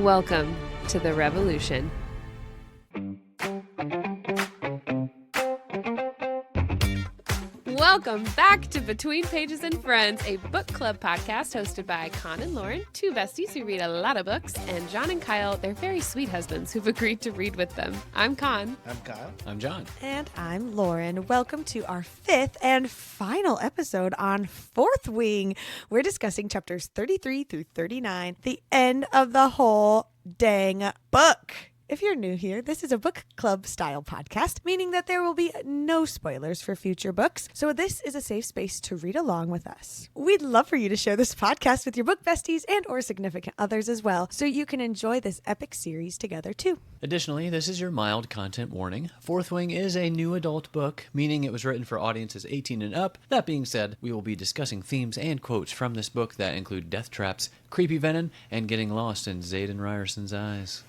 Welcome to the revolution. Welcome back to Between Pages and Friends, a book club podcast hosted by Con and Lauren, two besties who read a lot of books, and Jon and Kyle, their very sweet husbands who've agreed to read with them. I'm Con. I'm Kyle. I'm Jon. And I'm Lauren. Welcome to our fifth and final episode on Fourth Wing. We're discussing chapters 33 through 39, the end of the whole dang book. If you're new here, this is a book club style podcast, meaning that there will be no spoilers for future books. So this is a safe space to read along with us. We'd love for you to share this podcast with your book besties and or significant others as well, so you can enjoy this epic series together too. Additionally, this is your mild content warning. Fourth Wing is a new adult book, meaning it was written for audiences 18 and up. That being said, we will be discussing themes and quotes from this book that include death traps, creepy venom, and getting lost in Xaden Ryerson's eyes.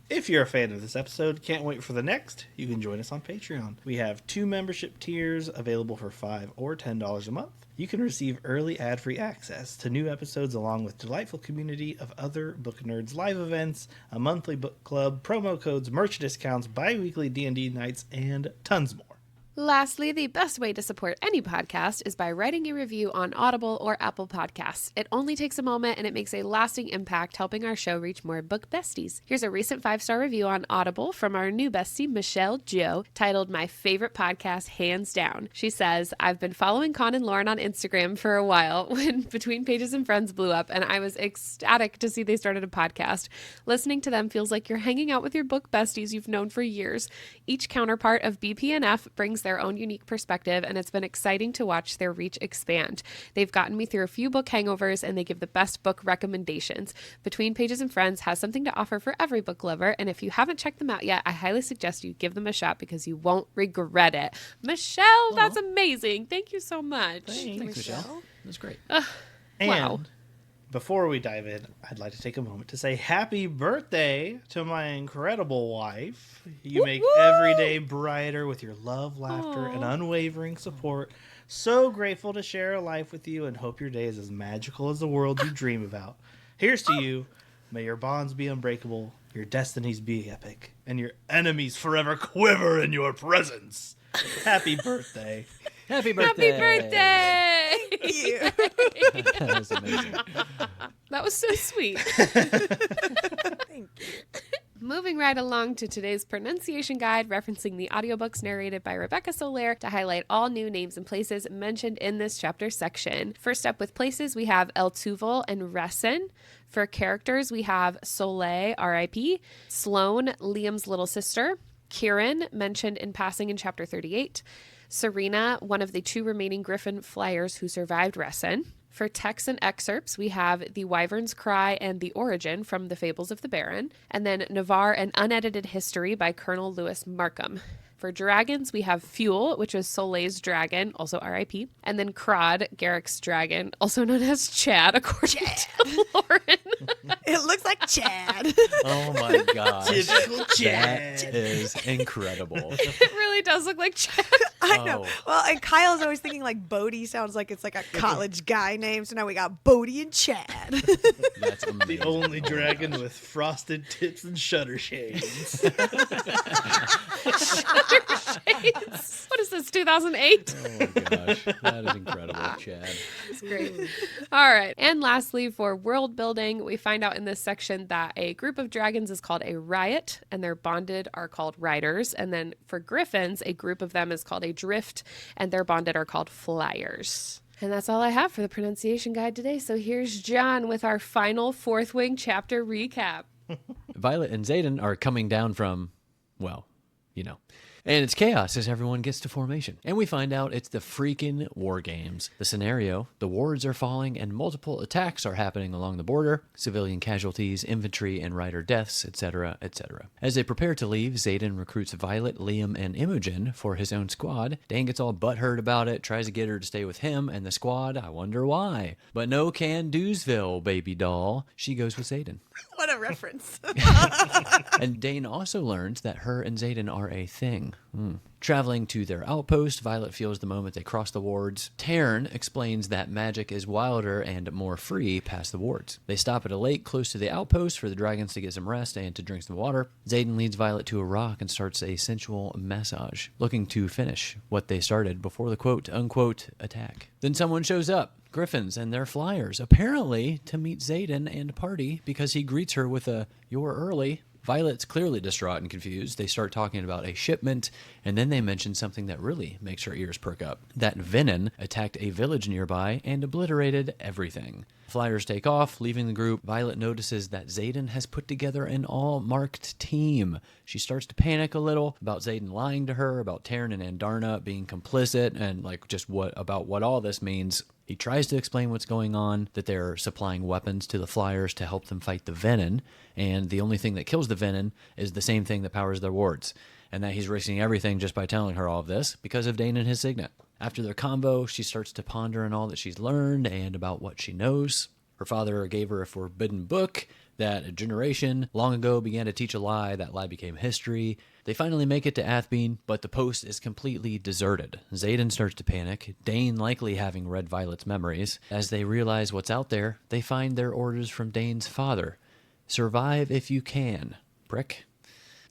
If you're a fan of this episode, can't wait for the next, you can join us on Patreon. We have 2 membership tiers available for $5 or $10 a month. You can receive early ad-free access to new episodes along with delightful community of other book nerds, live events, a monthly book club, promo codes, merch discounts, bi-weekly D&D nights, and tons more. Lastly, the best way to support any podcast is by writing a review on Audible or Apple Podcasts. It only takes a moment and it makes a lasting impact, helping our show reach more book besties. Here's a recent 5-star review on Audible from our new bestie, Michelle Jo, titled My Favorite Podcast Hands Down. She says, I've been following Con and Lauren on Instagram for a while when Between Pages and Friends blew up, and I was ecstatic to see they started a podcast. Listening to them feels like you're hanging out with your book besties you've known for years. Each counterpart of BPNF brings their own unique perspective, and it's been exciting to watch their reach expand. They've gotten me through a few book hangovers, and they give the best book recommendations. Between Pages and Friends has something to offer for every book lover, and if you haven't checked them out yet, I highly suggest you give them a shot because you won't regret it. Michelle, that's amazing. Thank you so much. Thanks, Michelle. That's great. Wow. Before we dive in, I'd like to take a moment to say happy birthday to my incredible wife. You make every day brighter with your love, laughter, and unwavering support. So grateful to share a life with you and hope your day is as magical as the world you dream about. Here's to you. May your bonds be unbreakable, your destinies be epic, and your enemies forever quiver in your presence. Happy birthday. Happy birthday! Happy birthday! Thank you. That was amazing. That was so sweet. Thank you. Moving right along to today's pronunciation guide, referencing the audiobooks narrated by Rebecca Soler to highlight all new names and places mentioned in this chapter section. First up with places, we have El Tuval and Resen. For characters, we have Soleil, R.I.P., Sloane, Liam's little sister, Kieran, mentioned in passing in chapter 38, Serena, one of the 2 remaining Griffin flyers who survived Resen. For texts and excerpts, we have The Wyvern's Cry and The Origin from The Fables of the Baron, and then Navarre, an unedited history by Colonel Lewis Markham. For dragons, we have Fuel, which is Soleil's dragon, also R.I.P., and then Crod, Garrick's dragon, also known as Chad, according to Lauren. It looks like Chad. Oh my gosh. Typical Chad. That is incredible. It really does look like Chad. I know. Oh. Well, and Kyle's always thinking like Bodie sounds like it's like a college guy name. So now we got Bodie and Chad. That's amazing. The only Oh my dragon gosh. with frosted tips and shutter shades. Shades. What is this, 2008? Oh my gosh. That is incredible, Chad. That's great. All right. And lastly, for world building, we find out in this section that a group of dragons is called a riot, and their bonded are called riders. And then for griffins, a group of them is called a drift, and their bonded are called flyers. And that's all I have for the pronunciation guide today. So here's Jon with our final Fourth Wing chapter recap. Violet and Xaden are coming down from, well, you know. And it's chaos as everyone gets to formation. And we find out it's the freaking war games. The scenario, the wards are falling and multiple attacks are happening along the border, civilian casualties, infantry and rider deaths, etc., etc. As they prepare to leave, Xaden recruits Violet, Liam, and Imogen for his own squad. Dan gets all butthurt about it, tries to get her to stay with him and the squad. I wonder why. But no can-do'sville, baby doll. She goes with Xaden. What a reference. And Dane also learns that her and Xaden are a thing. Traveling to their outpost, Violet feels the moment they cross the wards. Taryn explains that magic is wilder and more free past the wards. They stop at a lake close to the outpost for the dragons to get some rest and to drink some water. Xaden leads Violet to a rock and starts a sensual massage, looking to finish what they started before the quote-unquote attack. Then someone shows up. Griffins and their flyers, apparently to meet Xaden and party because he greets her with a "you're early." Violet's clearly distraught and confused. They start talking about a shipment, and then they mention something that really makes her ears perk up. That venom attacked a village nearby and obliterated everything. Flyers take off, leaving the group. Violet notices that Xaden has put together an all-marked team. She starts to panic a little about Xaden lying to her, about Taryn and Andarna being complicit, and just what all this means. He tries to explain what's going on, that they're supplying weapons to the Flyers to help them fight the venom, and the only thing that kills the venom is the same thing that powers their wards, and that he's risking everything just by telling her all of this because of Dane and his signet. After their convo, she starts to ponder on all that she's learned and about what she knows. Her father gave her a forbidden book that a generation long ago began to teach a lie. That lie became history. They finally make it to Athbean, but the post is completely deserted. Xaden starts to panic, Dane likely having read Violet's memories. As they realize what's out there, they find their orders from Dane's father. Survive if you can, prick.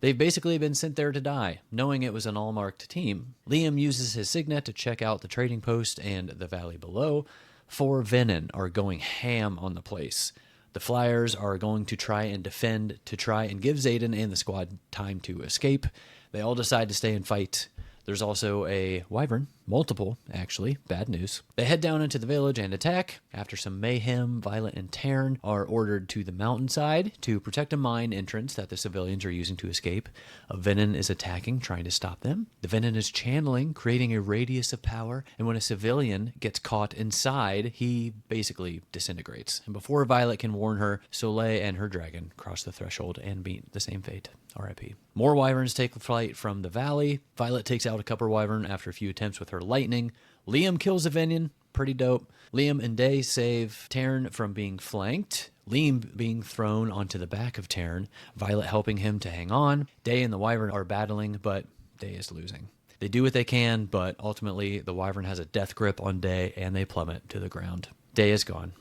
They've basically been sent there to die, knowing it was an all-marked team. Liam uses his signet to check out the trading post and the valley below. 4 Venom are going ham on the place. The Flyers are going to try and defend to try and give Xaden and the squad time to escape. They all decide to stay and fight. There's also a wyvern, multiple, actually, bad news. They head down into the village and attack. After some mayhem, Violet and Taryn are ordered to the mountainside to protect a mine entrance that the civilians are using to escape. A venom is attacking, trying to stop them. The venom is channeling, creating a radius of power, and when a civilian gets caught inside, he basically disintegrates. And before Violet can warn her, Soleil and her dragon cross the threshold and meet the same fate. R.I.P. More wyverns take flight from the valley. Violet takes out a copper wyvern after a few attempts with her lightning. Liam kills a Venian. Pretty dope. Liam and Day save Taryn from being flanked. Liam being thrown onto the back of Taryn. Violet helping him to hang on. Day and the wyvern are battling, but Day is losing. They do what they can, but ultimately the wyvern has a death grip on Day and they plummet to the ground. Day is gone.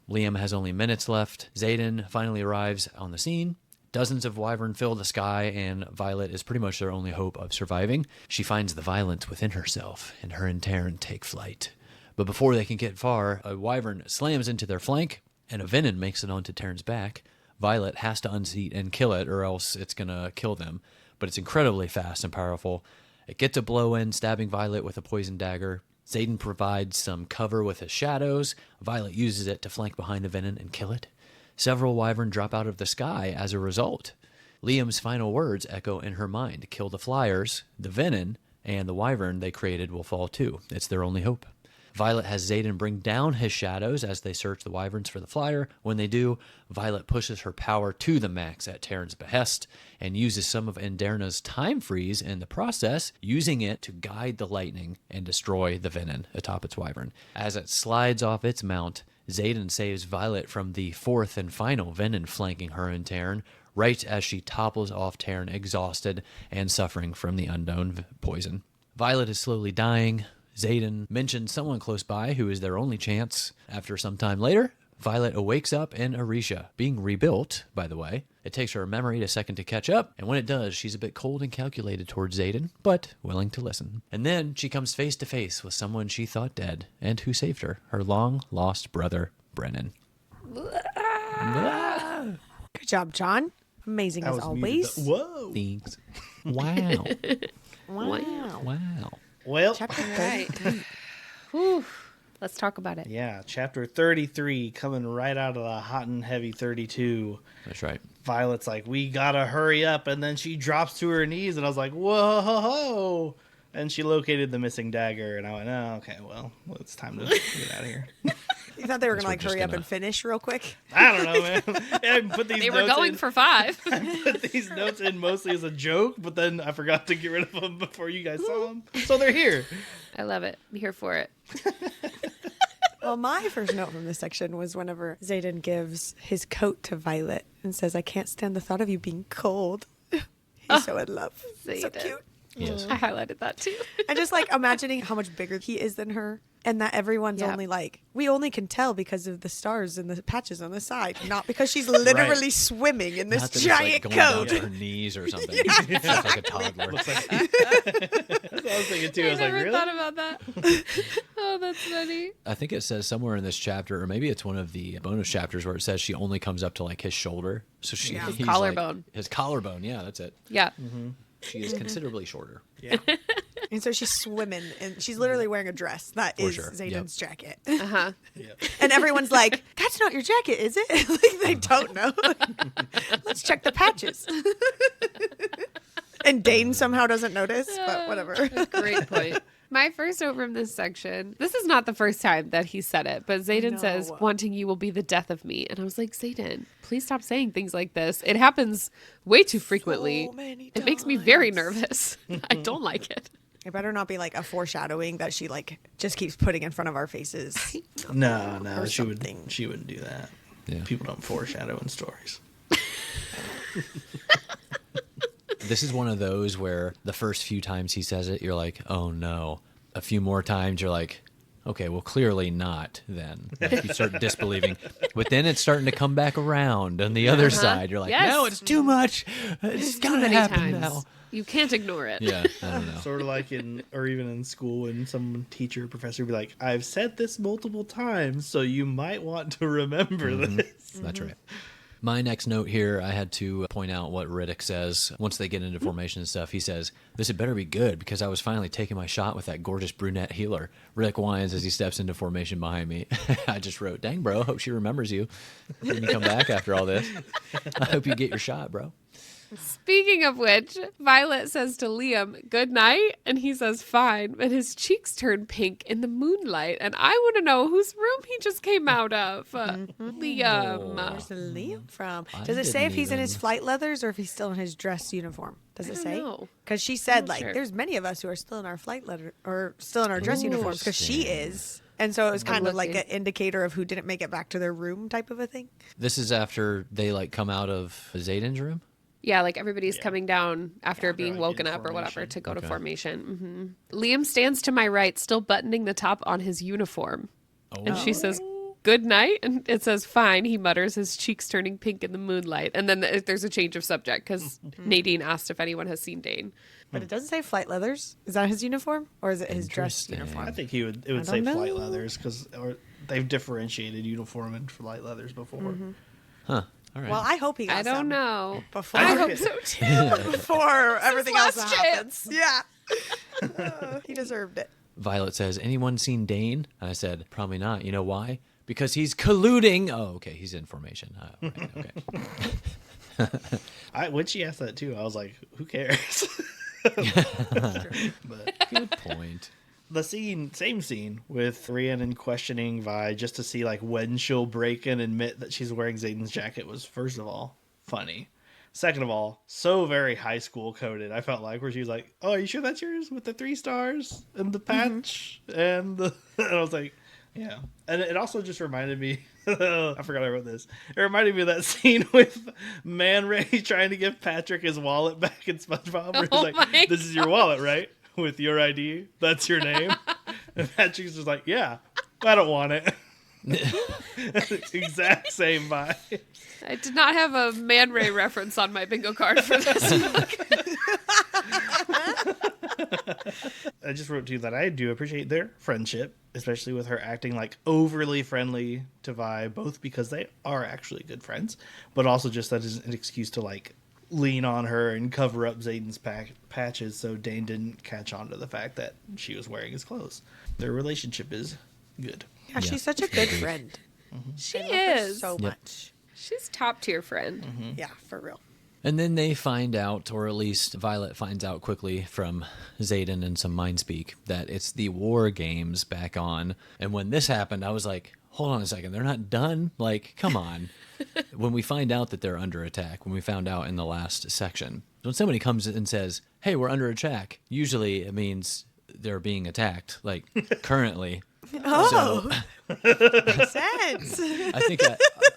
Liam has only minutes left. Xaden finally arrives on the scene. Dozens of wyvern fill the sky, and Violet is pretty much their only hope of surviving. She finds the violence within herself, and her and Taryn take flight. But before they can get far, a wyvern slams into their flank, and a venom makes it onto Taryn's back. Violet has to unseat and kill it, or else it's going to kill them. But it's incredibly fast and powerful. It gets a blow in, stabbing Violet with a poison dagger. Xaden provides some cover with his shadows. Violet uses it to flank behind the venom and kill it. Several wyvern drop out of the sky as a result. Liam's final words echo in her mind. Kill the Flyers, the venom, and the wyvern they created will fall too. It's their only hope. Violet has Xaden bring down his shadows as they search the wyverns for the Flyer. When they do, Violet pushes her power to the max at Taryn's behest and uses some of Andarna's time freeze in the process, using it to guide the lightning and destroy the venom atop its wyvern. As it slides off its mount, Xaden saves Violet from the 4th and final venom flanking her and Taryn, right as she topples off Taryn exhausted and suffering from the unknown poison. Violet is slowly dying. Xaden mentions someone close by who is their only chance. After some time later, Violet awakes up in Arisha, being rebuilt, by the way. It takes her memory a second to catch up, and when it does, she's a bit cold and calculated towards Xaden, but willing to listen. And then she comes face to face with someone she thought dead, and who saved her, her long-lost brother, Brennan. Good job, John. Amazing as always. Whoa. Thanks. Wow. Wow. Wow. Well, Chapter Right. 33. Whew. Let's talk about it. yeah, chapter 33 coming right out of the hot and heavy 32. That's right. Violet's like, we gotta hurry up, and then she drops to her knees, and I was like, whoa. And she located the missing dagger, and I went, oh, okay, well, it's time to get out of here. You thought they were Guess going to we're hurry just up gonna- and finish real quick? I don't know, man. I put these They were notes going in, for 5. I put these notes in mostly as a joke, but then I forgot to get rid of them before you guys saw them. So they're here. I love it. I'm here for it. Well, my first note from this section was whenever Xaden gives his coat to Violet and says, I can't stand the thought of you being cold. He's so in love. So Xaden. cute. Yes. I highlighted that too. And just like imagining how much bigger he is than her, and that everyone's Yeah. only like, we only can tell because of the stars and the patches on the side, not because she's literally swimming in this Not that giant it's like going down coat. to her knees or something. It's just like a toddler. That's what I was thinking too. I I was like, never really? thought about that. Oh, that's funny. I think it says somewhere in this chapter, or maybe it's one of the bonus chapters where it says she only comes up to like his shoulder. So she Yeah. he's His collarbone. Like, his collarbone, yeah, that's it. Yeah. She is considerably shorter. Yeah. And so she's swimming, and she's literally wearing a dress that For is sure. Xaden's jacket. Uh-huh. Yeah. And everyone's like, that's not your jacket, is it? Like, they don't know. Let's check the patches. And Dane somehow doesn't notice, but whatever. Great point. My first note from this section, this is not the first time that he said it, but Xaden says, No. wanting you will be the death of me. And I was like, Xaden, please stop saying things like this. It happens way too frequently. So many It makes me very times. nervous. I don't like it. It better not be like a foreshadowing that she like just keeps putting in front of our faces. No, Or she something. wouldn't do that. Yeah. People don't foreshadow in stories. This is one of those where the first few times he says it, you're like, oh no. A few more times, you're like, okay, well, clearly not then. Like, you start disbelieving. But then it's starting to come back around on the other side. You're like, Yes. no, it's too much. It's Too got to many happen times. now. You can't ignore it. Yeah, I don't know. Sort of like or even in school when some teacher or professor would be like, I've said this multiple times, so you might want to remember this. That's right. My next note here, I had to point out what Riddick says. Once they get into formation and stuff, he says, this had better be good because I was finally taking my shot with that gorgeous brunette healer. Riddick whines as he steps into formation behind me. I just wrote, dang, bro, hope she remembers you when you come back after all this. I hope you get your shot, bro. Speaking of which, Violet says to Liam, good night. And he says, fine. But his cheeks turn pink in the moonlight. And I want to know whose room he just came out of. Liam. Where's the Liam from? I Does it say if didn't he's in his even- flight leathers or if he's still in his dress uniform? Does I it don't say? know. Because she said, not like, sure. there's many of us who are still in our flight leather or still in our dress uniforms because she Interesting. is. And so it was kind of like looking. an indicator of who didn't make it back to their room type of a thing. This is after they like come out of Xaden's room? Yeah, like everybody's coming down after being like, woken in up or whatever formation. to go to Okay. formation. Liam stands to my right, still buttoning the top on his uniform. And she says, good night. And it says, fine. He mutters, his cheeks turning pink in the moonlight. And then there's a change of subject because Nadine asked if anyone has seen Dane. But it doesn't say flight leathers. Is that his uniform or is it his dress Interesting. uniform? I think it would I say don't flight know. leathers because they've differentiated uniform and flight leathers before. Huh. All right. Well, I hope he got I don't some know. before I hope so too. before everything else last happens. Yeah. He deserved it. Violet says, anyone seen Dane? And I said, probably not. You know why? Because he's colluding. Oh, okay. He's in formation. Right, okay. When she asked that too, I was like, who cares? But Good point. the same scene with Rhiannon questioning Vi just to see like when she'll break and admit that she's wearing Xaden's jacket was, first of all, funny. Second of all, so very high school coded. I felt like where she was like, "Oh, are you sure that's yours with the 3 stars and the patch and the?" And I was like, "Yeah." And it also just reminded me. I forgot I wrote this. It reminded me of that scene with Man Ray trying to give Patrick his wallet back in SpongeBob. Where he's Oh like, my "This is your wallet, right? With your ID, that's your name." And Patrick's just like, "Yeah, I don't want it." Exact same vibe. I did not have a Man Ray reference on my bingo card for this book. I just wrote too that I do appreciate their friendship, especially with her acting like overly friendly to Vi, both because they are actually good friends, but also just that is an excuse to like lean on her and cover up Xaden's patches so Dane didn't catch on to the fact that she was wearing his clothes. Their relationship is good. Yeah, she's such a good friend. She I love her is. so Yep. much. She's top tier friend. Yeah, for real. And then they find out, or at least Violet finds out quickly from Xaden and some mind speak, that it's the war games back on. And when this happened, I was like, hold on a second, they're not done? Like, come on. When we find out that they're under attack, when we found out in the last section, when somebody comes and says, hey, we're under attack, usually it means they're being attacked, like currently. Oh, makes sense.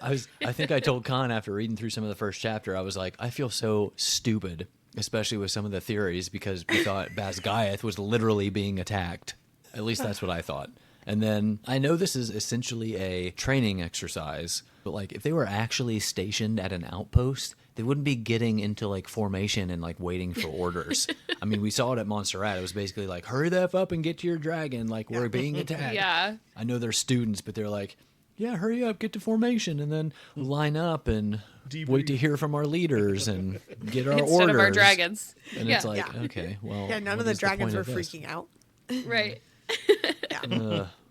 I think I told Khan after reading through some of the first chapter, I was like, I feel so stupid, especially with some of the theories, because we thought Basgiath was literally being attacked. At least that's what I thought. And then I know this is essentially a training exercise, but like if they were actually stationed at an outpost, they wouldn't be getting into like formation and like waiting for orders. I mean, we saw it at Montserrat. It was basically like, hurry the F up and get to your dragon. Like we're being attacked. Yeah. I know they're students, but they're like, yeah, hurry up, get to formation, and then line up and wait to hear from our leaders and get our Instead orders. of our dragons. And Yeah. it's like, okay, well. Yeah, none what of the is dragons point were of this? freaking out. Right.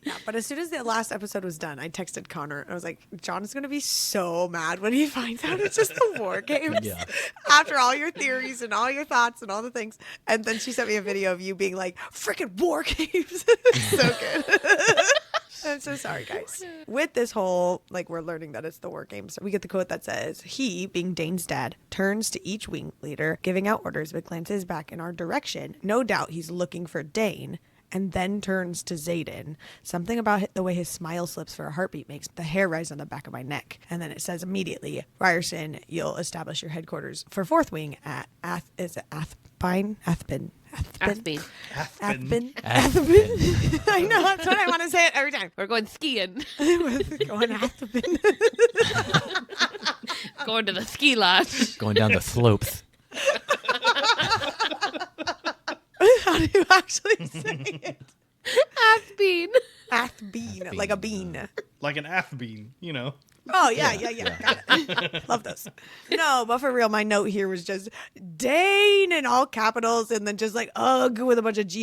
Yeah, but as soon as the last episode was done, I texted Connor. I was like, John is going to be so mad when he finds out it's just the war games. Yeah. After all your theories and all your thoughts and all the things. And then she sent me a video of you being like, freaking war games. So good. I'm so sorry, guys. With this whole, like, we're learning that it's the war games, we get the quote that says, he, being Dane's dad, turns to each wing leader, giving out orders, but glances back in our direction. No doubt he's looking for Dane. And then turns to Xaden. Something about the way his smile slips for a heartbeat makes the hair rise on the back of my neck. And then it says immediately, Ryerson, you'll establish your headquarters for Fourth Wing at Athbine? Athbin. Athbine. Athbin. I know, that's what I want to say it every time. We're going skiing. Going Athbin. Going to the ski lodge. Going down the slopes. How do you actually say it? Athbine. Athbean, like a bean. Like an athbean, you know. Oh, yeah. Got it. Love those. No, but for real, my note here was just Dane in all capitals and then just like ugh with a bunch of GH.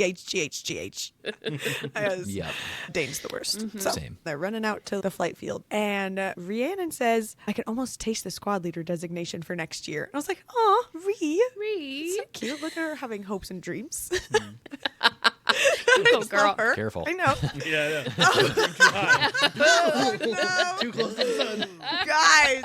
Yep. Dane's the worst. Mm-hmm. So Same. they're running out to the flight field. And Rhiannon says, I can almost taste the squad leader designation for next year. And I was like, oh, Ree. so cute. Look at her having hopes and dreams. Go, girl. Her. Careful. I know. Yeah, too high. Oh, no. Too close to the sun. Guys.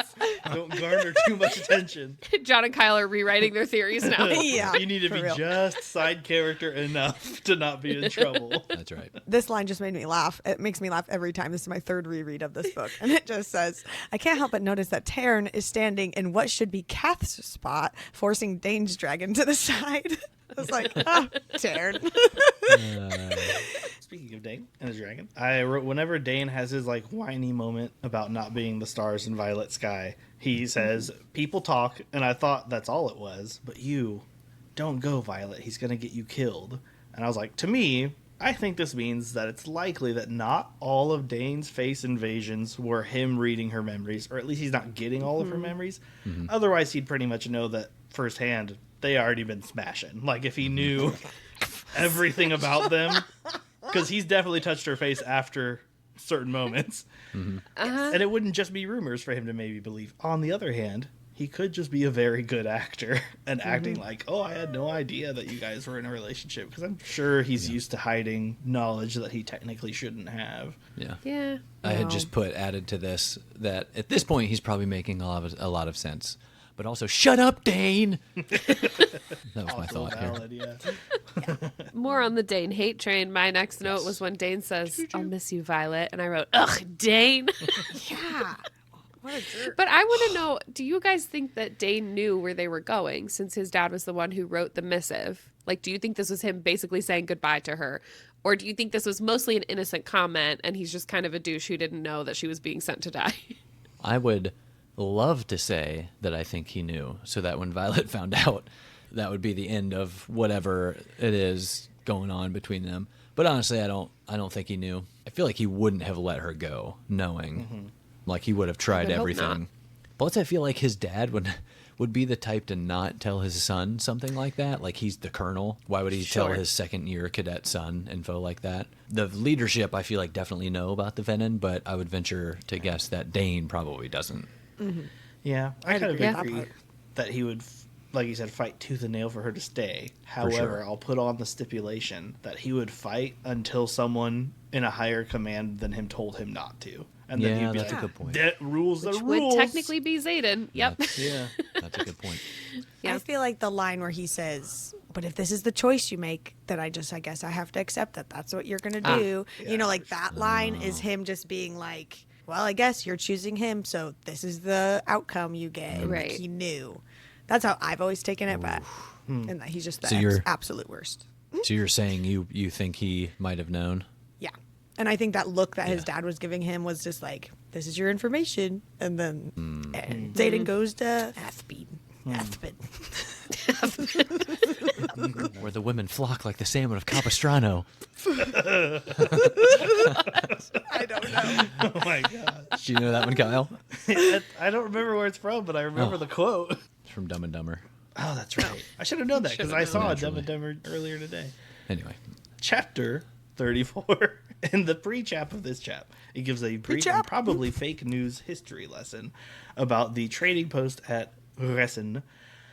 Don't garner too much attention. Jon and Kyle are rewriting their theories now. Yeah. You need to for be real. just side character enough to not be in trouble. That's right. This line just made me laugh. It makes me laugh every time. This is my third reread of this book. And it just says, I can't help but notice that Taryn is standing in what should be Kath's spot, forcing Dane's dragon to the side. I was like, oh, Taryn. Speaking of Dane and his dragon, I wrote whenever Dane has his like whiny moment about not being the stars in Violet Sky, he says, people talk, and I thought that's all it was, but you, don't go, Violet, he's going to get you killed. And I was like, to me, I think this means that it's likely that not all of Dane's face invasions were him reading her memories, or at least he's not getting all of her memories. Otherwise, he'd pretty much know that firsthand they already been smashing. Like, if he knew everything about them, because he's definitely touched her face after certain moments. And it wouldn't just be rumors for him to maybe believe. On the other hand, he could just be a very good actor and acting like, oh, I had no idea that you guys were in a relationship, because I'm sure he's used to hiding knowledge that he technically shouldn't have. Yeah. Yeah. I had just added to this that at this point he's probably making a lot of sense. But also, shut up, Dane! That was my Also thought here. valid, yeah. More on the Dane hate train. My next note was when Dane says, I'll miss you, Violet. And I wrote, ugh, Dane. Yeah. What a jerk. But I want to know, do you guys think that Dane knew where they were going since his dad was the one who wrote the missive? Like, do you think this was him basically saying goodbye to her? Or do you think this was mostly an innocent comment and he's just kind of a douche who didn't know that she was being sent to die? I would love to say that I think he knew, so that when Violet found out, that would be the end of whatever it is going on between them. But honestly, I don't think he knew. I feel like he wouldn't have let her go, knowing. Like he would have tried would hope everything. not. Plus, I feel like his dad would be the type to not tell his son something like that. Like, he's the colonel. Why would he tell his second-year cadet son info like that? The leadership, I feel like, definitely know about the Venom, but I would venture to guess that Dane probably doesn't. Yeah, I kind of agree. agree that he would, like you said, fight tooth and nail for her to stay. However, sure. I'll put on the stipulation that he would fight until someone in a higher command than him told him not to. And then Yeah, he'd be that's like, a good point. "That rules the Which rules." would technically be Xaden. Yep. That's, Yeah. that's a good point. Yeah. I feel like the line where he says, but if this is the choice you make, then I guess I have to accept that that's what you're going to do. You know, like that line is him just being like, well, I guess you're choosing him, so this is the outcome you get. And Right. like, he knew. That's how I've always taken it, but and that he's just the absolute worst. So you're saying you think he might have known? Yeah. And I think that look that his dad was giving him was just like, this is your information. And then and Xaden goes to Athbean. Where the women flock like the salmon of Capistrano. I don't know. Oh my god. Do you know that one, Kyle? I don't remember where it's from, but I remember the quote. It's from Dumb and Dumber. Oh, that's right. I should have known that because I saw Dumb and Dumber earlier today. Anyway. Chapter 34. In the pre-chap of this chap, it gives a brief and probably fake news history lesson about the trading post at Ressen.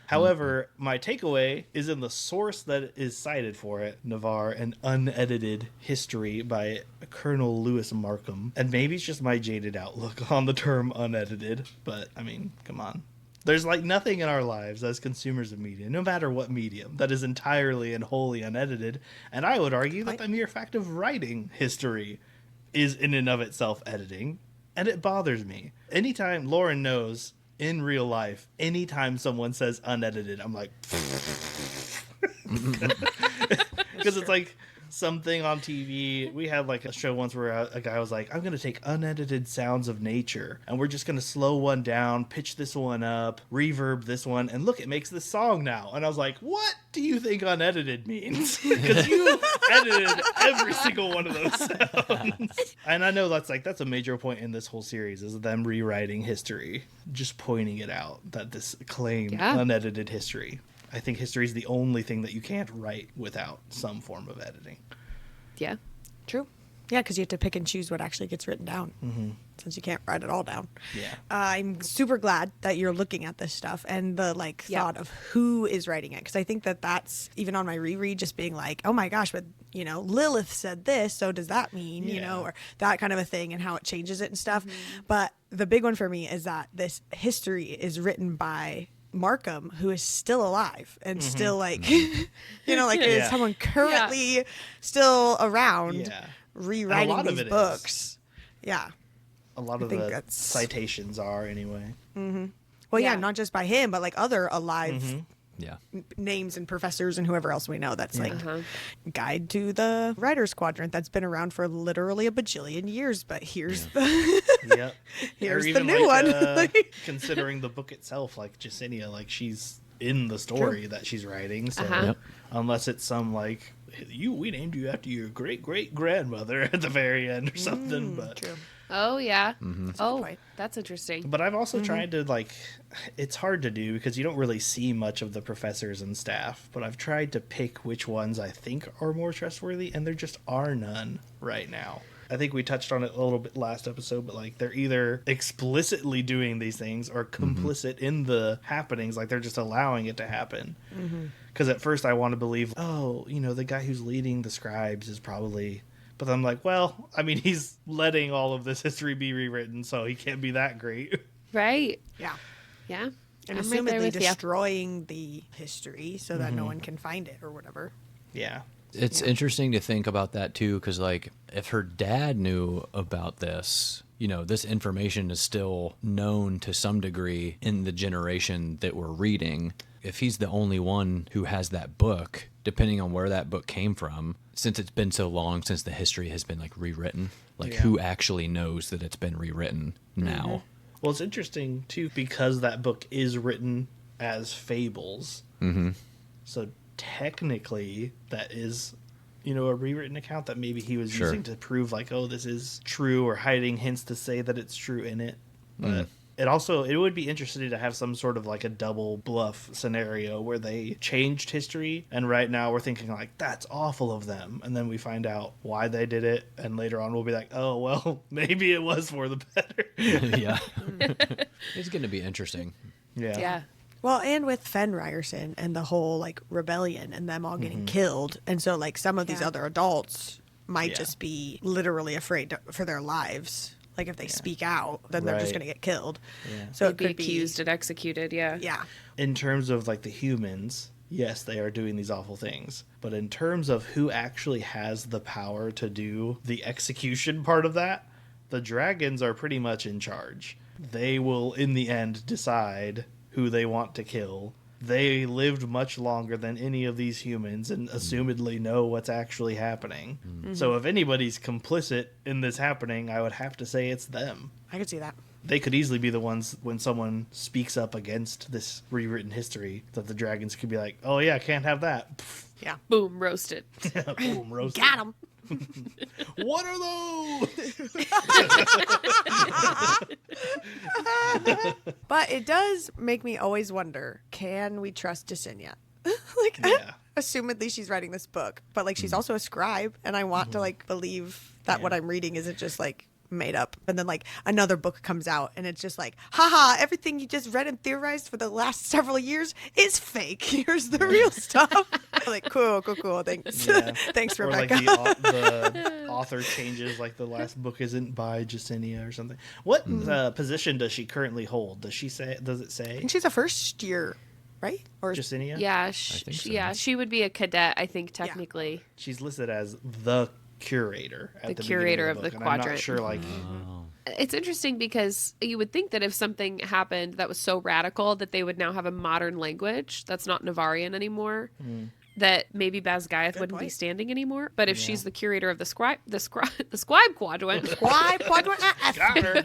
However, my takeaway is in the source that is cited for it, Navarre, an unedited history by Colonel Lewis Markham. And maybe it's just my jaded outlook on the term unedited, but I mean, come on. There's like nothing in our lives as consumers of media, no matter what medium, that is entirely and wholly unedited. And I would argue that the mere fact of writing history is in and of itself editing. And it bothers me. Anytime Lauren knows in real life, anytime someone says unedited, I'm like, because it's like something on TV. We had like a show once where a guy was like, I'm going to take unedited sounds of nature and we're just going to slow one down, pitch this one up, reverb this one, and look, it makes this song now. And I was like, what do you think unedited means? Because you edited every single one of those sounds. And I know that's a major point in this whole series is them rewriting history, just pointing it out that this claimed unedited history. I think history is the only thing that you can't write without some form of editing. Yeah. True. Yeah, because you have to pick and choose what actually gets written down, since you can't write it all down. Yeah. I'm super glad that you're looking at this stuff and the thought of who is writing it, because I think that's even on my reread, just being like, oh my gosh, but Lilith said this, so does that mean or that kind of a thing, and how it changes it and stuff. But the big one for me is that this history is written by Markham, who is still alive and still is someone currently still around rewriting these books. Yeah. A lot of the citations are anyway. Well, not just by him, but like other alive names and professors and whoever else we know. That's Guide to the Writer's Quadrant that's been around for literally a bajillion years. But here's the here's the new one. Considering the book itself, like Jasenia, like she's in the story that she's writing. So unless it's some like we named you after your great great grandmother at the very end or something. But oh yeah. Oh, that's interesting. But I've also tried to it's hard to do because you don't really see much of the professors and staff, but I've tried to pick which ones I think are more trustworthy, and there just are none right now. I think we touched on it a little bit last episode, but they're either explicitly doing these things or complicit in the happenings, they're just allowing it to happen. Because at first I want to believe, the guy who's leading the scribes is probably... But I'm like, well, I mean, he's letting all of this history be rewritten, so he can't be that great. Right. Yeah. Yeah. And assumedly destroying the history so that no one can find it or whatever. Yeah. It's interesting to think about that, too, because, if her dad knew about this, this information is still known to some degree in the generation that we're reading. If he's the only one who has that book, depending on where that book came from, since it's been so long since the history has been rewritten, who actually knows that it's been rewritten now? Well, it's interesting too because that book is written as fables. So technically that is a rewritten account that maybe he was using to prove this is true, or hiding hints to say that it's true in it. But it would be interesting to have some sort of a double bluff scenario where they changed history, and right now we're thinking that's awful of them, and then we find out why they did it, and later on we'll be like, oh well, maybe it was for the better. Yeah. It's going to be interesting. Yeah. Well, and with Fen Ryerson and the whole rebellion and them all getting killed, and so some of these other adults might just be literally afraid for their lives. If they speak out, then they're just going to get killed. Yeah. So they'd be accused and executed. Yeah. Yeah. In terms of the humans, yes, they are doing these awful things. But in terms of who actually has the power to do the execution part of that, the dragons are pretty much in charge. They will, in the end, decide who they want to kill. They lived much longer than any of these humans and assumedly know what's actually happening. Mm-hmm. So if anybody's complicit in this happening, I would have to say it's them. I could see that. They could easily be the ones, when someone speaks up against this rewritten history, that the dragons could be like, oh yeah, can't have that. Yeah. Boom, roasted. Boom, roasted. Got him. What are those? But it does make me always wonder, can we trust Jasenia? Yeah. Assumedly she's writing this book, but like she's also a scribe, and I want to like believe that what I'm reading isn't just like made up. And then like another book comes out and it's just like, haha, everything you just read and theorized for the last several years is fake. Here's the real stuff. Like, cool. Thanks. Yeah. Thanks, Or Rebecca. like the author changes, like the last book isn't by Jasenia or something. What position does she currently hold? Does it say? And she's a first year, right? Or Jasenia? Yeah, think so. yeah, she would be a cadet, I think, technically. She's listed as the curator at the curator beginning of the book, and I'm quadrant. not sure, like, It's interesting because you would think that if something happened that was so radical that they would now have a modern language that's not Navarian anymore, that maybe Basgiath wouldn't be point. standing anymore. But if she's the curator of the scribe quadrant, why? got her.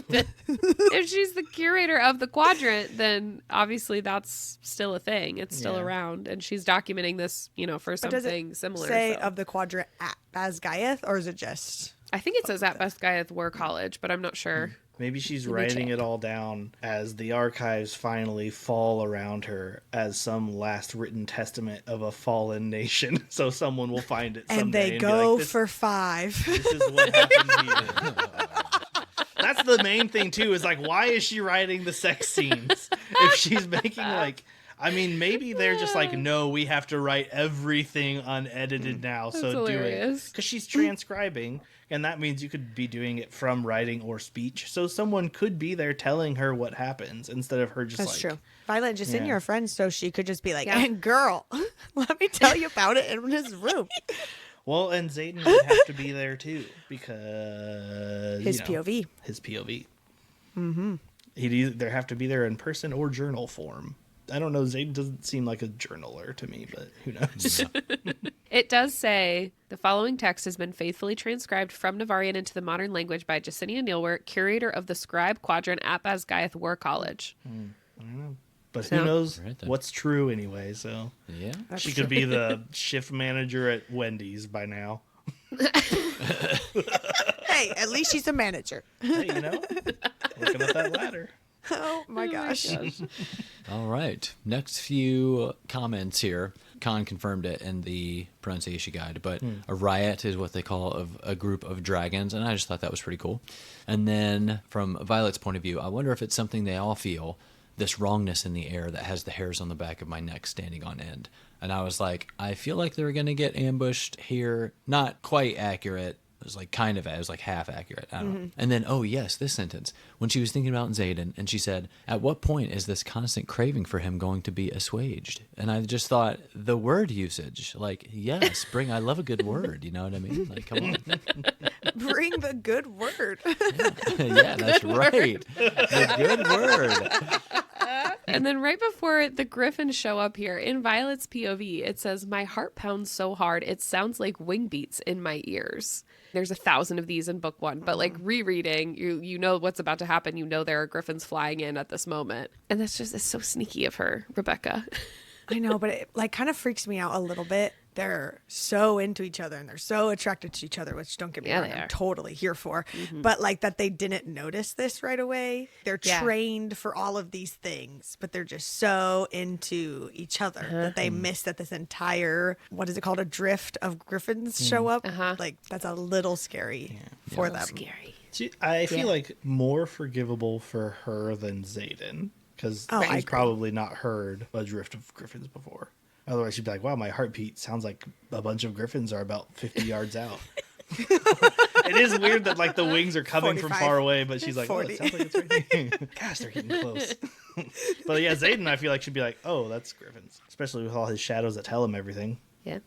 if she's the curator of the quadrant, then obviously that's still a thing. It's still Yeah. around, and she's documenting this, for But does something it similar. say so. of the quadrant at Basgiath, or is it just? I think it says at Basgiath War College, but I'm not sure. Maybe she's me writing check. it all down as the archives finally fall around her as some last written testament of a fallen nation. So someone will find it someday And they be go like, this, for 5. this is what happened here. That's the main thing too, is like, why is she writing the sex scenes if she's making like, I mean, maybe they're just like, no, we have to write everything unedited now, so do it. hilarious. Because she's transcribing, and that means you could be doing it from writing or speech. So someone could be there telling her what happens instead of her just That's like... true. Violet and Jasenia Yeah. are friends, so she could just be like, Yeah. and girl, let me tell you about it in his room. Well, and Xaden would have to be there too, because... His POV. His POV. Mm-hmm. He'd either have to be there in person or journal form. I don't know, Xaden doesn't seem like a journaler to me, but who knows? It does say the following text has been faithfully transcribed from Navarian into the modern language by Jasenia Neilworth, curator of the Scribe Quadrant at Basgiath War College. I don't know. But So- who knows Right then. what's true anyway, so... Yeah. She could be the shift manager at Wendy's by now. Hey, at least she's a manager. Hey, looking up that ladder. Oh my gosh. All right. Next few comments here. Khan confirmed it in the pronunciation guide, but a riot is what they call of a group of dragons, and I just thought that was pretty cool. And then from Violet's point of view, I wonder if it's something they all feel, this wrongness in the air that has the hairs on the back of my neck standing on end. And I was like, I feel like they're going to get ambushed here. Not quite accurate. It was like kind of, it was like half accurate. I don't know. And then, oh yes, this sentence. When she was thinking about Xaden, and she said, at what point is this constant craving for him going to be assuaged? And I just thought, the word usage, like, yes, I love a good word, you know what I mean? Like, come on. Bring the good word. Yeah, that's right. The good word. And then right before the griffins show up here, in Violet's POV, it says, my heart pounds so hard, it sounds like wing beats in my ears. There's 1,000 of these in book 1, but like rereading, you know what's about to happen. You know there are griffins flying in at this moment. And that's just, it's so sneaky of her, Rebecca. I know, but it like kind of freaks me out a little bit. They're so into each other and they're so attracted to each other, which don't get me Yeah, wrong, they I'm are. totally here for. But like that they didn't notice this right away. They're Yeah. trained for all of these things, but they're just so into each other that they miss that this entire, what is it called, a drift of griffins show up. Like that's a little scary for them. Scary. See, I feel like more forgivable for her than Xaden, because Oh, I agree. she's probably not heard a drift of griffins before. Otherwise, she'd be like, wow, my heartbeat sounds like a bunch of griffins are about 50 yards out. It is weird that like the wings are coming from 45. far away, but she's like, 40. oh, it sounds like it's right here. Gosh, they're getting close. But yeah, Zayden, I feel like, should be like, oh, that's Griffin's. Especially with all his shadows that tell him everything. Yeah.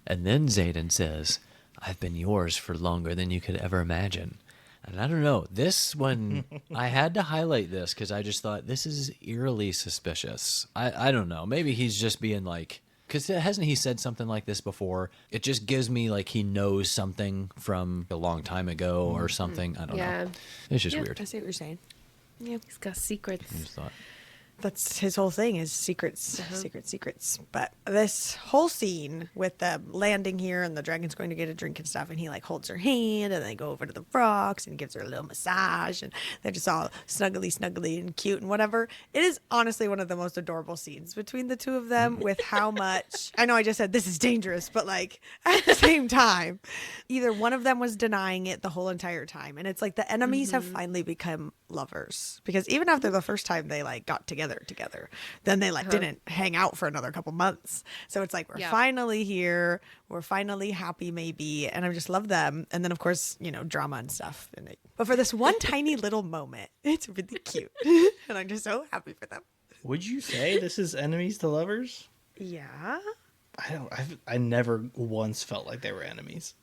And then Zayden says, I've been yours for longer than you could ever imagine. And I don't know, this one, I had to highlight this because I just thought this is eerily suspicious. I don't know. Maybe he's just being like, because hasn't he said something like this before? It just gives me like he knows something from a long time ago or something. I don't know. It's just weird. I see what you're saying. Yeah. He's got secrets. I just thought. That's his whole thing is secrets, secrets. But this whole scene with them landing here and the dragon's going to get a drink and stuff, and he like holds her hand and they go over to the rocks and gives her a little massage, and they're just all snuggly and cute and whatever. It is honestly one of the most adorable scenes between the two of them with how much, I know I just said this is dangerous, but like at the same time, either one of them was denying it the whole entire time. And it's like the enemies have finally become lovers, because even after the first time they like got together, then they like didn't hang out for another couple months. So it's like we're finally here, we're finally happy maybe, and I just love them. And then of course, you know, drama and stuff in it. But for this one tiny little moment, it's really cute. And I'm just so happy for them. Would you say this is enemies to lovers? Yeah. I never once felt like they were enemies.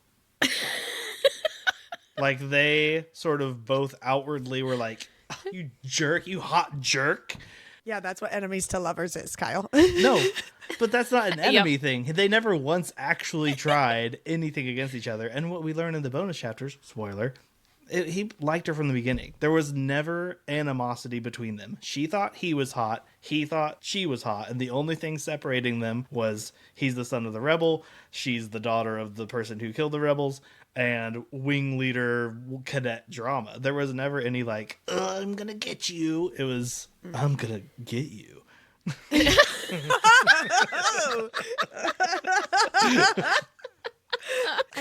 Like they sort of both outwardly were like, oh, you jerk, you hot jerk. Yeah, that's what enemies to lovers is, Kyle. No, but that's not an enemy thing. They never once actually tried anything against each other. And what we learn in the bonus chapters, spoiler, he liked her from the beginning. There was never animosity between them. She thought he was hot. He thought she was hot. And the only thing separating them was he's the son of the rebel. She's the daughter of the person who killed the rebels. And wing leader cadet drama. There was never any like, I'm gonna get you. It was, I'm gonna get you. I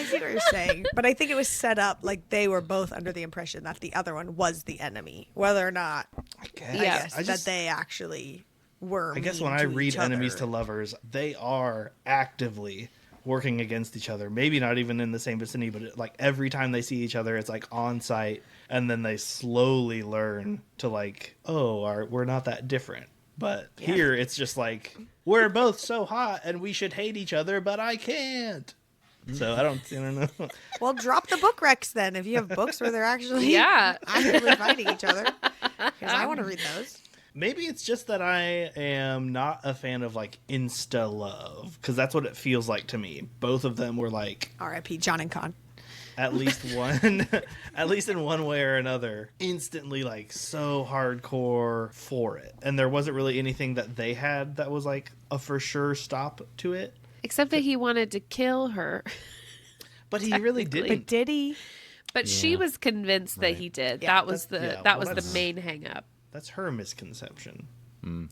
see what you're saying, but I think it was set up like they were both under the impression that the other one was the enemy, whether or not I guess that they actually were. I guess when I read enemies to lovers, they are actively working against each other. Maybe not even in the same vicinity, but like every time they see each other, it's like on site, and then they slowly learn to like, oh, we're not that different. But here it's just like, we're both so hot and we should hate each other, but I can't. So I don't know. Well, drop the book recs then if you have books where they're actually actively fighting each other, because I want to read those. Maybe it's just that I am not a fan of like insta love, because that's what it feels like to me. Both of them were like R.I.P. Jon and Kyle. At least one, at least in one way or another, instantly like so hardcore for it. And there wasn't really anything that they had that was like a for sure stop to it. Except that he wanted to kill her. But he really didn't. But did he? But she was convinced that he did. Yeah, that was the main hang up. That's her misconception.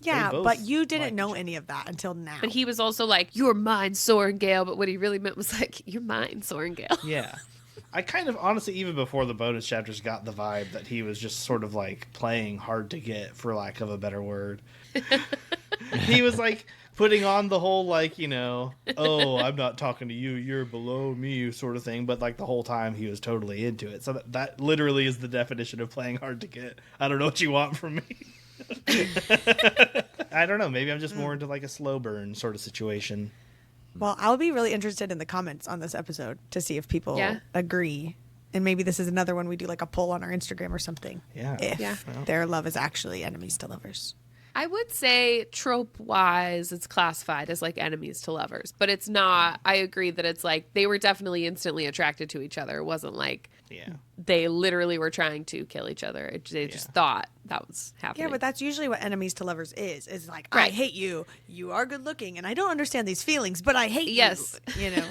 Yeah, but you didn't know any of that until now. But he was also like, you're mine, Sorengale. But what he really meant was like, you're mine, Sorengale. Yeah. I kind of, honestly, even before the bonus chapters, got the vibe that he was just sort of like playing hard to get, for lack of a better word. He was like putting on the whole like, you know, oh, I'm not talking to you, you're below me sort of thing. But like the whole time he was totally into it. So that literally is the definition of playing hard to get. I don't know what you want from me. I don't know. Maybe I'm just more into like a slow burn sort of situation. Well, I'll be really interested in the comments on this episode to see if people agree. And maybe this is another one we do like a poll on our Instagram or something. Yeah. If their love is actually enemies to lovers. I would say trope-wise, it's classified as like enemies to lovers. But it's not. I agree that it's like they were definitely instantly attracted to each other. It wasn't like they literally were trying to kill each other. They just thought that was happening. Yeah, but that's usually what enemies to lovers is like, I hate you. You are good looking, and I don't understand these feelings, but I hate you. You know?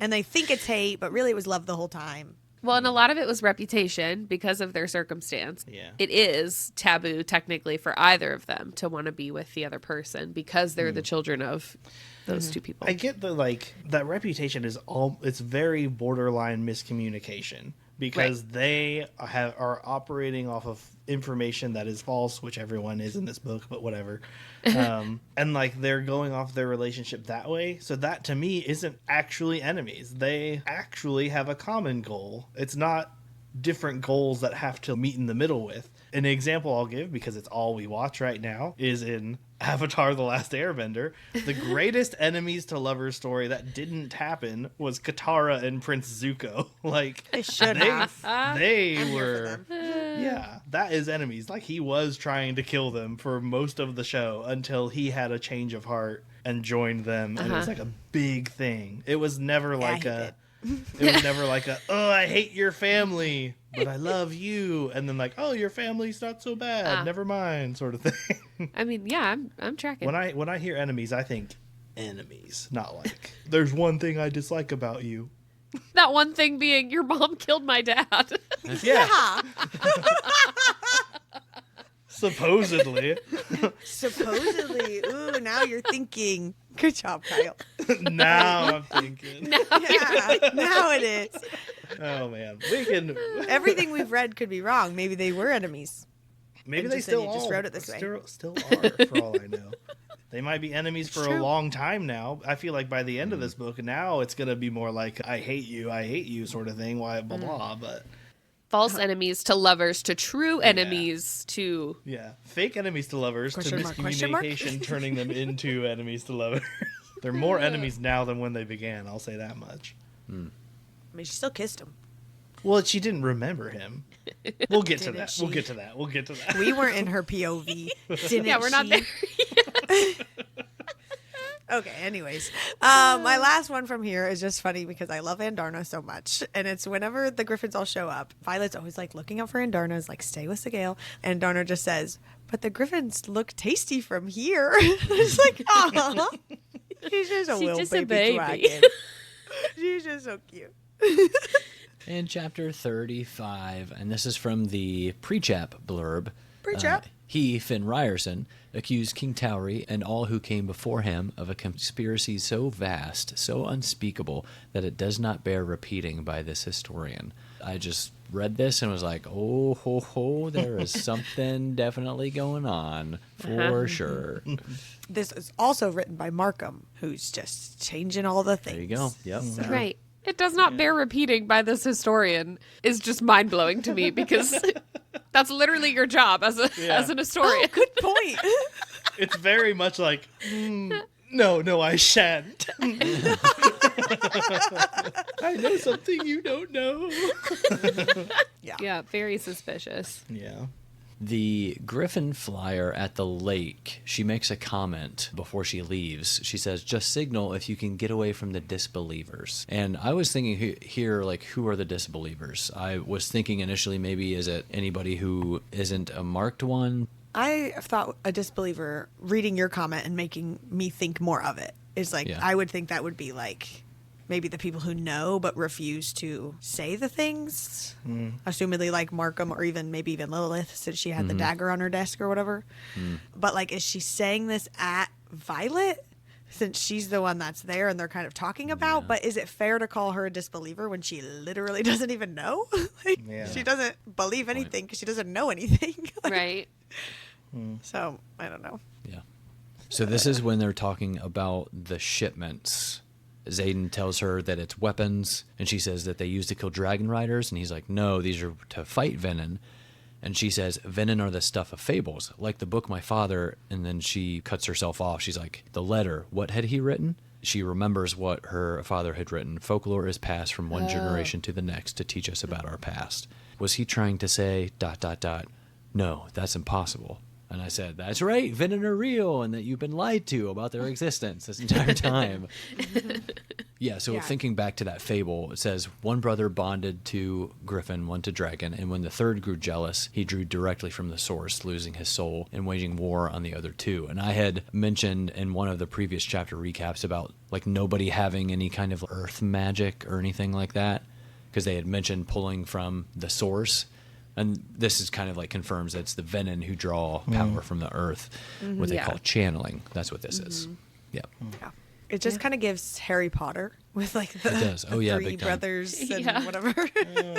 And they think it's hate, but really it was love the whole time. Well, and a lot of it was reputation because of their circumstance. Yeah. It is taboo technically for either of them to want to be with the other person because they're the children of those two people. I get the like that reputation is it's very borderline miscommunication. because they are operating off of information that is false, which everyone is in this book, but whatever. And like they're going off their relationship that way. So that to me isn't actually enemies. They actually have a common goal. It's not different goals that have to meet in the middle with. An example I'll give, because it's all we watch right now, is in Avatar: The Last Airbender. The greatest enemies to lovers story that didn't happen was Katara and Prince Zuko. Like They should have. They I'm here for were them. yeah, that is enemies. Like he was trying to kill them for most of the show until he had a change of heart and joined them, and it was like a big thing. It was never like it was never like oh, I hate your family, but I love you, and then like, oh, your family's not so bad, never mind, sort of thing. I mean, yeah, I'm tracking. When I hear enemies, I think enemies, not like there's one thing I dislike about you. That one thing being your mom killed my dad. Yeah. Supposedly. Supposedly. Ooh, now you're thinking. Good job, Kyle. Now I'm thinking. Yeah, now it is. Oh man, we can. Everything we've read could be wrong. Maybe they were enemies. Maybe And they just still then you just all- wrote it this way. Still are, for all I know. They might be enemies for a long time now. I feel like by the end of this book, now it's gonna be more like I hate you, sort of thing. Why blah blah. But False enemies to lovers to true enemies to... yeah, fake enemies to lovers to Question mark? miscommunication, turning them into enemies to lovers. They're more enemies now than when they began. I'll say that much. I mean, she still kissed him. Well, she didn't remember him. We'll get to Didn't that. she? We'll get to that. We'll get to that. We weren't in her POV. Didn't Yeah, we're not she? there. Okay, anyways. My last one from here is just funny because I love Andarna so much. And it's whenever the Griffins all show up, Violet's always like looking out for Andarna's like, stay with Sigale. And Andarna just says, but the Griffins look tasty from here. It's like, aw. She's just a She's little just a baby baby. dragon. She's just so cute. And chapter 35, and this is from the pre-chap blurb. Pre-chap? He, Finn Ryerson, accused King Towery and all who came before him of a conspiracy so vast, so unspeakable, that it does not bear repeating by this historian. I just read this and was like, oh, ho, ho, there is something definitely going on, for sure. This is also written by Markham, who's just changing all the things. There you go. Yep. Right. It does not bear repeating by this historian is just mind-blowing to me because that's literally your job as an historian. Good point. It's very much like, no, I shan't. I know something you don't know. Yeah, very suspicious. Yeah. The Griffin flyer at the lake, she makes a comment before she leaves. She says, just signal if you can get away from the disbelievers. And I was thinking here, like, who are the disbelievers? I was thinking initially maybe is it anybody who isn't a marked one? I thought a disbeliever reading your comment and making me think more of it is like, Yeah. I would think that would be like maybe the people who know but refuse to say the things. Assumedly like Markham or maybe even Lilith, since she had the dagger on her desk or whatever. But like, is she saying this at Violet? Since she's the one that's there and they're kind of talking about, but is it fair to call her a disbeliever when she literally doesn't even know? Like, Yeah. she doesn't believe anything because she doesn't know anything. Like, Right. so, I don't know. Yeah. So this is when they're talking about the shipments. Xaden tells her that it's weapons, and she says that they used to kill dragon riders, and he's like, no, these are to fight Venin. And she says, Venin are the stuff of fables, like the book my father, and then she cuts herself off. She's like, the letter, what had he written? She remembers what her father had written. Folklore is passed from one generation to the next to teach us about our past. Was he trying to say ... No, that's impossible. And I said, that's right, Venin are real, and that you've been lied to about their existence this entire time. Yeah, so thinking back to that fable, it says, one brother bonded to Griffin, one to Dragon, and when the third grew jealous, he drew directly from the source, losing his soul and waging war on the other two. And I had mentioned in one of the previous chapter recaps about like nobody having any kind of earth magic or anything like that, because they had mentioned pulling from the source. And this is kind of like confirms that it's the Venin who draw power from the earth, what they call channeling. That's what this is. Yep. Yeah. It just kind of gives Harry Potter with like the, It does. Oh, yeah, three big time. brothers and Yeah. whatever.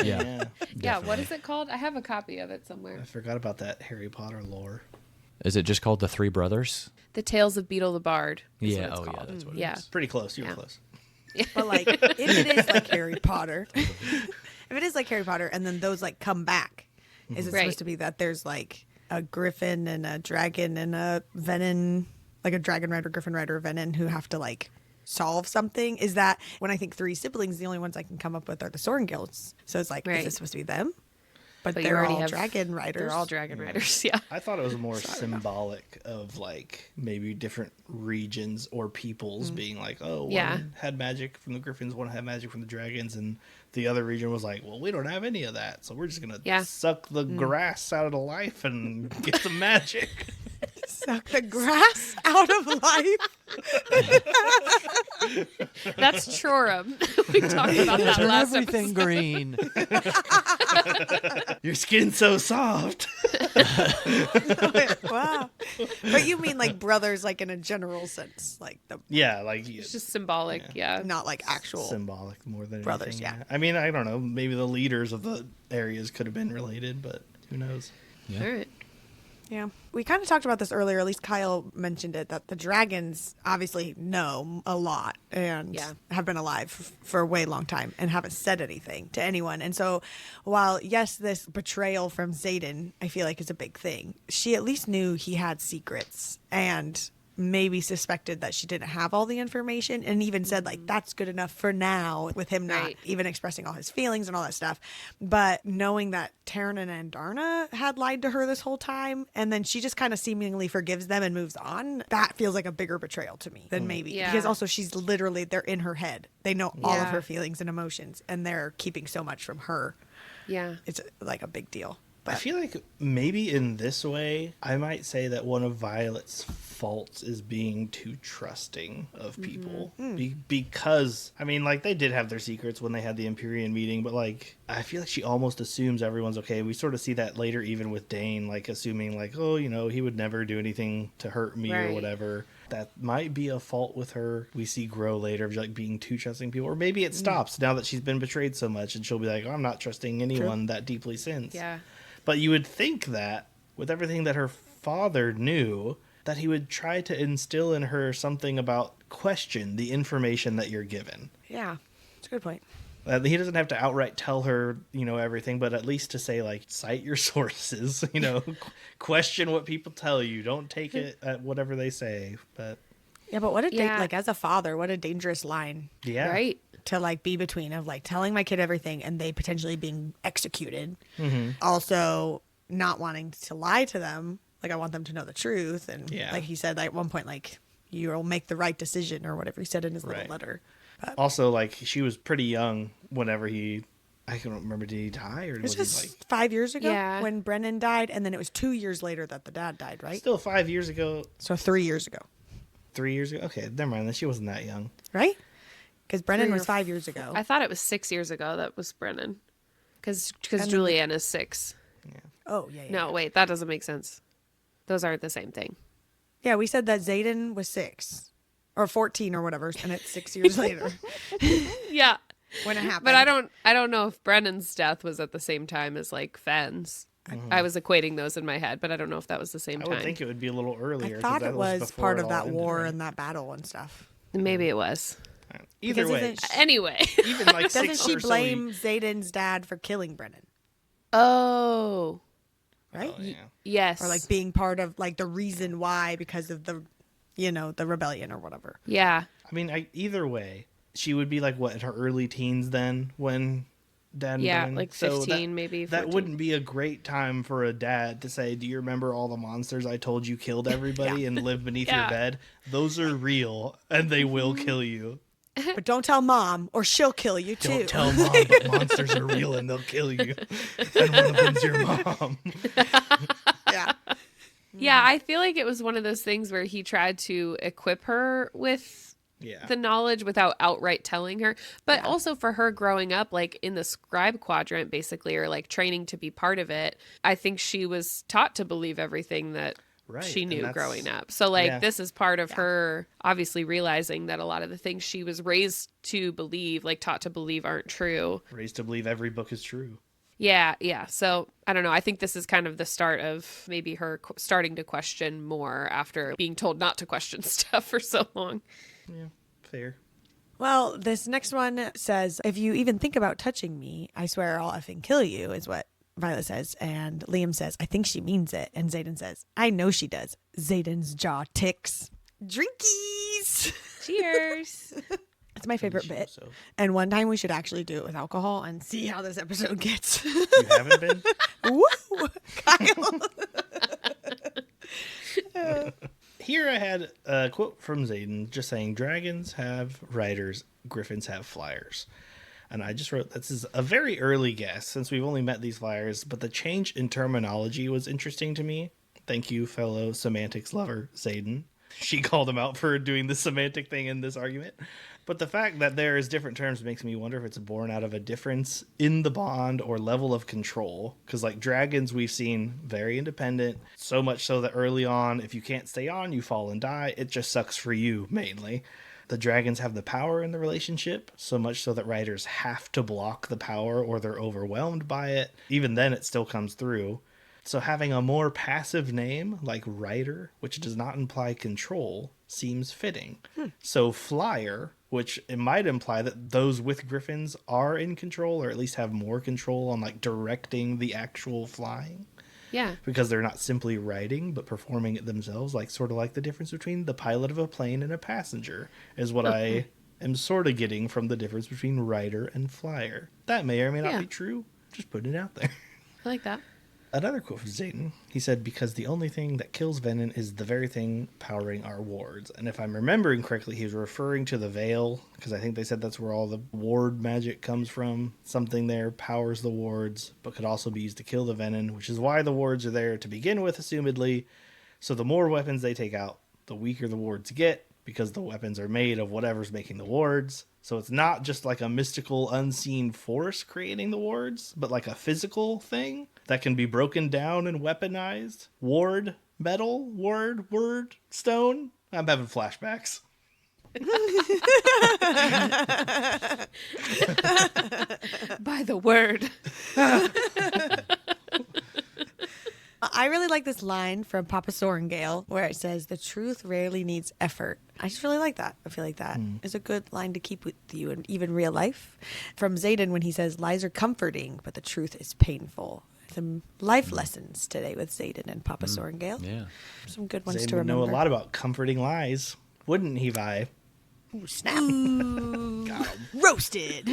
Yeah. Yeah, what is it called? I have a copy of it somewhere. I forgot about that Harry Potter lore. Is it just called The Three Brothers? The Tales of Beetle the Bard. Is Yeah. what it's Oh, yeah. called. That's what Yeah. it is. Pretty close. You were Yeah. close. But like, if it is like Harry Potter, if it is like Harry Potter, and then those like come back, is it Right. supposed to be that there's like a griffin and a dragon and a venin, like a dragon rider, griffin rider, venin who have to like solve something? Is that when I think three siblings, the only ones I can come up with are the Sorrengailds. So it's like, Right. is it supposed to be them? But But you they're already all have- dragon riders. They're all dragon riders. Yeah. I thought it was more symbolic of like maybe different regions or peoples being like, oh, Yeah. one had magic from the griffins, one had magic from the dragons, and the other region was like, well, we don't have any of that, so we're just gonna Yeah. suck the grass out of the life and get some magic. Suck the grass out of life. That's Chorum. We talked about that Turn last everything episode. green. Your skin's so soft. Wow. But you mean like brothers, like in a general sense, like the Yeah, like It's just symbolic. Yeah. not like actual. symbolic more than brothers, anything. yeah. I mean, I don't know. Maybe the leaders of the areas could have been related, but who knows? Yeah. All right. Yeah. We kind of talked about this earlier, at least Kyle mentioned it, that the dragons obviously know a lot and Yeah. have been alive for a way long time and haven't said anything to anyone. And so while, yes, this betrayal from Xaden, I feel like is a big thing, she at least knew he had secrets and maybe suspected that she didn't have all the information and even said like that's good enough for now with him not Right. even expressing all his feelings and all that stuff. But knowing that Taryn and Andarna had lied to her this whole time and then she just kind of seemingly forgives them and moves on, that feels like a bigger betrayal to me than maybe. Yeah. Because also she's literally, they're in her head. They know all of Yeah. her feelings and emotions and they're keeping so much from her. Yeah. It's like a big deal. I But feel like maybe in this way, I might say that one of Violet's faults is being too trusting of people. Because, I mean, like, they did have their secrets when they had the Empyrean meeting, but, like, I feel like she almost assumes everyone's okay. We sort of see that later, even with Dane, like, assuming, like, oh, you know, he would never do anything to hurt me or Right. whatever. That might be a fault with her. We see grow later of, like, being too trusting people. Or maybe it stops now that she's been betrayed so much, and she'll be like, oh, I'm not trusting anyone that deeply since. Yeah. But you would think that with everything that her father knew, that he would try to instill in her something about question the information that you're given. yeah, it's a good point. He doesn't have to outright tell her, you know, everything, but at least to say, like, cite your sources, you know, question what people tell you. Don't take it at whatever they say. But, Yeah, but what a Yeah. like as a father, what a dangerous line yeah. Right. to like be between of like telling my kid everything and they potentially being executed. Mm-hmm. Also not wanting to lie to them. Like I want them to know the truth. And Yeah. like he said at one point, like you'll make the right decision or whatever he said in his little Right. letter. But Also, like, she was pretty young whenever I don't remember, did he die? Or it was was he, like, just 5 years ago Yeah. when Brennan died. And then it was 2 years later that the dad died, right? still 5 years ago, So 3 years ago, 3 years ago? Okay, never mind. Then she wasn't that young. right? Because Brennan 3 or was 5 years ago. I thought it was 6 years ago that was Brennan. Because then- Julianne is 6. Oh, yeah, yeah. No, wait, that doesn't make sense. Those aren't the same thing. Yeah, we said that Xaden was 6 or 14 or whatever, and it's 6 years later Yeah. when it happened. But I don't know if Brennan's death was at the same time as like Fenn's. I was equating those in my head, but I don't know if that was the same I time. would think it would be a little earlier. I 'cause thought that it was before part it of all that ended, war right? and that battle and stuff. Maybe it was. Either Because way, isn't Anyway. even like Doesn't 6 she or so blame Xaden's dad for killing Brennan, Oh. right? Oh, yeah. Yes. Or like being part of like the reason why because of the, you know, the rebellion or whatever. Yeah. I mean, either way, she would be like what, in her early teens then when Dad and Yeah, Brennan- like so 15 maybe. That 14. wouldn't be a great time for a dad to say, "Do you remember all the monsters I told you killed everybody and live beneath your Yeah. bed? Those are real and they will kill you. But don't tell mom or she'll kill you too. Don't tell mom, but monsters are real and they'll kill you. And one of them's your mom." Yeah. Yeah, I feel like it was one of those things where he tried to equip her with Yeah. the knowledge without outright telling her. But also for her growing up, like in the scribe quadrant, basically, or like training to be part of it, I think she was taught to believe everything that Right, she and knew that's- growing up. So like yeah. this is part of her obviously realizing that a lot of the things she was raised to believe, like taught to believe, aren't true. Raised to believe every book is true. Yeah. So I don't know. I think this is kind of the start of maybe her starting to question more after being told not to question stuff for so long. Yeah, fair. Well, this next one says, if you even think about touching me, I swear I'll effing kill you, is what Violet says. And Liam says, I think she means it. And Zayden says, I know she does. Zayden's jaw ticks. Drinkies! Cheers. It's my favorite bit. So. And one time we should actually do it with alcohol and see how this episode gets. You haven't been? Woo! Kyle. Here I had a quote from Zayden just saying, dragons have riders, griffins have flyers. And I just wrote, this is a very early guess since we've only met these flyers, but the change in terminology was interesting to me. Thank you, fellow semantics lover, Zayden. She called him out for doing the semantic thing in this argument. But the fact that there is different terms makes me wonder if it's born out of a difference in the bond or level of control. Because like dragons, we've seen very independent, so much so that early on, if you can't stay on, you fall and die. It just sucks for you, mainly. The dragons have the power in the relationship, so much so that riders have to block the power or they're overwhelmed by it. Even then, it still comes through. So having a more passive name like rider, which does not imply control, seems fitting. So flyer, which it might imply that those with griffins are in control or at least have more control on like directing the actual flying. Yeah. Because they're not simply riding, but performing it themselves, like sort of like the difference between the pilot of a plane and a passenger is what I am sort of getting from the difference between rider and flyer. That may or may not be true. Just putting it out there. I like that. Another quote from Zayden. He said, because the only thing that kills venom is the very thing powering our wards. And if I'm remembering correctly, he was referring to the veil, because I think they said that's where all the ward magic comes from. Something there powers the wards, but could also be used to kill the venom, which is why the wards are there to begin with, assumedly. So the more weapons they take out, the weaker the wards get, because the weapons are made of whatever's making the wards. So it's not just like a mystical, unseen force creating the wards, but like a physical thing that can be broken down and weaponized. Ward, metal, word, stone. I'm having flashbacks. By the word. I really like this line from Papa Sorengale where it says, the truth rarely needs effort. I just really like that. I feel like that is a good line to keep with you in even real life. From Zayden when he says, lies are comforting, but the truth is painful. Some life lessons today with Zayden and Papa Sorengale. Yeah. Some good ones Zayden to would know remember. a lot about comforting lies, wouldn't he, Vi? Ooh, snap. Got him. Roasted.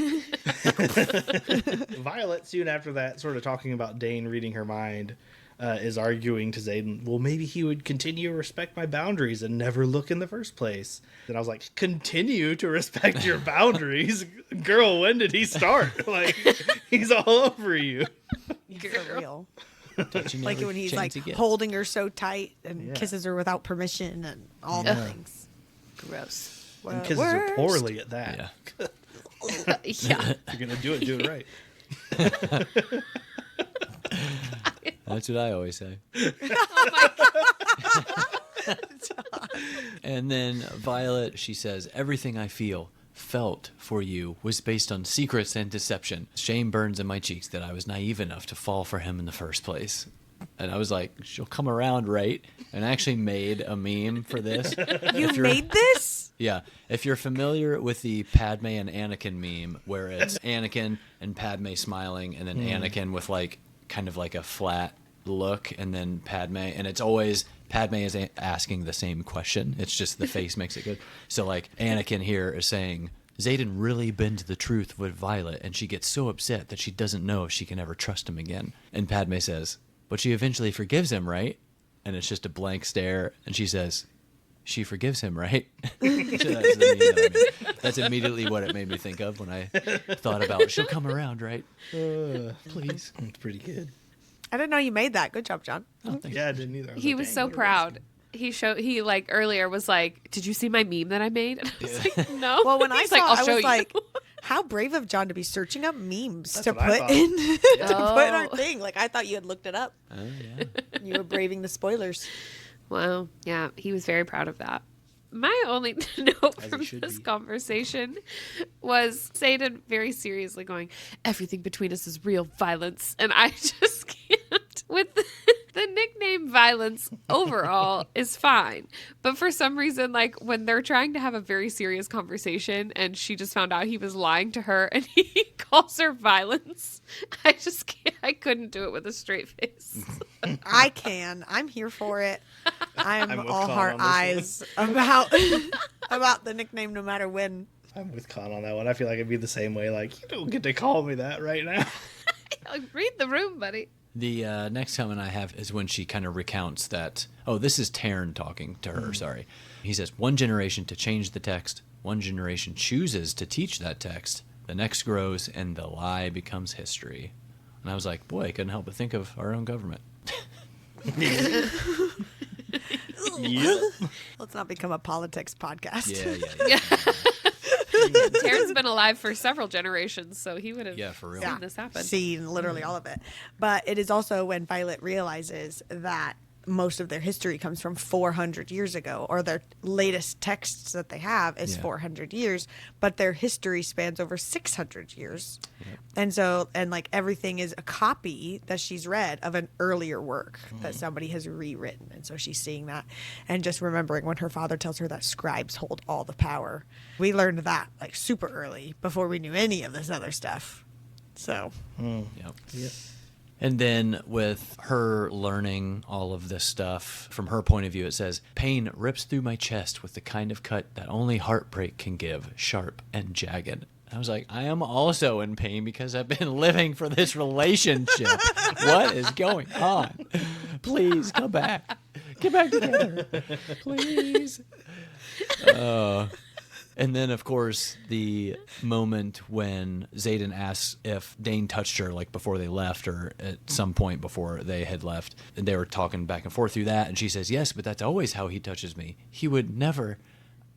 Violet, soon after that, sort of talking about Dane reading her mind, is arguing to Zayden, well, maybe he would continue to respect my boundaries and never look in the first place. And I was like, continue to respect your boundaries? Girl, when did he start? Like, he's all over you. For real. Don't you know Like every when he's chance like he gets? holding her so tight and Yeah. kisses her without permission and all the things. Gross. And kisses her Worst. poorly at that. Yeah. Yeah. If you're going to do it right. That's what I always say. And then Violet, she says, everything I felt for you was based on secrets and deception. Shame burns in my cheeks that I was naive enough to fall for him in the first place. And I was like, she'll come around, right? And I actually made a meme for this. You made this? Yeah. If you're familiar with the Padme and Anakin meme, where it's Anakin and Padme smiling, and then Anakin with like kind of like a flat look, and then Padme, and it's always Padme is asking the same question. It's just the face makes it good. So like Anakin here is saying, Zayden really bends the truth with Violet, and she gets so upset that she doesn't know if she can ever trust him again. And Padme says, but she eventually forgives him, right? And it's just a blank stare, and she says, she forgives him, right? So that's the meme that I made. That's immediately what it made me think of when I thought about, she'll come around, right? Please. It's pretty good. I didn't know you made that. Good job, John. Oh, thanks. Yeah, I didn't either. I He like, was "Dang, so what a proud. He like earlier was like, did you see my meme that I made? And I was like, no. Well, when I He's saw, like, I'll I show was you. like, how brave of John to be searching up memes That's to what I put thought. in to put in our Oh. thing. Like I thought you had looked it up. Oh, yeah. You were braving the spoilers. Wow. Yeah, he was very proud of that. My only note As he from should this be. conversation was Satan very seriously going, everything between us is real violence. And I just can't. With the nickname violence overall is fine. But for some reason, like when they're trying to have a very serious conversation and she just found out he was lying to her and he calls her violence, I just can't. I couldn't do it with a straight face. I can. I'm here for it. I'm I'm with all Con heart on this eyes about the nickname no matter when. I'm with Con on that one. I feel like it'd be the same way. Like, you don't get to call me that right now. Like, read the room, buddy. The next comment I have is when she kind of recounts that, oh, this is Taryn talking to her, sorry. He says, one generation to change the text, one generation chooses to teach that text, the next grows, and the lie becomes history. And I was like, boy, I couldn't help but think of our own government. Yep. Let's not become a politics podcast. Yeah. Taryn's been alive for several generations, so he would have Yeah, for real. seen this happen. Seen literally all of it. But it is also when Violet realizes that most of their history comes from 400 years ago, or their latest texts that they have is Yeah. 400 years, but their history spans over 600 years. Yep. And so, and like everything is a copy that she's read of an earlier work that somebody has rewritten. And so she's seeing that and just remembering when her father tells her that scribes hold all the power. We learned that like super early before we knew any of this other stuff. So, Yep. Yep. And then with her learning all of this stuff, from her point of view, it says, pain rips through my chest with the kind of cut that only heartbreak can give, sharp and jagged. I was like, I am also in pain because I've been living for this relationship. What is going on? Please come back. Get back together. Please. And then, of course, the moment when Xaden asks if Dane touched her, like before they left or at some point before they had left, and they were talking back and forth through that, and she says, yes, but that's always how he touches me. He would never.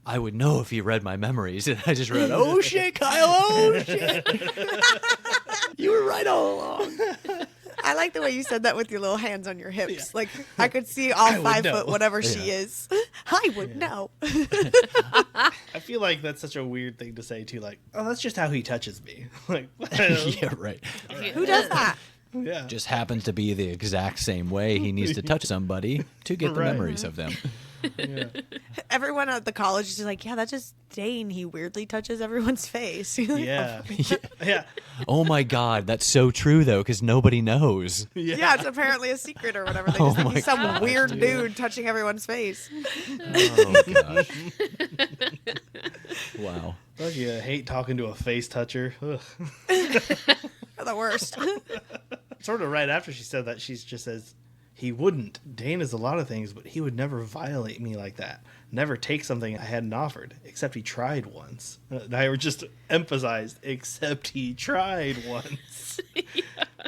I would know if he read my memories. And I just read, oh, shit, Kyle, oh, shit. You were right all along. I like the way you said that with your little hands on your hips. Like I could see all would 5 know. foot whatever she is. I would know. I feel like that's such a weird thing to say, too. Like, oh, that's just how he touches me. Like, Yeah, right. Who does that? yeah. Just happens to be the exact same way he needs to touch somebody to get the Right. memories of them. Yeah. Everyone at the college is like, yeah, that's just Dane. He weirdly touches everyone's face. Yeah. Yeah. Oh my God, that's so true though, because nobody knows. Yeah, it's apparently a secret or whatever. They Oh just think my he's some gosh, weird dude. dude touching everyone's face. Oh gosh. Wow. Don't you hate talking to a face toucher? Ugh. They're the worst. Sort of right after she said that, she just says, he wouldn't. Dane is a lot of things, but he would never violate me like that. Never take something I hadn't offered, except he tried once. I just emphasized, except he tried once.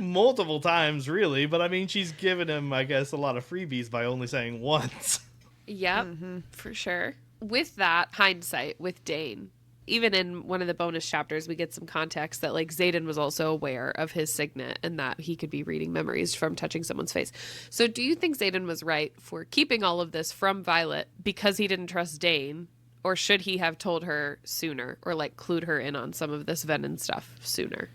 Multiple times, really. But I mean, she's given him, I guess, a lot of freebies by only saying once. Yep, for sure. With that hindsight with Dane, even in one of the bonus chapters, we get some context that like Xaden was also aware of his signet and that he could be reading memories from touching someone's face. So do you think Xaden was right for keeping all of this from Violet because he didn't trust Dane? Or should he have told her sooner or like clued her in on some of this venom stuff sooner?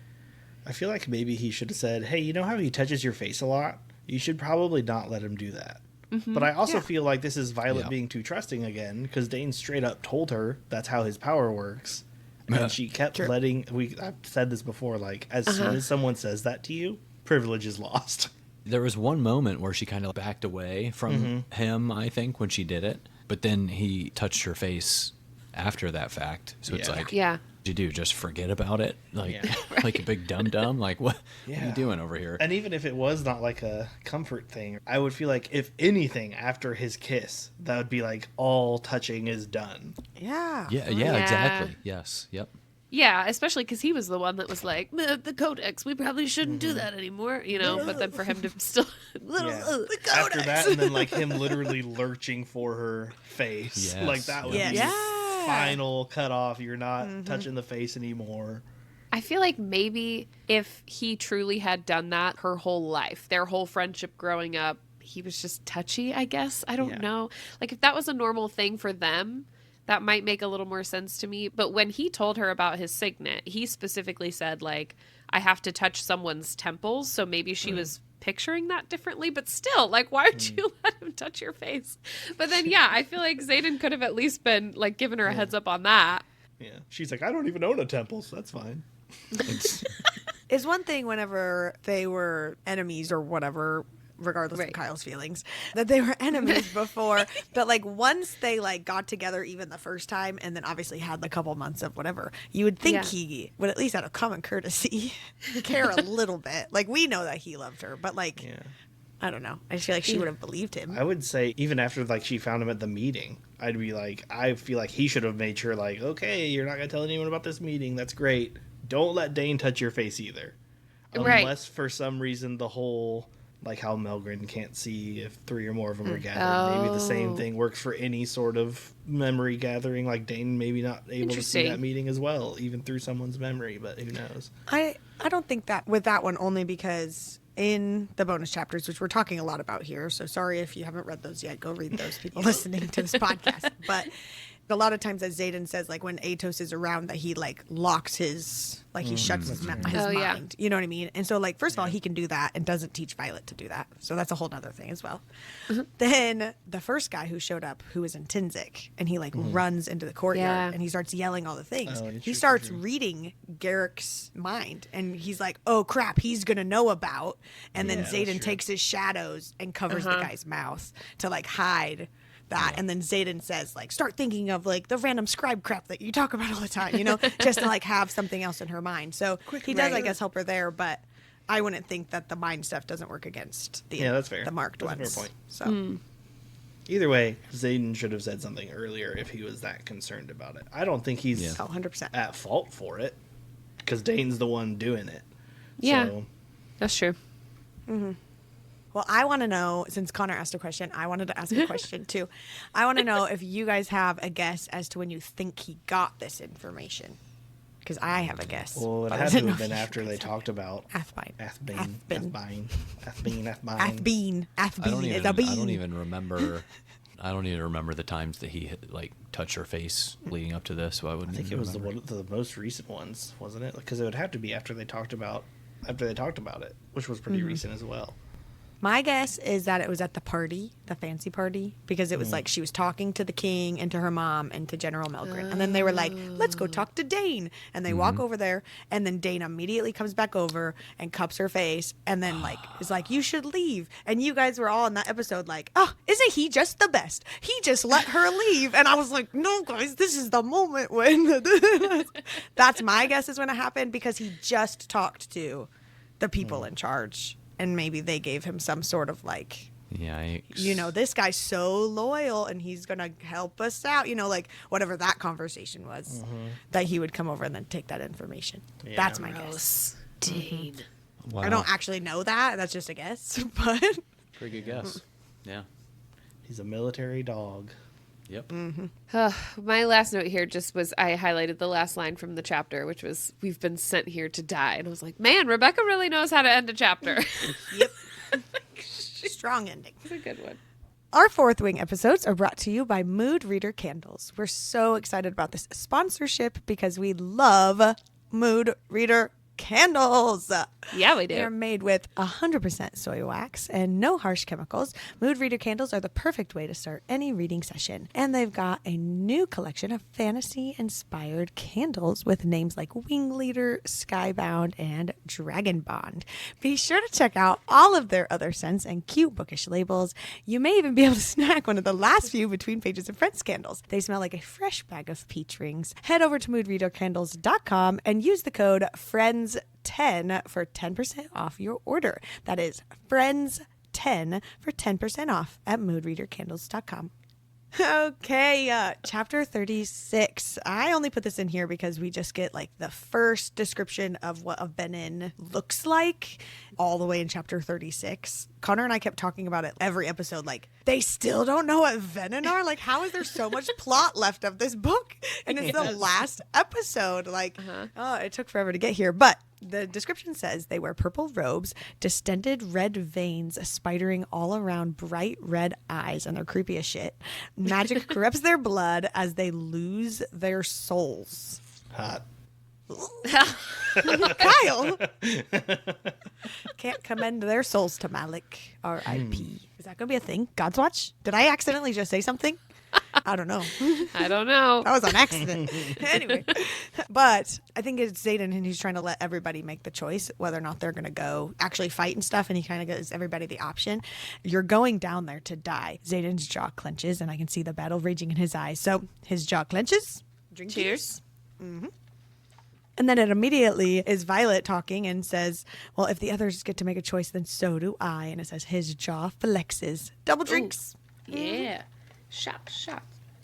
I feel like maybe he should have said, hey, you know how he touches your face a lot? You should probably not let him do that. But I also feel like this is Violet being too trusting again, because Dane straight up told her that's how his power works. And she kept letting... I've said this before, like, as soon as someone says that to you, privilege is lost. There was one moment where she kind of backed away from him, I think, when she did it. But then he touched her face after that fact. So it's Yeah. like, Yeah. you do just forget about it? Like, Yeah. like a big dum-dum? Like, what are you doing over here? And even if it was not like a comfort thing, I would feel like if anything after his kiss, that would be like all touching is done. Yeah. Yeah, Yeah. exactly. Yes, yep. Yeah, especially because he was the one that was like, the codex, we probably shouldn't do that anymore, you know, but then for him to still... Yeah. After that, and then like him literally lurching for her face. Yes. Like that would Yes. be Yeah. final cutoff. You're not touching the face anymore. I feel like maybe if he truly had done that her whole life, their whole friendship growing up, he was just touchy, I guess. I don't Yeah. know. Like, if that was a normal thing for them, that might make a little more sense to me. But when he told her about his signet, he specifically said, like, I have to touch someone's temples. So maybe she was picturing that differently. But still, like, why would you let him touch your face? But then, yeah, I feel like Xaden could have at least been, like, giving her a heads up on that. Yeah. She's like, I don't even own a temple, so that's fine. Is one thing whenever they were enemies or whatever, regardless Right. of Kyle's feelings, that they were enemies before. But like once they like got together even the first time and then obviously had a couple months of whatever, you would think Yeah. he would at least out of common courtesy care a little bit. Like we know that he loved her, but like, Yeah. I don't know. I just feel like she would have believed him. I would say even after like she found him at the meeting, I'd be like, I feel like he should have made sure like, okay, you're not gonna tell anyone about this meeting. That's great. Don't let Dane touch your face either, Right. unless for some reason the whole like how Melgren can't see if 3 or more of them are gathered. Maybe the same Oh. thing works for any sort of memory gathering. Like Dane maybe not able to see Interesting. that meeting as well, even through someone's memory. But who knows? I don't think that with that one only because in the bonus chapters, which we're talking a lot about here, so sorry if you haven't read those yet, go read those people listening to this podcast. But a lot of times, as Xaden says, like when Atos is around, that he like locks his, like he shuts his Oh, yeah. mind. You know what I mean? And so like, first of all, he can do that and doesn't teach Violet to do that. So that's a whole nother thing as well. Then the first guy who showed up, who was in Tinzik, and he like runs into the courtyard Yeah. and he starts yelling all the things. Oh, He starts reading Garrick's mind and he's like, oh crap, he's going to know about. And then Yeah, that's Xaden true. takes his shadows and covers the guy's mouth to like hide that. And then Xaden says like, start thinking of like the random scribe crap that you talk about all the time, you know, just to like have something else in her mind. So he does, I Right. guess, help her there, but I wouldn't think that the mind stuff doesn't work against the, Yeah, that's fair. the marked That's a fair ones. point. So Either way, Xaden should have said something earlier if he was that concerned about it. I don't think he's Yeah. oh, 100%. at fault for it because Dane's the one doing it. Yeah. So, That's true. Well, I want to know, since Connor asked a question, I wanted to ask a question too. I want to know if you guys have a guess as to when you think he got this information. Because I have a guess. well, it but I had didn't to know have been if you after guys they have talked about Athbine. Athbane. Athbine. Athbane. Athbine. Athbine is a bean. I don't even remember. I don't even remember the times that he had, like touched her face leading up to this. So I wouldn't. I think even it was the remember. one, the most recent ones, wasn't it? Because it would have to be after they talked about it, which was pretty recent as well. My guess is that it was at the party, the fancy party, because it was like she was talking to the king and to her mom and to General Melgren. And then they were like, let's go talk to Dane. And they walk over there, and then Dane immediately comes back over and cups her face and then like is like, you should leave. And you guys were all in that episode like, oh, isn't he just the best? He just let her leave. And I was like, no, guys, this is the moment when that's my guess is when it happened, because he just talked to the people in charge. And maybe they gave him some sort of like, Yikes. you know, this guy's so loyal and he's going to help us out, you know, like whatever that conversation was, that he would come over and then take that information. Yeah. That's my guess. Dane. Wow. I don't actually know that. That's just a guess. But Pretty good guess. Yeah. He's a military dog. Yep. My last note here just was I highlighted the last line from the chapter, which was, we've been sent here to die. And I was like, man, Rebecca really knows how to end a chapter. yep. Strong ending. It's a good one. Our Fourth Wing episodes are brought to you by Mood Reader Candles. We're so excited about this sponsorship because we love Mood Reader Candles. Yeah, we They are do. made with 100% soy wax and no harsh chemicals. Mood Reader candles are the perfect way to start any reading session. And they've got a new collection of fantasy-inspired candles with names like Wing Leader, Skybound, and Dragon Bond. Be sure to check out all of their other scents and cute bookish labels. You may even be able to snag one of the last few Between Pages of Friends candles. They smell like a fresh bag of peach rings. Head over to moodreadercandles.com and use the code FRIENDS10 for 10% off your order. That is FRIENDS10 for 10% off at moodreadercandles.com. Okay, chapter 36. I only put this in here because we just get like the first description of what a Venin looks like all the way in chapter 36. Connor and I kept talking about it every episode. Like, they still don't know what Venin are? Like, how is there so much plot left of this book? And it's the last episode. Like, oh, it took forever to get here. But The description says they wear purple robes, distended red veins spidering all around bright red eyes, and they're creepy as shit. Magic corrupts their blood as they lose their souls. Hot. Kyle! Can't commend their souls to Malik. R.I.P. Is that going to be a thing? God's Watch? Did I accidentally just say something? I don't know. I don't know. That was an accident. Anyway. But I think it's Xaden, and he's trying to let everybody make the choice whether or not they're going to go actually fight and stuff. And he kind of gives everybody the option. You're going down there to die. Xaden's jaw clenches, and I can see the battle raging in his eyes. So his jaw clenches. Drink Cheers. And then it immediately is Violet talking and says, well, if the others get to make a choice, then so do I. And it says his jaw flexes. Double drinks. Yeah. Shot.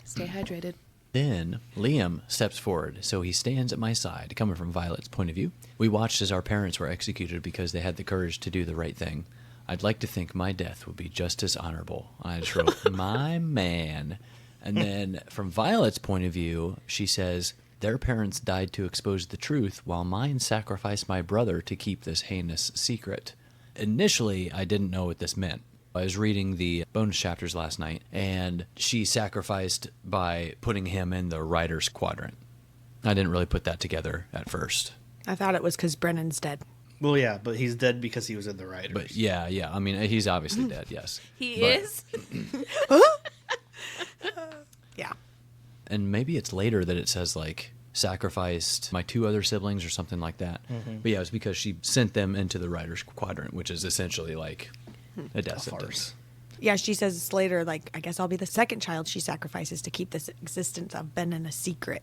Stay hydrated. Then Liam steps forward, so he stands at my side, coming from Violet's point of view. We watched as our parents were executed because they had the courage to do the right thing. I'd like to think my death would be just as honorable. I just wrote, my man. And then from Violet's point of view, she says, their parents died to expose the truth, while mine sacrificed my brother to keep this heinous secret. Initially, I didn't know what this meant. I was reading the bonus chapters last night, and she sacrificed by putting him in the writer's quadrant. I didn't really put that together at first. I thought it was because Brennan's dead. Well, yeah, but he's dead because he was in the writers. But yeah. I mean, he's obviously dead, yes. He is? Yeah. And maybe it's later that it says, like, sacrificed my two other siblings or something like that. But yeah, it was because she sent them into the writer's quadrant, which is essentially like a death sentence. Yeah, she says later, like, I guess I'll be the second child she sacrifices to keep this existence of Ben in a secret.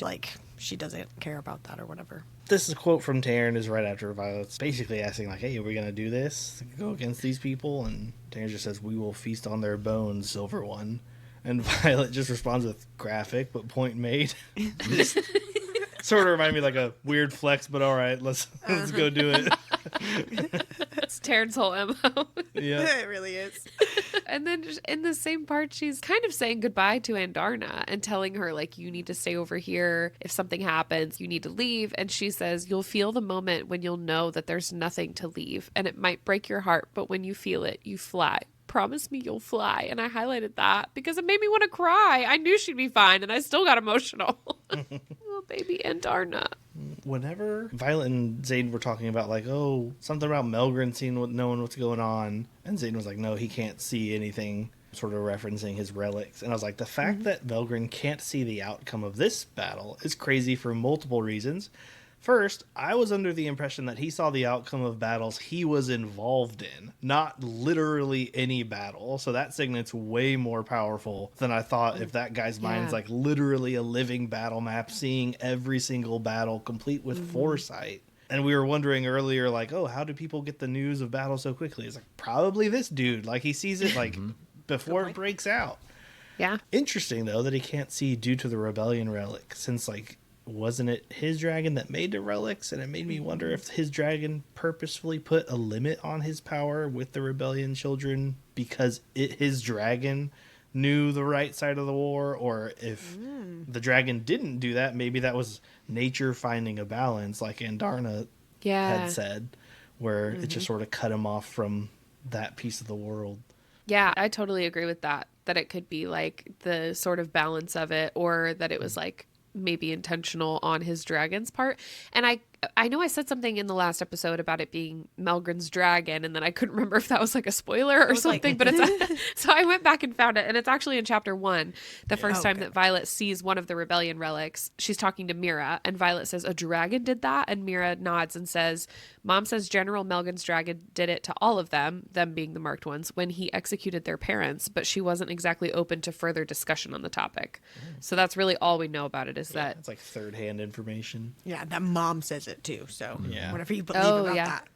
Like, she doesn't care about that or whatever. This is a quote from Taryn is right after Violet's basically asking, like, hey, are we going to do this? Go against these people? And Taryn just says, we will feast on their bones, Silver One. And Violet just responds with graphic, but point made. Just sort of remind me like a weird flex, but all right, let's go do it. That's Taryn's whole MO. Yeah. It really is. And then just in the same part, she's kind of saying goodbye to Andarna and telling her, like, you need to stay over here. If something happens, you need to leave. And she says, you'll feel the moment when you'll know that there's nothing to leave. And it might break your heart, but when you feel it, you fly. Promise me you'll fly. And I highlighted that because it made me want to cry. I knew she'd be fine, and I still got emotional. Oh, baby Andarna. Whenever Violet and Zayden were talking about, like, oh, something about Melgren knowing what's going on, and Zayden was like, no, he can't see anything, sort of referencing his relics. And I was like, the fact that Melgren can't see the outcome of this battle is crazy for multiple reasons. First, I was under the impression that he saw the outcome of battles he was involved in, not literally any battle. So that signet's way more powerful than I thought if that guy's mind's like literally a living battle map, seeing every single battle complete with foresight. And we were wondering earlier, like, oh, how do people get the news of battle so quickly? It's like, probably this dude. Like, he sees it, like, before it breaks out. Yeah. Interesting, though, that he can't see due to the rebellion relic, since, like, wasn't it his dragon that made the relics? And it made me wonder if his dragon purposefully put a limit on his power with the rebellion children because his dragon knew the right side of the war, or if the dragon didn't do that, maybe that was nature finding a balance, like Andarna had said, where it just sort of cut him off from that piece of the world. Yeah, I totally agree with that it could be like the sort of balance of it, or that it was like maybe intentional on his dragon's part. And I know I said something in the last episode about it being Melgren's dragon, and then I couldn't remember if that was like a spoiler or something, but it's so I went back and found it, and it's actually in chapter 1, the first time that Violet sees one of the rebellion relics. She's talking to Mira, and Violet says, a dragon did that? And Mira nods and says, Mom says General Melgren's dragon did it to all of them being the marked ones, when he executed their parents, but she wasn't exactly open to further discussion on the topic. So that's really all we know about it, is that it's like third-hand information. Yeah, that Mom says it too. So whatever you believe about that.